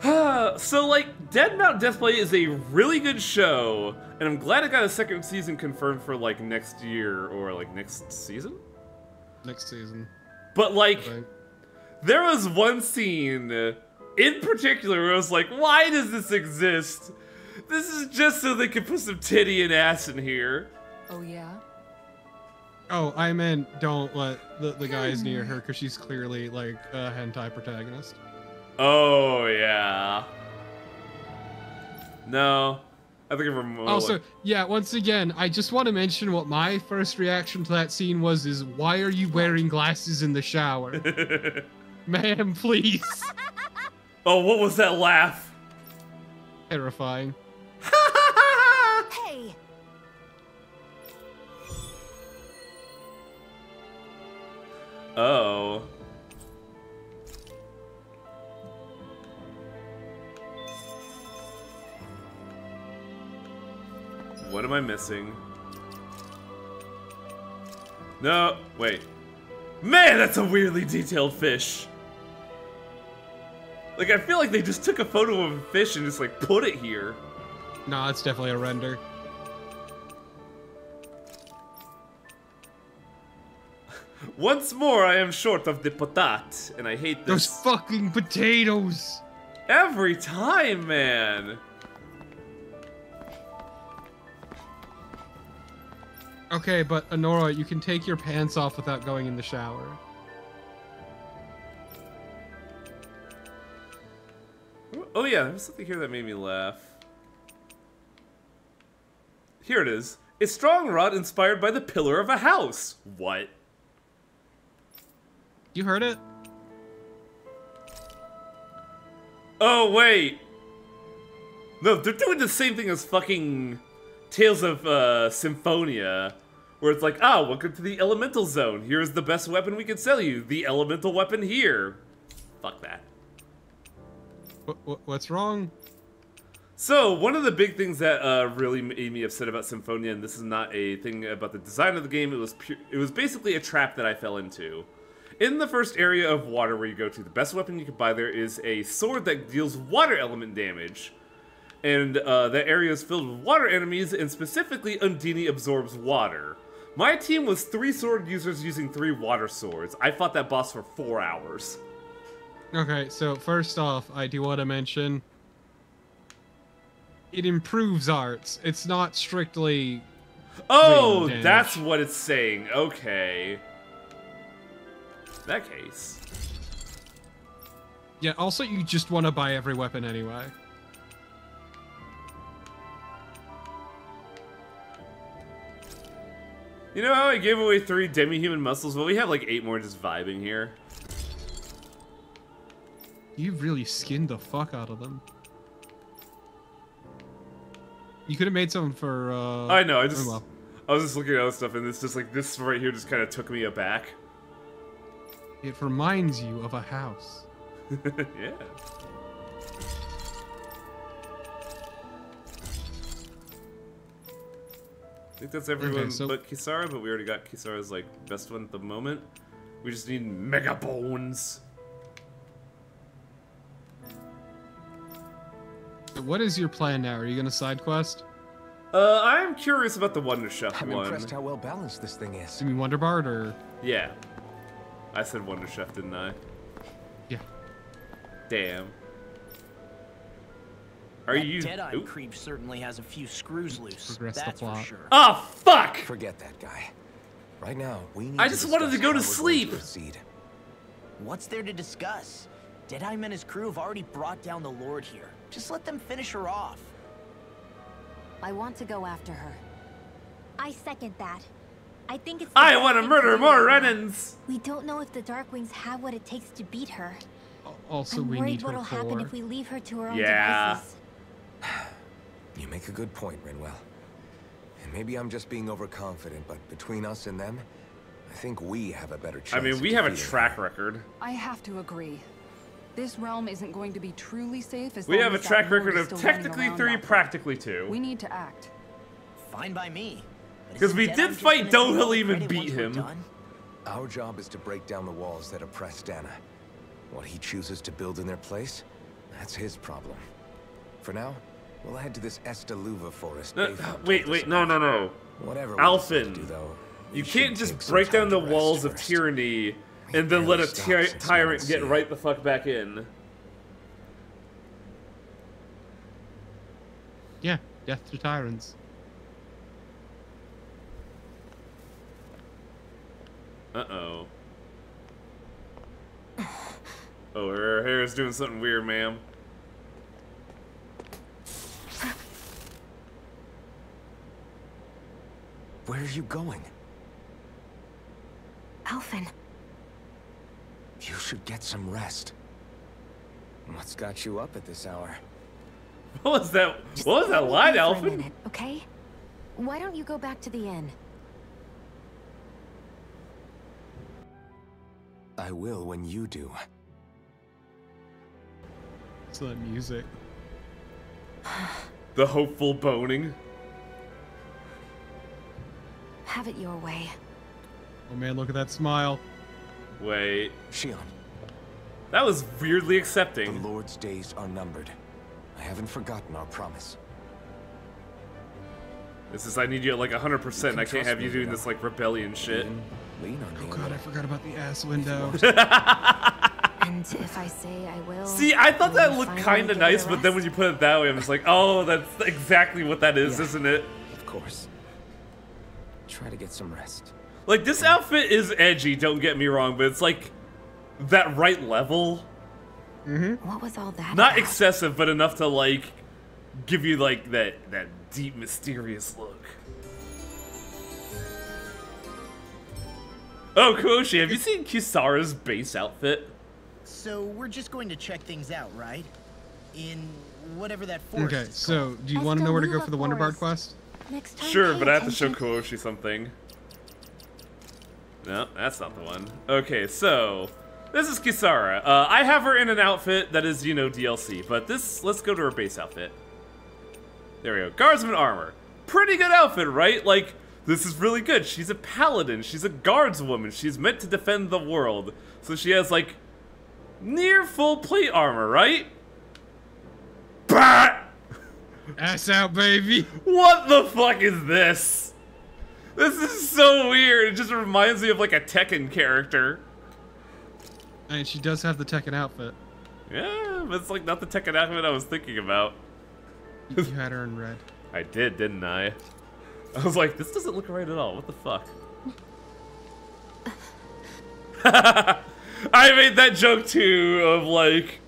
So, like, Dead Mount Deathplay is a really good show, and I'm glad it got a second season confirmed for, like, next year, or, like, next season? Next season. But, like, there was one scene in particular where I was like, why does this exist? This is just so they could put some titty and ass in here. Oh, yeah? Oh, I meant don't let the guys near her, because she's clearly, like, a hentai protagonist. Oh, yeah. No. I think I'm more Also, like... yeah, once again, I just want to mention what my first reaction to that scene was, is why are you wearing glasses in the shower? Ma'am, please. Oh, what was that laugh? Terrifying. Hey! Oh. What am I missing? No, wait. Man, that's a weirdly detailed fish. Like, I feel like they just took a photo of a fish and just, like, put it here. No, it's definitely a render. Once more, I am short of the patat, and I hate this. Those fucking potatoes! Every time, man! Okay, but Honora, you can take your pants off without going in the shower. Oh yeah, there's something here that made me laugh. Here it is. A strong rod inspired by the pillar of a house. What? You heard it? Oh, wait. No, they're doing the same thing as fucking Tales of Symphonia, where it's like, ah, welcome to the elemental zone. Here's the best weapon we can sell you. The elemental weapon here. Fuck that. What's wrong? So, one of the big things that really made me upset about Symphonia, and this is not a thing about the design of the game, it was basically a trap that I fell into. In the first area of water where you go to, the best weapon you can buy there is a sword that deals water element damage. And that area is filled with water enemies, and specifically Undine absorbs water. My team was 3 sword users using 3 water swords. I fought that boss for 4 hours. Okay, so first off, I do want to mention it improves arts. It's not strictly. Oh, that's what it's saying. Okay. In that case. Yeah, also, you just want to buy every weapon anyway. You know how I gave away 3 demi-human muscles? Well, we have like 8 more just vibing here. You really skinned the fuck out of them. You could have made some for, I know, I was just looking at other stuff, and it's just like, this right here just kind of took me aback. It reminds you of a house. Yeah. I think that's everyone but Kisara, but we already got Kisara's, like, best one at the moment. We just need Mega Bones. What is your plan now? Are you gonna side quest? I'm curious about the Wonder Chef I'm one. impressed how well balanced this thing is. You mean Wonder Bard or? Yeah. I said Wonder Chef, didn't I? Yeah. Damn. Are that you? Deadeye creep certainly has a few screws loose. That's for sure. Oh fuck! Forget that guy. Right now, we need. I just wanted to go to sleep. What's there to discuss? Deadeye and his crew have already brought down the Lord here. Just let them finish her I want to go after her. I second that. I think it's. I want to murder more Renans. We don't know if the Darkwings have what it takes to beat her. Also, I'm we worried need her what'll happen core. if we leave her to her own Yeah. devices. You make a good point, Rinwell. And maybe I'm just being overconfident, but between us and them, I think we have a better chance. I mean, we have a track record. I have to agree. This realm isn't going to be truly safe as We long have a as that track Lord record is of still running technically around 3, out there. practically 2. We need to act. Fine by me. But Because we instead, I'm did just fight gonna take all the Dohalim and credit beat once we're him. done. Our job is to break down the walls that oppress Dana. What he chooses to build in their place, that's his problem. For now, we'll head to this Estaluva forest. Wait, no. Whatever. Alphen, Do, though, you should can't take just some break down time the to rest walls of first. tyranny and then let a barely stopped since tyrant Mount get Sea. right the fuck back in. Yeah, death to tyrants. Uh-oh. Oh, her hair is doing something weird, ma'am. Where are you going? Alphen. You should get some rest. What's got you up at this hour? What was that? Just What was that let me line, be for a Alphen? minute, okay? Why don't you go back to the inn? I will when you do. It's that music. The hopeful boning. Have it your way. Oh man, look at that smile. Wait. Shion. That was weirdly The accepting. Lord's days are numbered. I haven't forgotten our promise. This is, I need you at like 100%. I can't trust have you me, doing you this know. like rebellion shit. Lean on me. Oh god, I forgot about the ass window. And if I say I will... See, I thought will that you looked finally kind of give it a nice, but then when rest? you put it that way, I'm just like, oh, that's exactly what that is, Yeah. isn't it? Of course. Try to get some rest. Like, this outfit is edgy, don't get me wrong, but it's like that right level. What was all that Not about? excessive, but enough to like give you like that deep, mysterious look. Oh, Koshi, have you seen Kisara's base outfit? So we're just going to check things out, right? In whatever that forest Okay, is so called. do you want to know where to go Estaluva for the Wonder Bard Forest. quest? Next time, Sure, pay but I have to show attention. Koshi something. No, that's not the one. Okay, so this is Kisara. I have her in an outfit that is, you know, DLC, but let's go to her base outfit. There we go. Guardsman armor. Pretty good outfit, right? Like, this is really good. She's a paladin. She's a guardswoman. She's meant to defend the world. So she has, like, near full plate armor, right? Bah! Ass out, baby. What the fuck is this? This is so weird. It just reminds me of, like, a Tekken character. And she does have the Tekken outfit. Yeah, but it's, like, not the Tekken outfit I was thinking about. You had her in red. I did, didn't I? I was like, this doesn't look right at all. What the fuck? I made that joke too of like,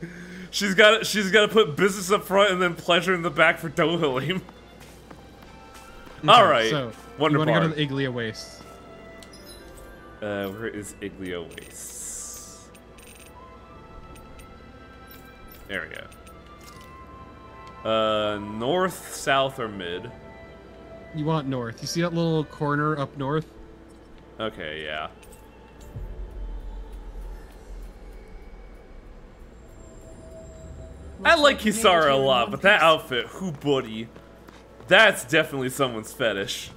she's got to put business up front and then pleasure in the back for Dohalim. All right, So, Wonder you want to go Bard. to the Iglia Waste. Where is Iglia Wastes? There we go. North, south, or mid? You want north. You see that little corner up north? Okay, yeah. I like Kisara a lot, but that outfit, who buddy? That's definitely someone's fetish.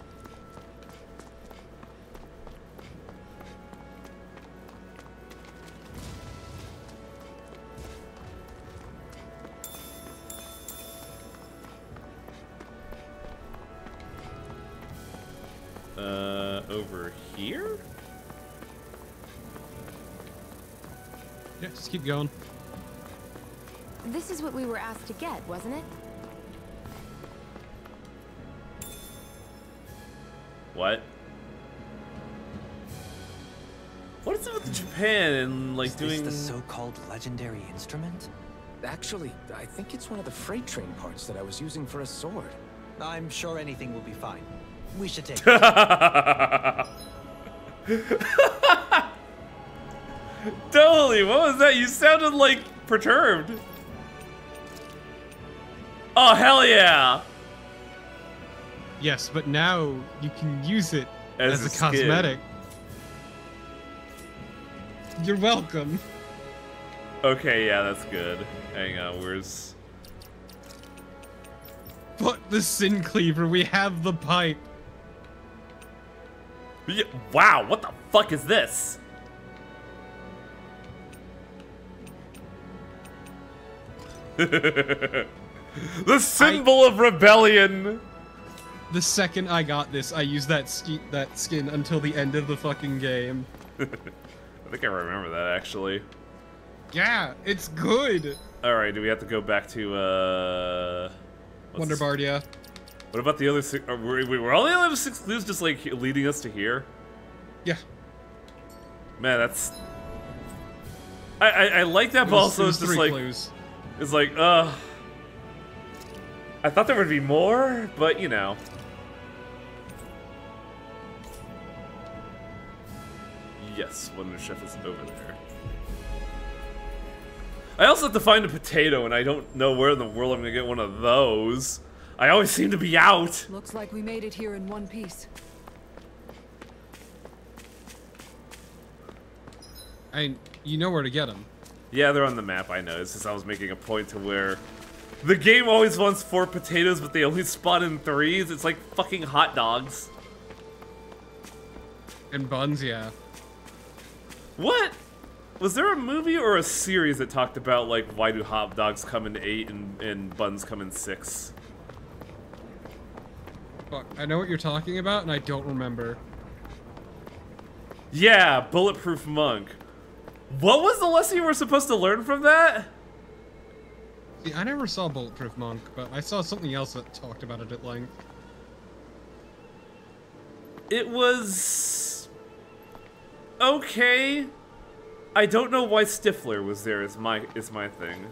Over here? Yeah, just keep going. This is what we were asked to get, wasn't it? What? What is it with Japan and like Is doing this the so-called legendary instrument? Actually, I think it's one of the freight train parts that I was using for a sword. I'm sure anything will be fine. We should take it. Totally, what was that? You sounded like perturbed. Oh, hell yeah! Yes, but now you can use it as a skin. cosmetic. You're welcome. Okay, yeah, that's good. Hang on, where's... But the Sin Cleaver, we have the pipe. Yeah, wow, what the fuck is this? The symbol of rebellion. The second I got this, I used that skin until the end of the fucking game. I think I remember that, actually. Yeah, it's good. Alright, do we have to go back to, Wonderbard, yeah. What about the other six? Were all the other 6 clues just, like, leading us to here? Yeah. Man, that's... I like that, but also it's just, 3 like... clues. It's like, I thought there would be more, but, you know. Yes, Wonder Chef is over there. I also have to find a potato, and I don't know where in the world I'm gonna get one of those. I always seem to be out. Looks like we made it here in one piece. You know where to get them. Yeah, they're on the map, I know. It's just I was making a point to where the game always wants 4 potatoes, but they only spawn in 3s. It's like fucking hot dogs. And buns, yeah. What? Was there a movie or a series that talked about, like, why do hot dogs come in 8 and buns come in 6? Fuck, I know what you're talking about, and I don't remember. Yeah, Bulletproof Monk. What was the lesson you were supposed to learn from that? See, I never saw Bulletproof Monk, but I saw something else that talked about it at length. It was... okay. I don't know why Stifler was there is my thing.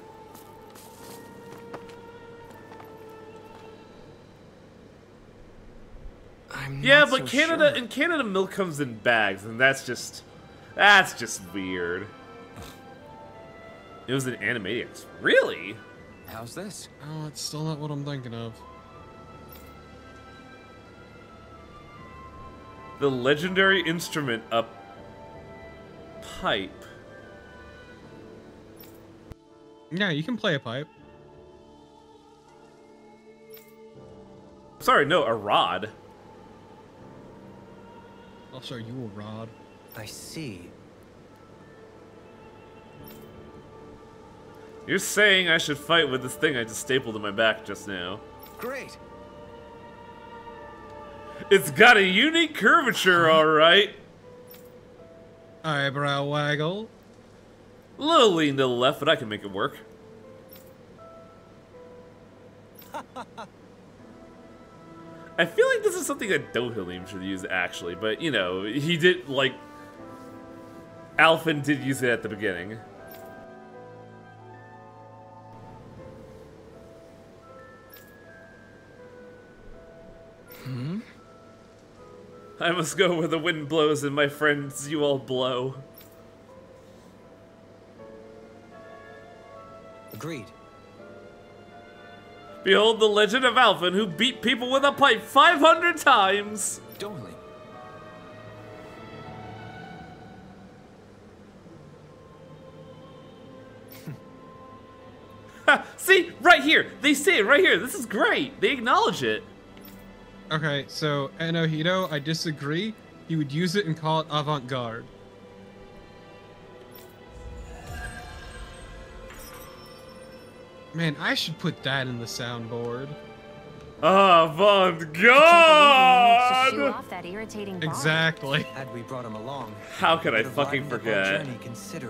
Yeah, but Canada in Canada milk comes in bags, and that's just weird. It was an Animaniacs. Really? How's this? Oh, it's still not what I'm thinking of. The legendary instrument, a pipe. Yeah, you can play a pipe. Sorry, no, a rod. I'll show you a rod. I see. You're saying I should fight with this thing I just stapled to my back just now. Great. It's got a unique curvature, alright. Eyebrow waggle. A little lean to the left, but I can make it work. I feel like this is something that Dohalim should use, actually, but, you know, he did, like... Alphen did use it at the beginning. I must go where the wind blows and my friends you all blow. Agreed. Behold the legend of Alphen, who beat people with a pipe 500 times! Dohalim. See? Right here! They say it right here! This is great! They acknowledge it! Okay, so Enohito, I disagree. He would use it and call it avant-garde. Man, I should put that in the soundboard. Avant-garde! Off that irritating bar. Exactly. Had we brought him along, How could I fucking forget?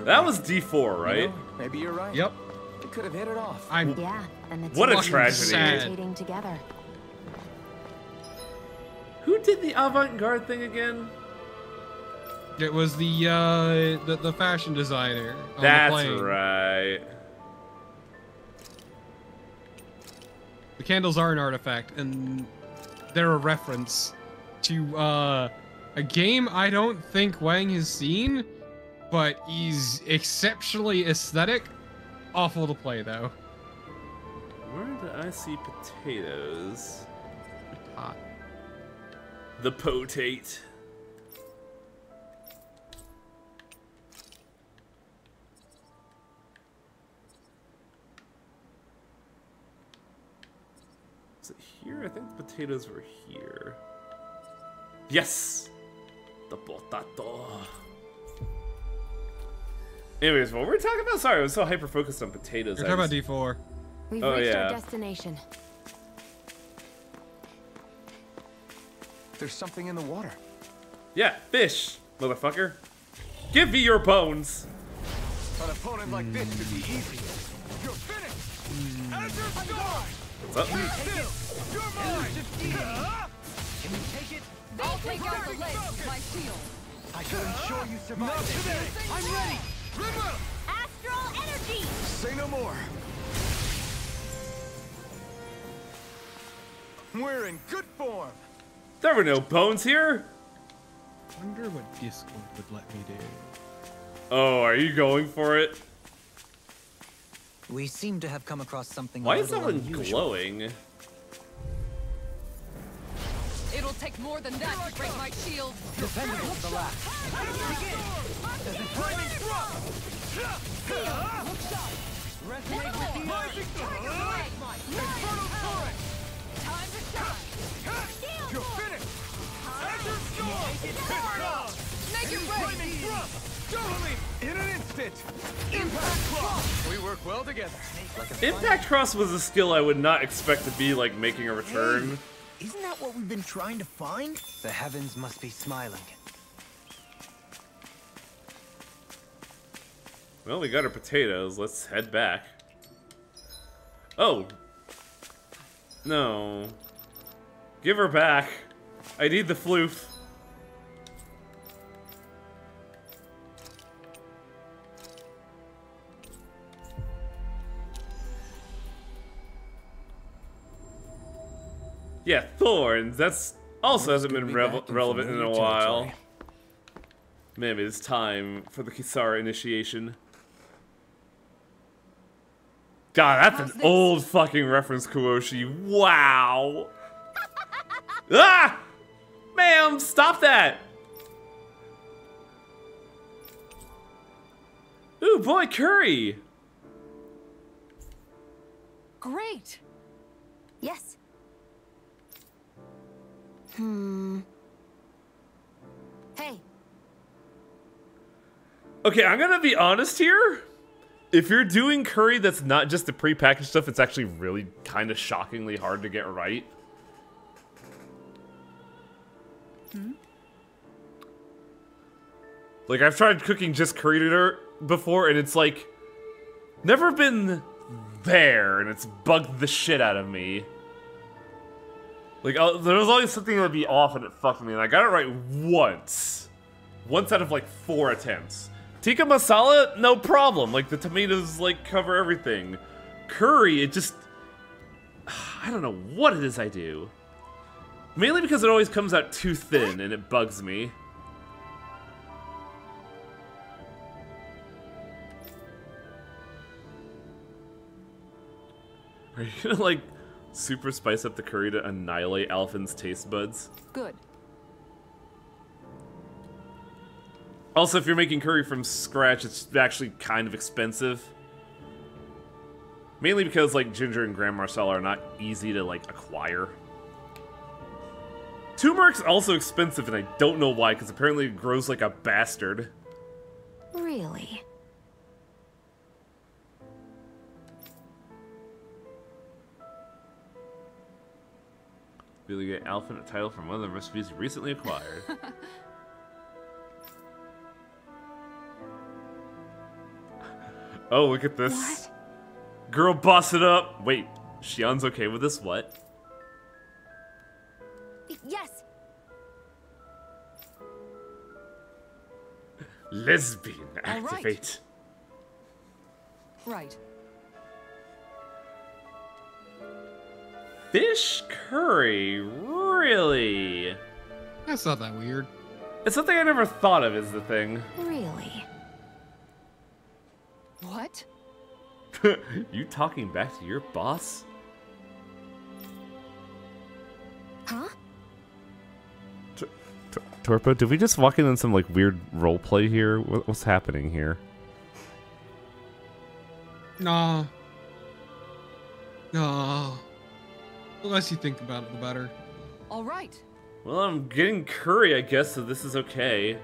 That was D4, right? You know, maybe you're right. Yep. We could have hit it off. Yeah, and the What a two tragedy. irritating together. Who did the avant-garde thing again? It was the fashion designer on That's the plane. right. The candles are an artifact, and they're a reference to A game I don't think Wang has seen, but he's exceptionally aesthetic. Awful to play, though. Where did I see potatoes? Hot. The potate. Is it here? I think the potatoes were here. Yes! The potato. Anyways, what were we talking about? Sorry, I was so hyper-focused on potatoes. You're talking about D4. We've reached our destination. There's something in the water. Yeah, fish, motherfucker. Give me your bones. An opponent like this should be easy. You're finished! As your star! What's up? You're mine! Can you take it? I'll take out the legs with my shield. I shall ensure you survive. Not today! I'm ready! Rimmer! Astral energy! Say no more. We're in good form. There were no bones here. Wonder what Discord would let me do. Oh, are you going for it? We seem to have come across something. Why a is little that one unusual. glowing? It'll take more than that to break my shield. Dependable to the last. Does it timing drop? Resonate with the rising Infernal Torrent! Time to shine. You're finished! As your star! Make it Timing ready. drop! Totally! In an instant! Impact cross! We work well together. Impact Cross was a skill I would not expect to be like making a return. Hey, isn't that what we've been trying to find? The heavens must be smiling. Well, we got our potatoes. Let's head back. Oh. No. Give her back. I need the floof. Yeah, thorns. That's also hasn't been relevant in a while. Maybe it's time for the Kisara initiation. God, that's an old fucking reference, Kuoshi. Wow. Ah! Ma'am, stop that! Ooh, boy, curry! Great. Yes. Hey. Okay, I'm gonna be honest here. If you're doing curry that's not just the prepackaged stuff, it's actually really kind of shockingly hard to get right. Like, I've tried cooking just curry dinner before, and it's like never been there, and it's bugged the shit out of me. Like, there was always something that would be off, and it fucked me, and I got it right once. Once out of, like, 4 attempts. Tikka masala, no problem. Like, the tomatoes, like, cover everything. Curry, it just... I don't know what it is I do. Mainly because it always comes out too thin, and it bugs me. Are you gonna, like, super spice up the curry to annihilate Alphen's taste buds? Good. Also, if you're making curry from scratch, it's actually kind of expensive. Mainly because, like, ginger and Gram Marcel are not easy to, like, acquire. Turmeric's also expensive, and I don't know why, because apparently it grows like a bastard. Really? Really get Alphen a title from one of the recipes he recently acquired. Oh, look at this. What? Girl, boss it up. Wait, Xian's okay with this? What? Yes. Lesbian activate. Right. Fish curry? Really? That's not that weird. It's something I never thought of is the thing. Really? What? You talking back to your boss? Huh? Torpo, did we just walk in on some like weird roleplay here? What's happening here? Nah. Nah. The less you think about it, the better. All right. Well, I'm getting curry, I guess, so this is okay.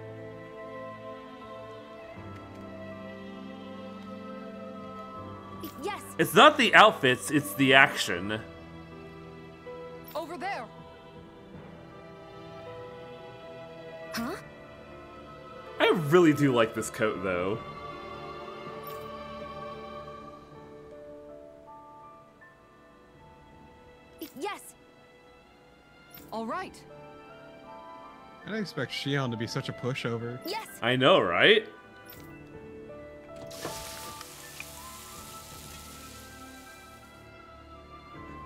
Yes. It's not the outfits, it's the action. Over there. Huh? I really do like this coat, though. Yes. All right. I didn't expect Shion to be such a pushover. Yes. I know, right?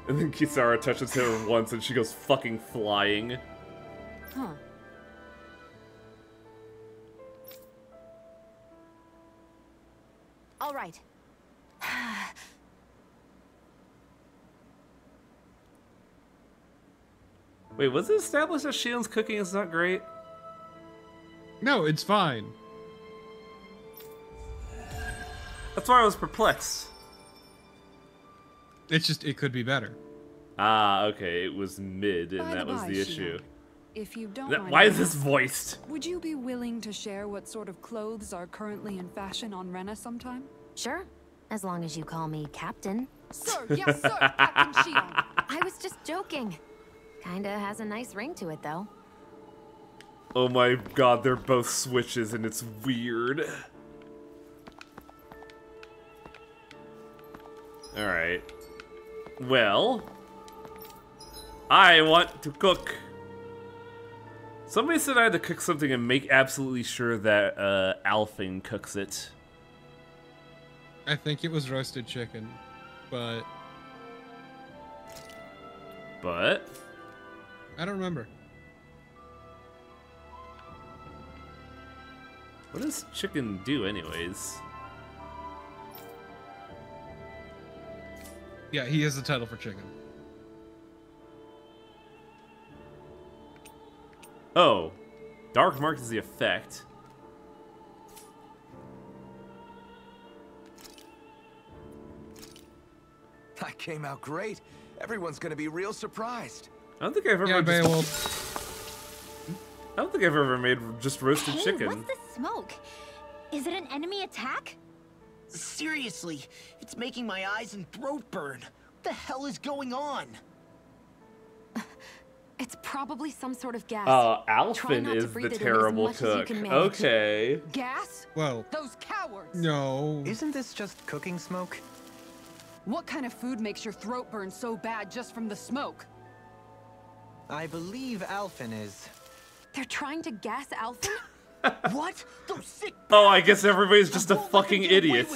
And then Kisara touches her once and she goes fucking flying. Huh. All right. Wait, was it established that Shion's cooking is not great? No, it's fine. That's why I was perplexed. It's just, it could be better. Ah, okay, it was mid, and By that the was by, the Shion, issue. If you don't mind, Why is this voiced? would you be willing to share what sort of clothes are currently in fashion on Rena sometime? Sure. As long as you call me Captain. Sir, yes, sir, Captain Shion. I was just joking. Kinda has a nice ring to it, though. Oh my god, they're both switches and it's weird. Alright. Well, I want to cook. Somebody said I had to cook something and make absolutely sure that Alfin cooks it. I think it was roasted chicken, but... But? I don't remember. What does chicken do anyways? Yeah, he is the title for chicken. Oh. Dark Mark is the effect. That came out great. Everyone's gonna be real surprised. I don't think I've ever Yeah, I don't think I've ever made just roasted Hey, chicken. what's the smoke? Is it an enemy attack? Seriously, it's making my eyes and throat burn. What the hell is going on? It's probably some sort of gas. Try Alfin not to is breathe the it in as terrible much as you cook. can manage. Okay. Gas? Whoa. Those cowards! No. Isn't this just cooking smoke? What kind of food makes your throat burn so bad just from the smoke? I believe Alfin is. They're trying to gas Alfin? What? Those sick Oh, I guess everybody's just a fucking idiot.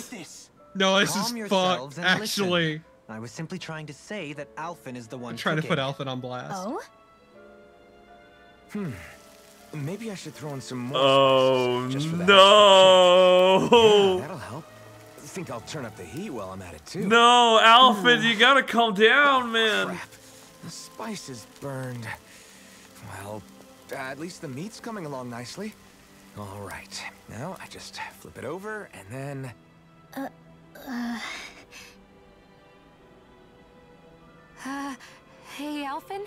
No, this Calm is yourselves fucked, and actually. listen. I was simply trying to say that Alfin is the one I'm trying to cooking. put Alfin on blast. Oh? Maybe I should throw in some more Oh, spices just for that no. Yeah, that'll help. I think I'll turn up the heat while I'm at it too. No, Alfin, you gotta calm down, man. Crap. The spice is burned. Well, at least the meat's coming along nicely. All right. Now I just flip it over and then... Hey, Alfin?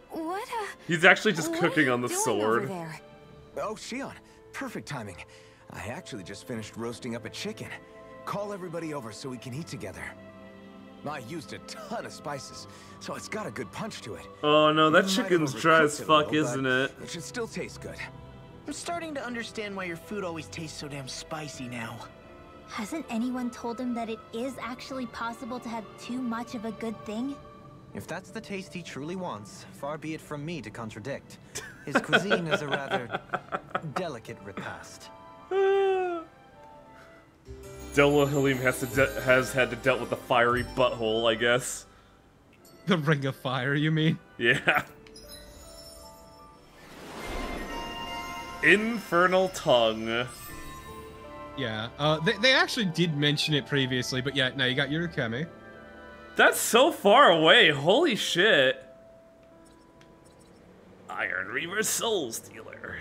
What, He's actually just what cooking are you on the doing sword. over there? Oh, Shion. Perfect timing. I actually just finished roasting up a chicken. Call everybody over so we can eat together. I used a ton of spices, so it's got a good punch to it. Oh no, that You might have chicken's dry as overcooked it a fuck, little, isn't but it? It should still taste good. I'm starting to understand why your food always tastes so damn spicy now. Hasn't anyone told him that it is actually possible to have too much of a good thing? If that's the taste he truly wants, far be it from me to contradict. His cuisine is a rather delicate repast. Delwa Halim has had to deal with the fiery butthole, I guess. The Ring of Fire, you mean? Yeah. Infernal Tongue. Yeah, they actually did mention it previously, but yeah, now you got Yurukami. That's so far away. Holy shit. Iron Reaver Soul Stealer.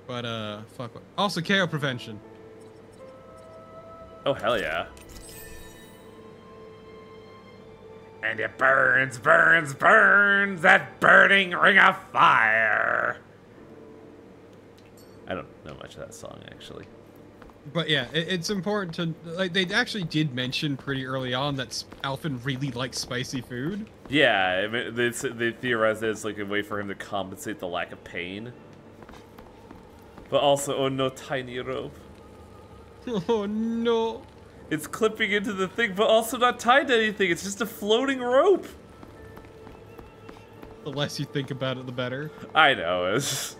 But, fuck. Also, KO prevention. Oh, hell yeah. And it burns, burns, burns, that burning ring of fire. I don't know much of that song, actually. But yeah, it's important to, like, they actually did mention pretty early on that Alphen really likes spicy food. Yeah, I mean, they theorize that it's like a way for him to compensate the lack of pain. But also, oh no, tiny rope. Oh no. It's clipping into the thing, but also not tied to anything. It's just a floating rope. The less you think about it, the better. I know. It's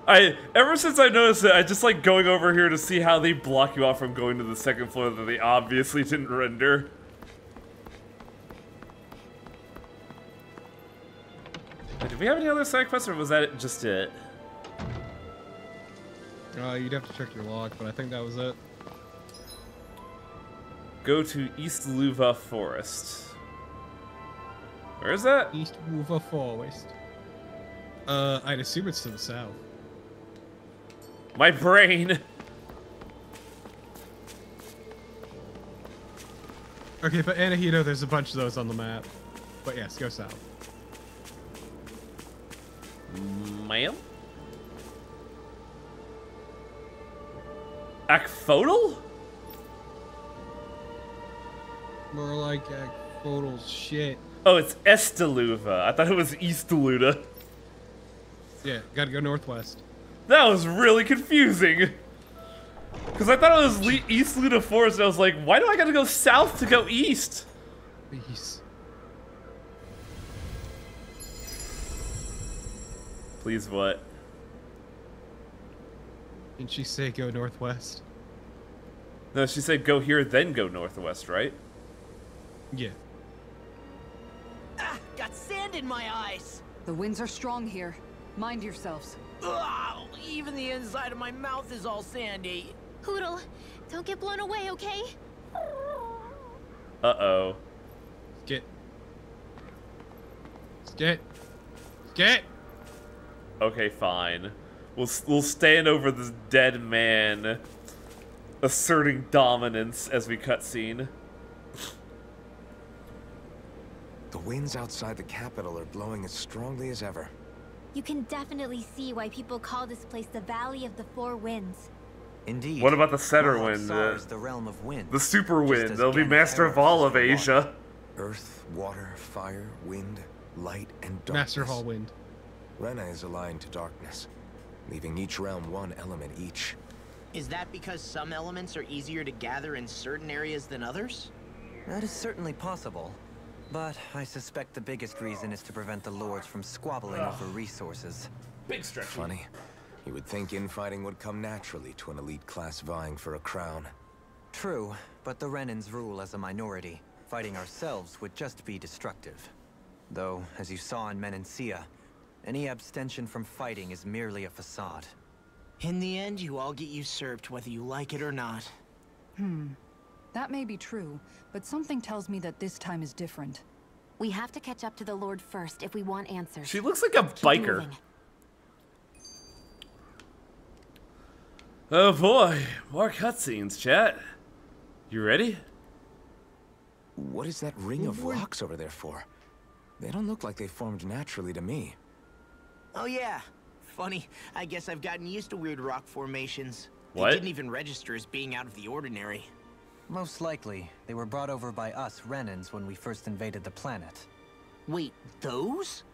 ever since I noticed it, I just like going over here to see how they block you off from going to the second floor that they obviously didn't render. Did we have any other side quests, or was that just it? You'd have to check your log, but I think that was it. Go to East Luva Forest. Where is that? East Luva Forest. I'd assume it's to the south. My brain. Okay, but Anahito, there's a bunch of those on the map. But yes, go south. Ma'am? Akfodal? More like Akfodal's shit. Oh, it's Estaluva. I thought it was Eastaluda. Yeah, gotta go northwest. That was really confusing. Because I thought it was East Luda Forest, and I was like, why do I gotta go south to go east? Please. Please what? Didn't she say go northwest? No, she said go here, then go northwest, right? Yeah. Ah, got sand in my eyes. The winds are strong here. Mind yourselves. Ugh, even the inside of my mouth is all sandy. Hootle, don't get blown away, okay? Uh-oh. Get. Get. Get. Okay, fine. We'll stand over this dead man, asserting dominance as we cutscene. The winds outside the capital are blowing as strongly as ever. You can definitely see why people call this place the Valley of the Four Winds. Indeed. What about the Center Wind? Is the realm of wind. The Super Wind. They'll be master of all of Asia. Earth, water, fire, wind, light, and darkness. Master of all wind. Rena is aligned to darkness, leaving each realm one element each. Is that because some elements are easier to gather in certain areas than others? That is certainly possible. But I suspect the biggest reason is to prevent the lords from squabbling over resources. Big stretch. Funny. You would think infighting would come naturally to an elite class vying for a crown. True, but the Renans rule as a minority. Fighting ourselves would just be destructive. Though, as you saw in Menancia, any abstention from fighting is merely a facade. In the end, you all get usurped whether you like it or not. That may be true, but something tells me that this time is different. We have to catch up to the Lord first if we want answers. She looks like a biker. Moving. Oh boy, more cutscenes, chat. You ready? What is that ring of rocks over there for? They don't look like they formed naturally to me. Oh yeah. Funny, I guess I've gotten used to weird rock formations. What? They didn't even register as being out of the ordinary. Most likely, they were brought over by us Renans when we first invaded the planet. Wait, those?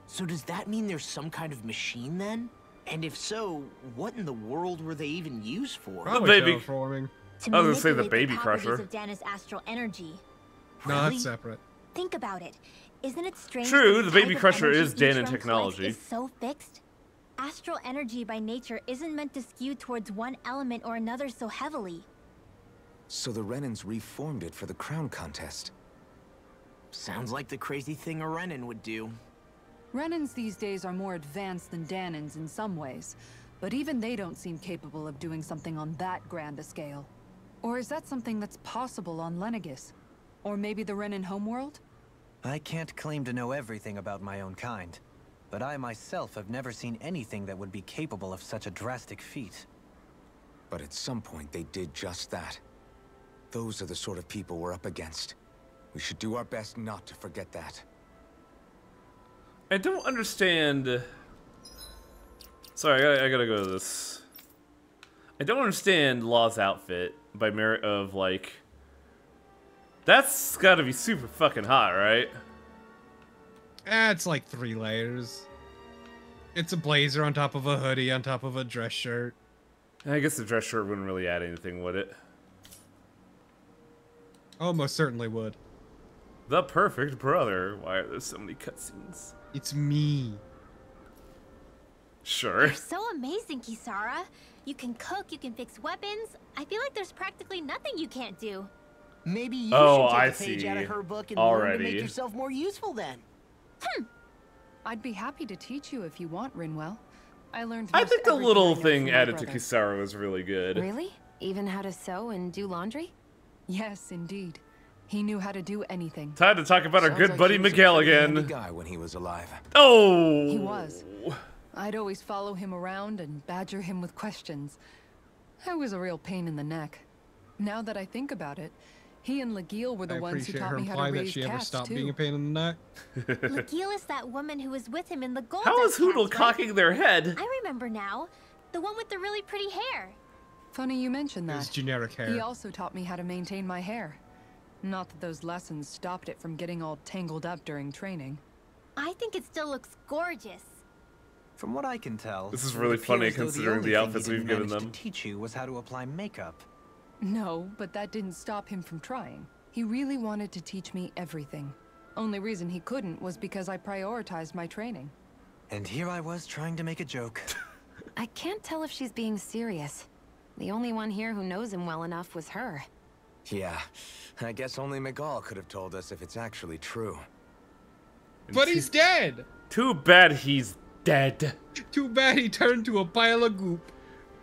So does that mean there's some kind of machine then? And if so, what in the world were they even used for? The baby. Terraforming. To I was gonna say the manipulate baby properties crusher. of Dana's astral energy. No, Really? that's separate. Think about it. Isn't it strange? True, that the type baby of crusher energy is each Danon realm technology. collects Is so fixed. Astral energy by nature isn't meant to skew towards one element or another so heavily. So the Renans reformed it for the crown contest. Sounds like the crazy thing a Renan would do. Renans these days are more advanced than Danans in some ways, but even they don't seem capable of doing something on that grand a scale. Or is that something that's possible on Lenegis? Or maybe the Renan homeworld? I can't claim to know everything about my own kind, but I myself have never seen anything that would be capable of such a drastic feat. But at some point, they did just that. Those are the sort of people we're up against. We should do our best not to forget that. I don't understand. Sorry, I gotta go to this. I don't understand Law's outfit by merit of, like... That's gotta be super fucking hot, right? It's like 3 layers. It's a blazer on top of a hoodie on top of a dress shirt. I guess the dress shirt wouldn't really add anything, would it? Almost certainly would. The perfect brother. Why are there so many cutscenes? It's me. Sure. You're so amazing, Kisara. You can cook, you can fix weapons. I feel like there's practically nothing you can't do. Maybe you I should take a page see. out of her book and Already. learn to make yourself more useful then. I'd be happy to teach you if you want, Rinwell. I learned I most think the everything little I know thing from my added to brother. Kisara was really good. Really? Even how to sew and do laundry? Yes, indeed. He knew how to do anything. Time to talk about our Sounds good like buddy he was a Miguel pretty handy again. guy when he was alive. Oh! He was. I'd always follow him around and badger him with questions. I was a real pain in the neck. Now that I think about it, he and Legil were the I ones who appreciate taught her me how to implying that raise she ever cats stopped too. being a pain in the neck. Legil is that woman who was with him in the gold. How is Dust Hootle cats, right? cocking their head? I remember now. The one with the really pretty hair. Funny you mention His that. generic hair. He also taught me how to maintain my hair. Not that those lessons stopped it from getting all tangled up during training. I think it still looks gorgeous. From what I can tell, This is it really appears funny as though considering only the thing he outfits didn't we've given manage them. to teach you was how to apply makeup. No, but that didn't stop him from trying. He really wanted to teach me everything. Only reason he couldn't was because I prioritized my training. And here I was trying to make a joke. I can't tell if she's being serious. The only one here who knows him well enough was her. Yeah, I guess only Miguel could have told us if it's actually true. But he's dead! Too bad he's dead. Too bad he turned to a pile of goop.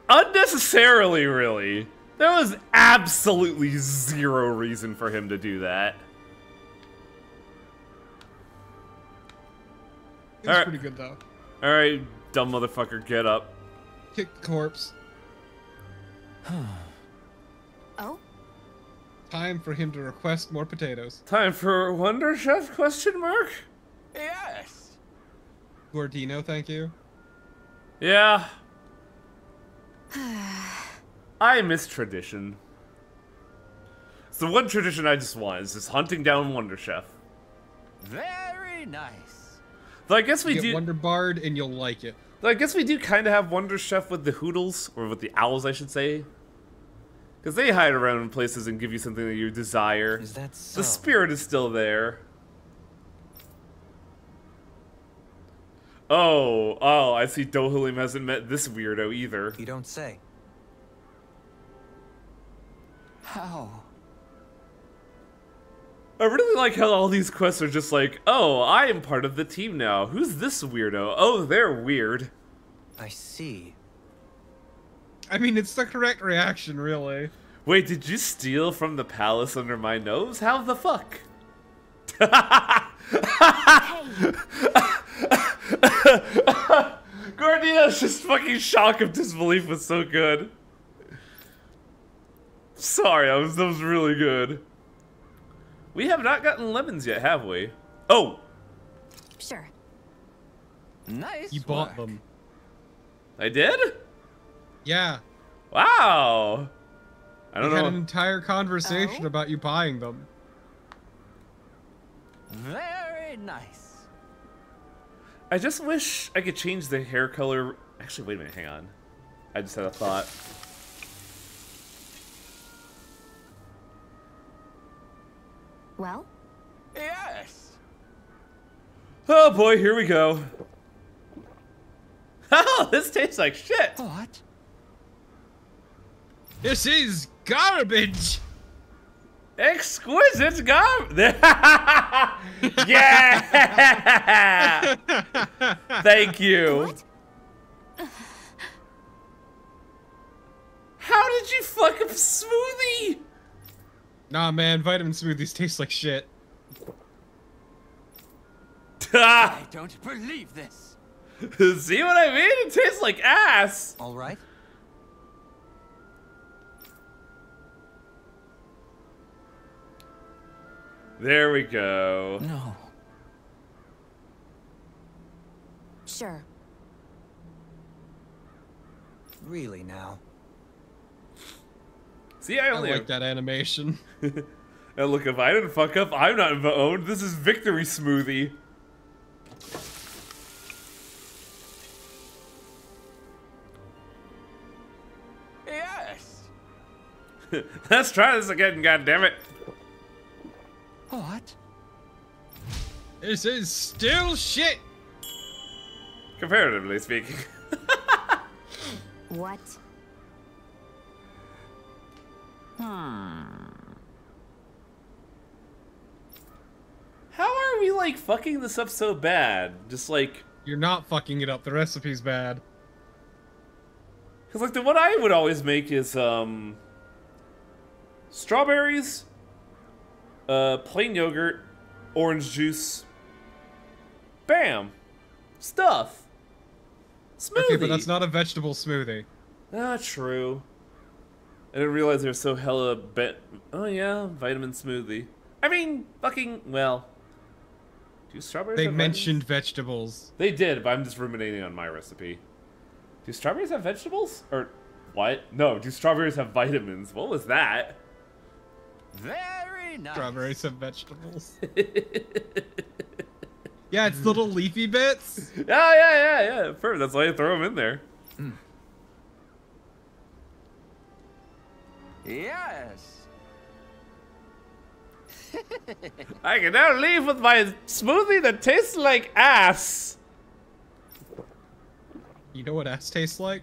Unnecessarily, really. There was absolutely zero reason for him to do that. It was Alright. pretty good, though. Alright, dumb motherfucker, get up. Kick the corpse. Oh? Time for him to request more potatoes. Time for Wonder Chef, question mark? Yes. Gordino, thank you. Yeah. I miss tradition. It's the one tradition I just want, is just hunting down Wonder Chef. Very nice. Though I guess we Get do. Wonder Bard and you'll like it. Though I guess we do kind of have Wonder Chef with the Hoodles, or with the Owls, I should say. Because they hide around in places and give you something that you desire. Is that so? The spirit is still there. Oh, I see Dohalim hasn't met this weirdo either. You don't say. How? I really like how all these quests are just like, oh, I am part of the team now. Who's this weirdo? Oh, they're weird. I see. I mean, it's the correct reaction, really. Wait, did you steal from the palace under my nose? How the fuck? Gordino's just fucking shock of disbelief was so good. Sorry, that was really good. We have not gotten lemons yet, have we? Oh! Sure. Nice. You bought work. them. I did? Yeah. Wow! I don't We had an know. entire conversation about you buying them. Very nice. I just wish I could change the hair color. Actually, wait a minute, hang on. I just had a thought. Well? Yes. Oh boy, here we go. Oh, this tastes like shit. What? This is garbage! Exquisite garbage. Yeah! Thank you. How did you fuck up smoothie? Nah, man, vitamin smoothies taste like shit. I don't believe this. See what I mean? It tastes like ass. All right. There we go. No. Sure. Really now? See, I only like that animation. And look, if I didn't fuck up, I'm not owned. This is victory smoothie. Yes. Let's try this again, goddammit. What? This is still shit. Comparatively speaking. What? How are we, like, fucking this up so bad? Just, like... You're not fucking it up. The recipe's bad. Because, like, the one I would always make is, strawberries, plain yogurt, orange juice. Bam! Stuff. Smoothie. Okay, but that's not a vegetable smoothie. Ah, true. I didn't realize there's so hella oh yeah, vitamin smoothie. I mean, fucking, well. Do strawberries They have mentioned vitamins? vegetables. They did, but I'm just ruminating on my recipe. Do strawberries have vegetables? Or, what? No, do strawberries have vitamins? What was that? Very nice. Strawberries have vegetables. Yeah, it's little leafy bits. Yeah. Perfect. That's why you throw them in there. Yes. I can now leave with my smoothie that tastes like ass. You know what ass tastes like?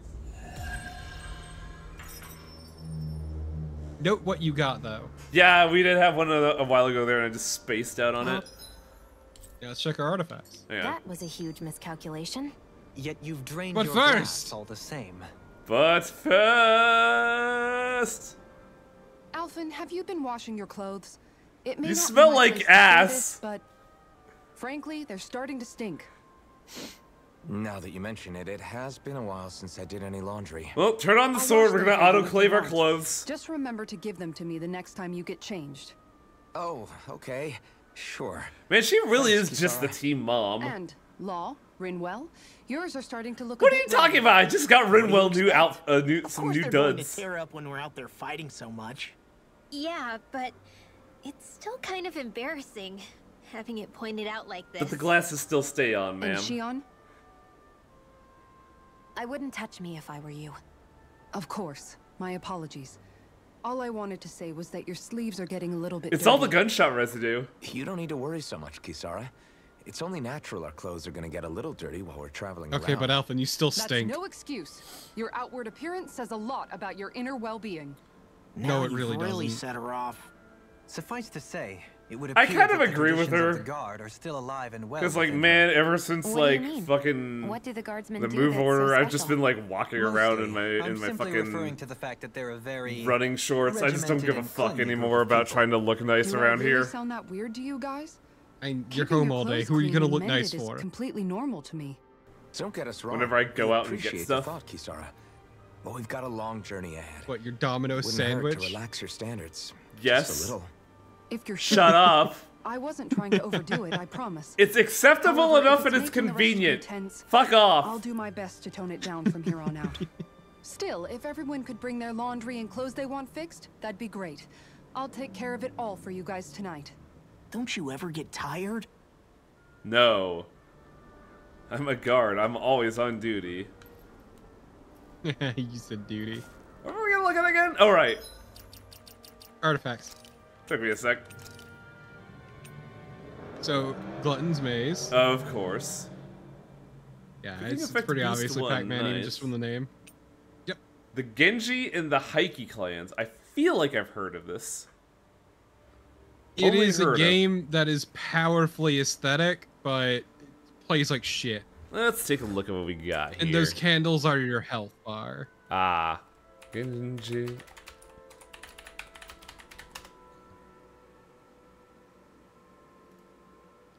Note what you got, though. Yeah, we did have one a while ago there, and I just spaced out on it. Yeah, let's check our artifacts. Yeah. That was a huge miscalculation. Yet you've drained But your first- glass all the same. But first... Alphen, have you been washing your clothes? It may You not be smell my like place to say ass. this, but frankly, they're starting to stink. Now that you mention it, it has been a while since I did any laundry. Well, turn on the I'll sword. wash We're them gonna for you if autoclave you our want. clothes. Just remember to give them to me the next time you get changed. Oh, okay. Sure. Man, she really Thanks, is just the Kisara. team mom. And Law, Rinwell, yours are starting to look. What a are you bit talking ragged. about? I just got Rinwell do you expect? some Of course new they're going to duds. tear up when we're out there fighting so much. Yeah, but it's still kind of embarrassing having it pointed out like this. But the glasses still stay on, ma'am. And Shion? I wouldn't touch me if I were you. Of course. My apologies. All I wanted to say was that your sleeves are getting a little bit It's all the dirty. gunshot residue. You don't need to worry so much, Kisara. It's only natural our clothes are gonna get a little dirty while we're traveling Okay, around. but Alphen, you still That's stink. no excuse. Your outward appearance says a lot about your inner well-being. No, Now it really you've really doesn't. set her off. Suffice to say, it would I appear kind of that the agree with traditions of her. the guard are still alive and well. Because, like, within man, ever since, What do you like, mean? fucking What do the guardsmen the do move that's so order, I've just special? been, like, walking them. around in Mostly, my I'm simply referring fucking to the fact that they're a very running shorts. I just don't give a regimented and fuck cleanly anymore group of about people. trying to look nice Do around I really here. sound that weird to you guys? You're Keeping home your all day. clothes Who are you clean gonna and look mended nice is for? completely normal to me. Don't get us wrong. Whenever I go We out and get appreciate stuff. the thought, Kisara. But we've got a long journey ahead. What, your Domino's Wouldn't hurt sandwich? to relax your standards. Yes. Just a little. If you're Shut up. I wasn't trying to overdo it, I promise. It's acceptable However, enough if and it's making the rest of you convenient. tense, Fuck off. I'll do my best to tone it down from here on out. Still, if everyone could bring their laundry and clothes they want fixed, that'd be great. I'll take care of it all for you guys tonight. Don't you ever get tired? No. I'm a guard. I'm always on duty. You said duty. What are we gonna look at again? All right. Artifacts. Took me a sec. So, Glutton's Maze. Of course. Yeah, Good thing it's affect pretty boost obviously one, Pac-Man even nice. just from the name. Yep. The Genji and the Heike clans. I feel like I've heard of this. It Only is a heard of. game that is powerfully aesthetic, but plays like shit. Let's take a look at what we got here. And those candles are your health bar. Ah. Genji.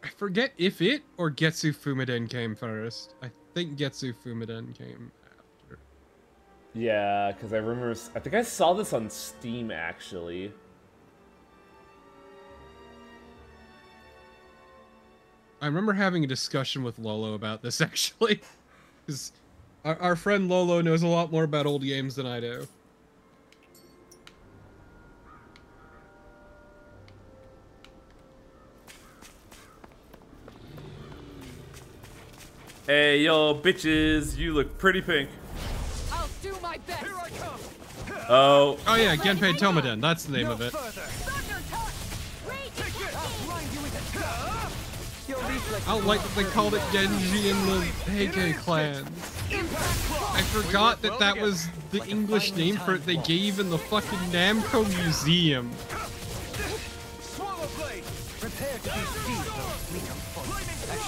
I forget if it or Getsu Fumiden came first. I think Getsu Fumiden came after. Yeah, because I remember, I think I saw this on Steam, actually. I remember having a discussion with Lolo about this, actually. Because our friend Lolo knows a lot more about old games than I do. Hey, yo, bitches, you look pretty pink. I'll do my best. Here I come. Oh. Oh yeah, Genpei Tomaden, that's the name of it. I like that they called it Genji in the Heike clans. I forgot that that was the English name for it they gave in the fucking Namco Museum.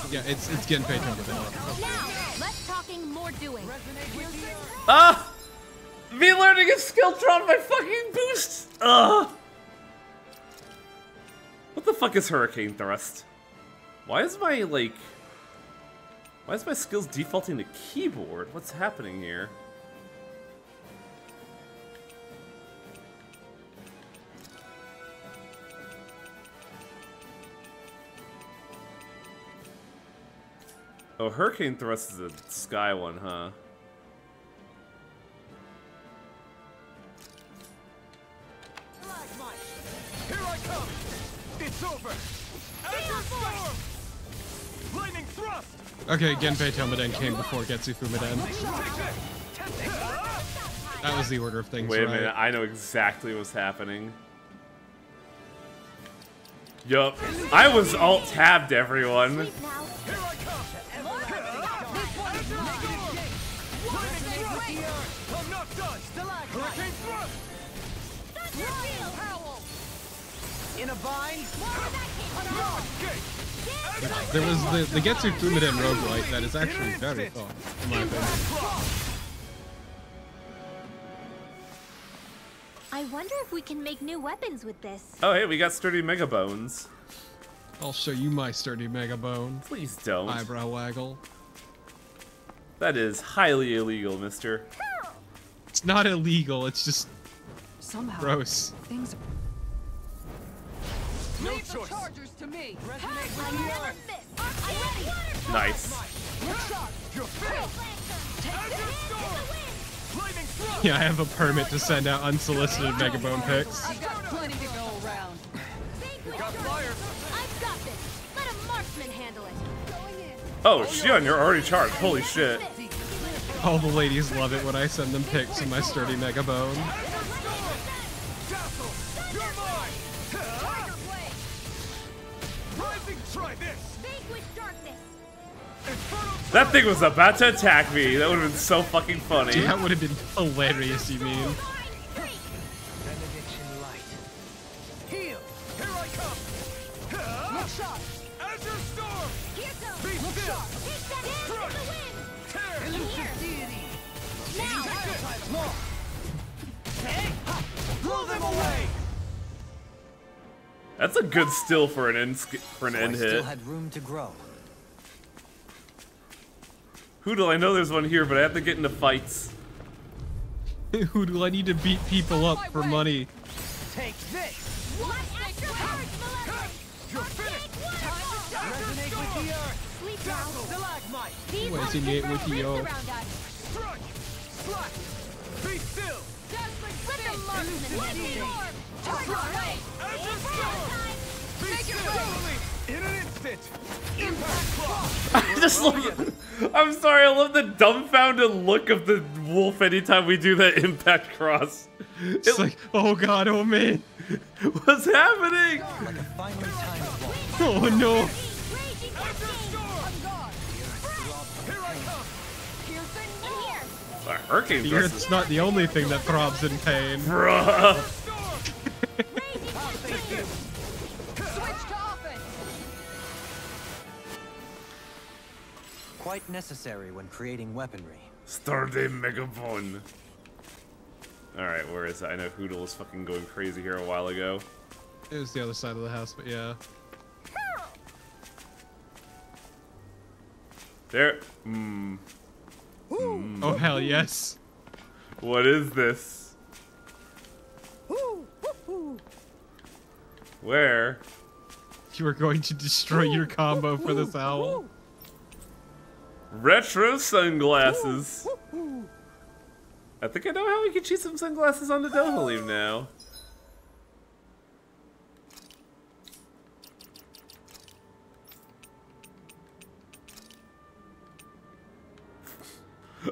Yeah, it's Genpei Tomaden. Now, let's talking more doing. Ah! Me learning a skill dropped my fucking boost! Ugh! What the fuck is Hurricane Thrust? Why is my, like... Why is my skills defaulting to keyboard? What's happening here? Oh, Hurricane Thrust is a sky one, huh? Here I come! It's over! Azure Storm! Lightning Thrust! Okay, Genpei Tomaden came before Getsu Fumiden. That was the order of things, Wait a right? minute, I know exactly what's happening. Yup, I was alt-tabbed, everyone. In a vine? There was the Getsu Fumiden roguelike that is actually very fun, in my opinion. I wonder if we can make new weapons with this. Oh, hey, we got sturdy mega bones. I'll show you my sturdy mega bone. Please don't. Eyebrow waggle. That is highly illegal, mister. It's not illegal, it's just somehow gross. Things No Leave choice. the chargers to me. Nice. You're finished! Azure Storm! Lightning Thrust! Yeah, I have a permit to send out unsolicited mega bone pics. I've got plenty to go around. We got fire! I've got this. Let a marksman handle it. Oh, Shion, you're already charged. Holy shit. All the ladies love it when I send them pics of my sturdy mega bone. Dazzle! You're mine! Rising, try this! Vanquish darkness. Inferno That thing was about to attack me. That would have been so fucking funny. Dude, that would have been hilarious, you mean? Benediction light. Heal! Here I come! Look shot. Azure Storm! Here goes. Be still! Take that in Crush! to the wind. Tear! In here. Now. Blow them away! That's a good still for an end So I hit. still had room to grow. Hoodle, I know there's one here, but I have to get into fights. Who do I need to beat people up for money? Take this! What extra courage, Maleficent? You're finished! Resonate with the earth! Sleep Dazzle! now. Stalagmite! These Wait, ones see, can with throw the, rings around us. Strike! Slack! Be still! Let the marksman handle it. Target away. Azure It's Storm! time. Be still! In an instant! Impact Claw! I just love. I'm sorry, I love the dumbfounded look of the wolf anytime we do that impact cross. It's like, oh god, oh man. What's happening? Like a finely timed wall. Oh no. Raging cascade. Here I come! In here. Hurricane The thrust is earth's not the only thing that throbs in pain. bruh. Raging cascade. Switch to offense. Quite necessary when creating weaponry. Starday Megabone. Alright, where is it? I know Hoodle was fucking going crazy here a while ago. It was the other side of the house, but yeah. There. Oh, hell yes. What is this? Where? You are going to destroy your combo for this owl. Retro sunglasses. I think I know how we can cheat some sunglasses on the Dohalim now.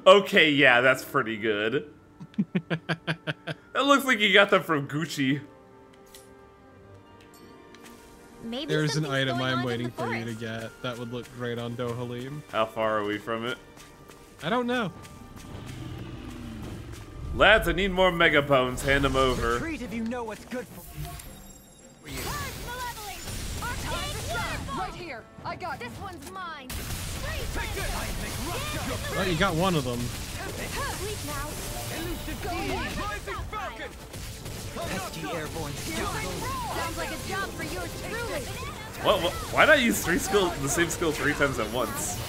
Okay, yeah, that's pretty good. It looks like you got them from Gucci. Maybe There's an something's item going I'm on in waiting the for you to forest. get that would look great on Dohalim. How far are we from it? I don't know. Lads, I need more Mega Bones. Hand them over. Retreat if you know what's good for you. Right here. I got This one's mine. Well, you got one of them. Sleep now. Rising Falcon! Pesky airborne scoundrel. Sounds like a job for yours truly. What? Why not use the same skill 3 times at once?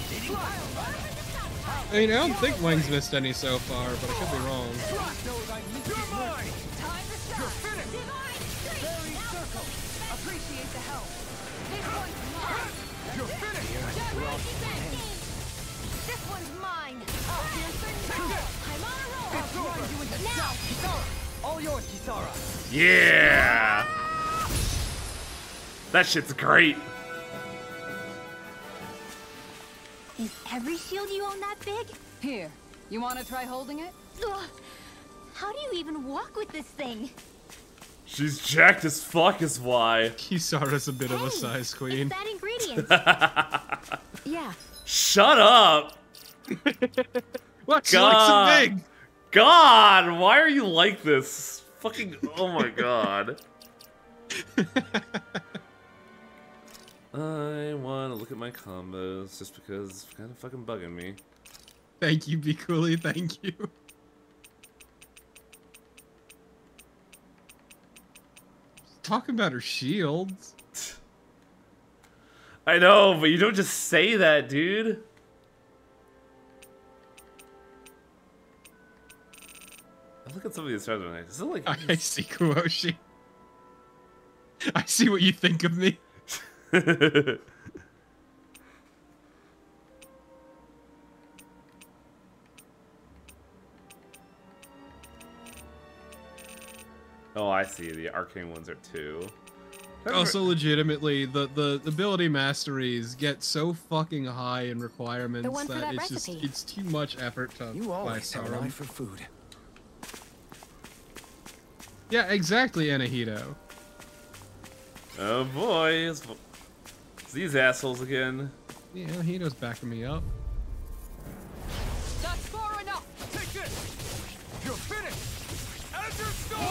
I mean, I don't think Wang's missed any so far, but I could be wrong. You're mine! You're finished. Fairy circle. Appreciate the help. This one's mine. You're finished! This one's mine. I'm on a roll. It's over! Now. Kisara! All yours, Kisara! Yeah! That shit's great. Is every shield you own that big? Here, you want to try holding it? Ugh. How do you even walk with this thing? She's jacked as fuck is why. Kisara's a bit of a size queen. Bad ingredients. Yeah. Shut up! What? She likes it big! God, why are you like this? Fucking, oh my god. I want to look at my combos just because it's kind of fucking bugging me. Thank you, Be Cooley, thank you. Talking about her shields. I know, but you don't just say that, dude. Look at some of these stars. Is it like I see Kuoshi. I see what you think of me. Oh, I see. The arcane ones are 2. Also, legitimately, the ability masteries get so fucking high in requirements The one for that it's recipe. it's too much effort to You always have an eye 5-star 'em. for food. Yeah, exactly, Anahito. Oh boy, it's these assholes again. Yeah, Anahito's backing me up. That's far enough. Take this! You're finished! Azure Storm!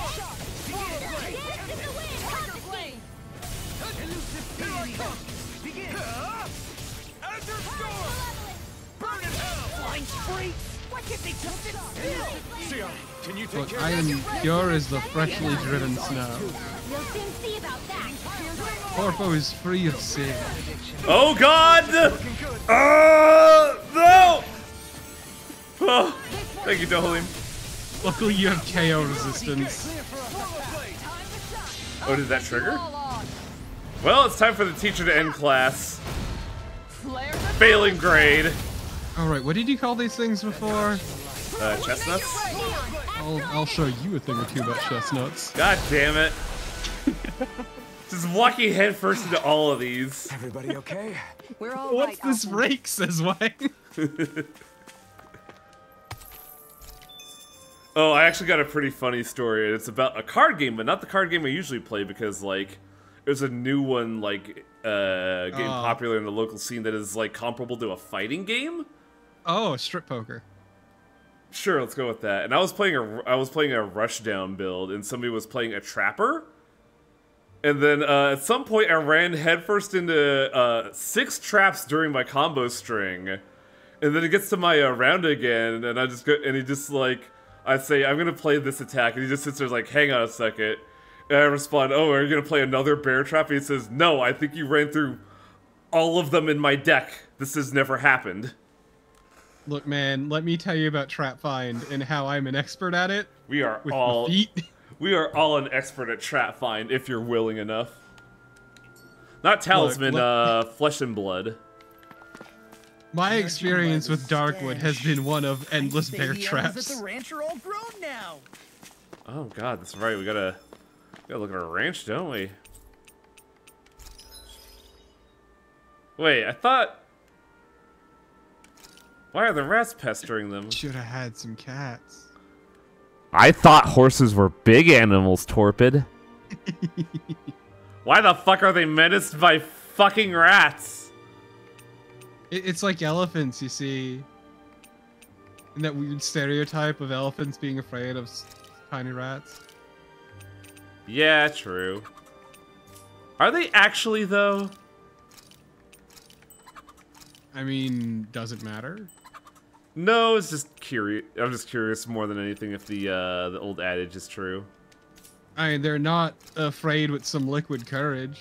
Dance in the wind. Tiger Blade. Elusive Here I come! Begin! Azure Storm! Burn in hell! Flying spree. Why can't they just sit still? Sia, can you take Look, care I of am pure as the freshly driven snow. We'll soon see about that. Orpho is free of sin. Oh god! No! Oh, thank you, Dohalim. Luckily, you have KO resistance. Oh, did that trigger? Well, it's time for the teacher to end class. Failing grade. Alright, what did you call these things before? Chestnuts? I'll show you a thing or two about chestnuts. God damn it. Just walking headfirst into all of these. Everybody okay? We're all What's right, this Alpha. rake, says Wang? Oh, I actually got a pretty funny story. It's about a card game, but not the card game I usually play because, like, there's a new one, like, getting popular in the local scene that is, like, comparable to a fighting game. Oh, strip poker. Sure, let's go with that. And I was playing a rushdown build, and somebody was playing a trapper. And then at some point, I ran headfirst into 6 traps during my combo string. And then it gets to my round again, and I just go, and he just like, I say, I'm gonna play this attack, and he just sits there like, hang on a second. And I respond, oh, are you gonna play another bear trap? And he says, no, I think you ran through all of them in my deck. This has never happened. Look, man, let me tell you about Trap Find and how I'm an expert at it. We are with all my feet. We are all an expert at Trap Find if you're willing enough. Not Talisman, Flesh and Blood. My experience with Darkwood has been one of endless bear traps. At the ranch are all grown now. Oh god, that's right. We gotta look at our ranch, don't we? Wait, I thought. Why are the rats pestering them? Should have had some cats. I thought horses were big animals, Torpid. Why the fuck are they menaced by fucking rats? It's like elephants, you see. And that weird stereotype of elephants being afraid of tiny rats. Yeah, true. Are they actually, though? I mean, does it matter? No, it's just curious. I'm just curious more than anything if the old adage is true. I mean, they're not afraid with some liquid courage.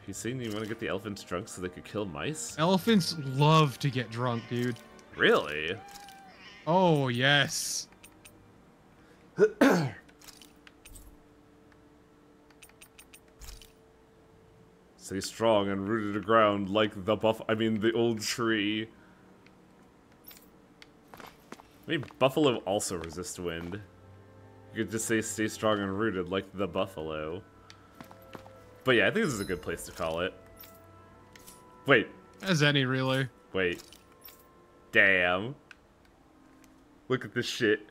You saying you want to get the elephants drunk so they could kill mice? Elephants love to get drunk, dude. Really? Oh, yes. Stay strong and rooted to ground like the old tree. Maybe buffalo also resist wind. You could just say stay strong and rooted like the buffalo. But yeah, I think this is a good place to call it. Wait. As any, really. Wait. Damn. Look at this shit.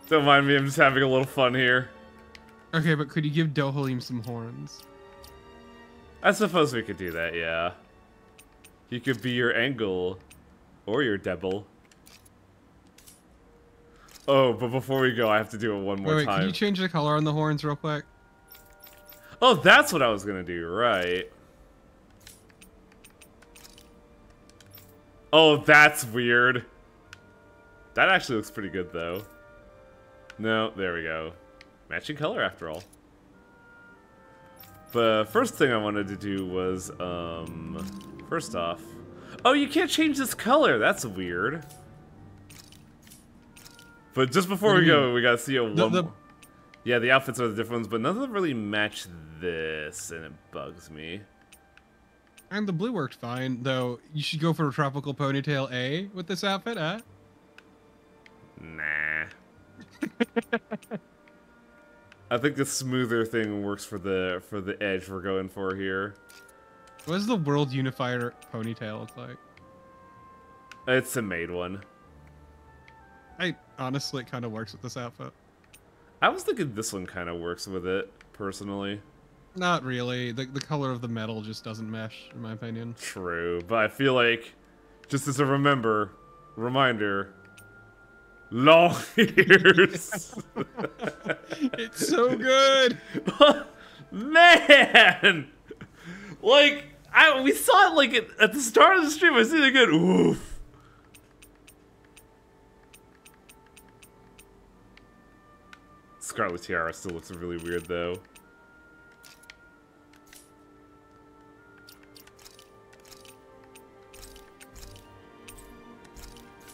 Don't mind me, I'm just having a little fun here. Okay, but could you give Dohalim some horns? I suppose we could do that, yeah. He could be your angle. Or your devil. Oh, but before we go, I have to do it one more wait, time. Can you change the color on the horns real quick? Oh, that's what I was gonna do, right. Oh, that's weird. That actually looks pretty good, though. No, there we go. Matching color, after all. But first thing I wanted to do was, first off... Oh, you can't change this color! That's weird. But just before we go, we gotta see a one... Yeah, the outfits are the different ones, but none of them really match this, and it bugs me. And the blue worked fine, though. You should go for a tropical ponytail A with this outfit, huh? Nah. I think the smoother thing works for the edge we're going for here. What does the World Unifier ponytail look like? It's a made one. Honestly, it kind of works with this outfit. I was thinking this one kind of works with it, personally. Not really. The color of the metal just doesn't mesh, in my opinion. True, but I feel like, just as a reminder, long ears. It's so good! Man! Like, we saw it like at the start of the stream, I see it again, oof. Scarlet Tiara still looks really weird, though.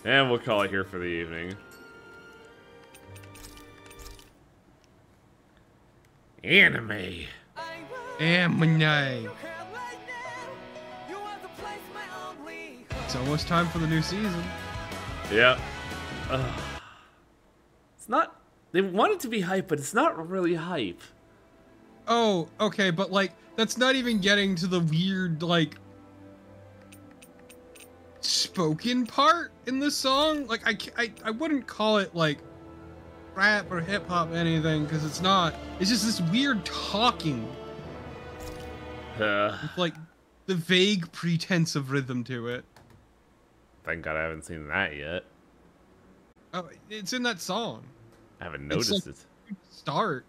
And we'll call it here for the evening. Anime. Anime. It's almost time for the new season. Yeah. It's not... They want it to be hype, but it's not really hype. Oh, okay, but like, that's not even getting to the weird, like, spoken part in the song. Like, I wouldn't call it, like, rap or hip-hop anything, because it's not. It's just this weird talking. With, like, the vague pretense of rhythm to it. Thank God I haven't seen that yet. Oh, it's in that song. I haven't noticed it. Start.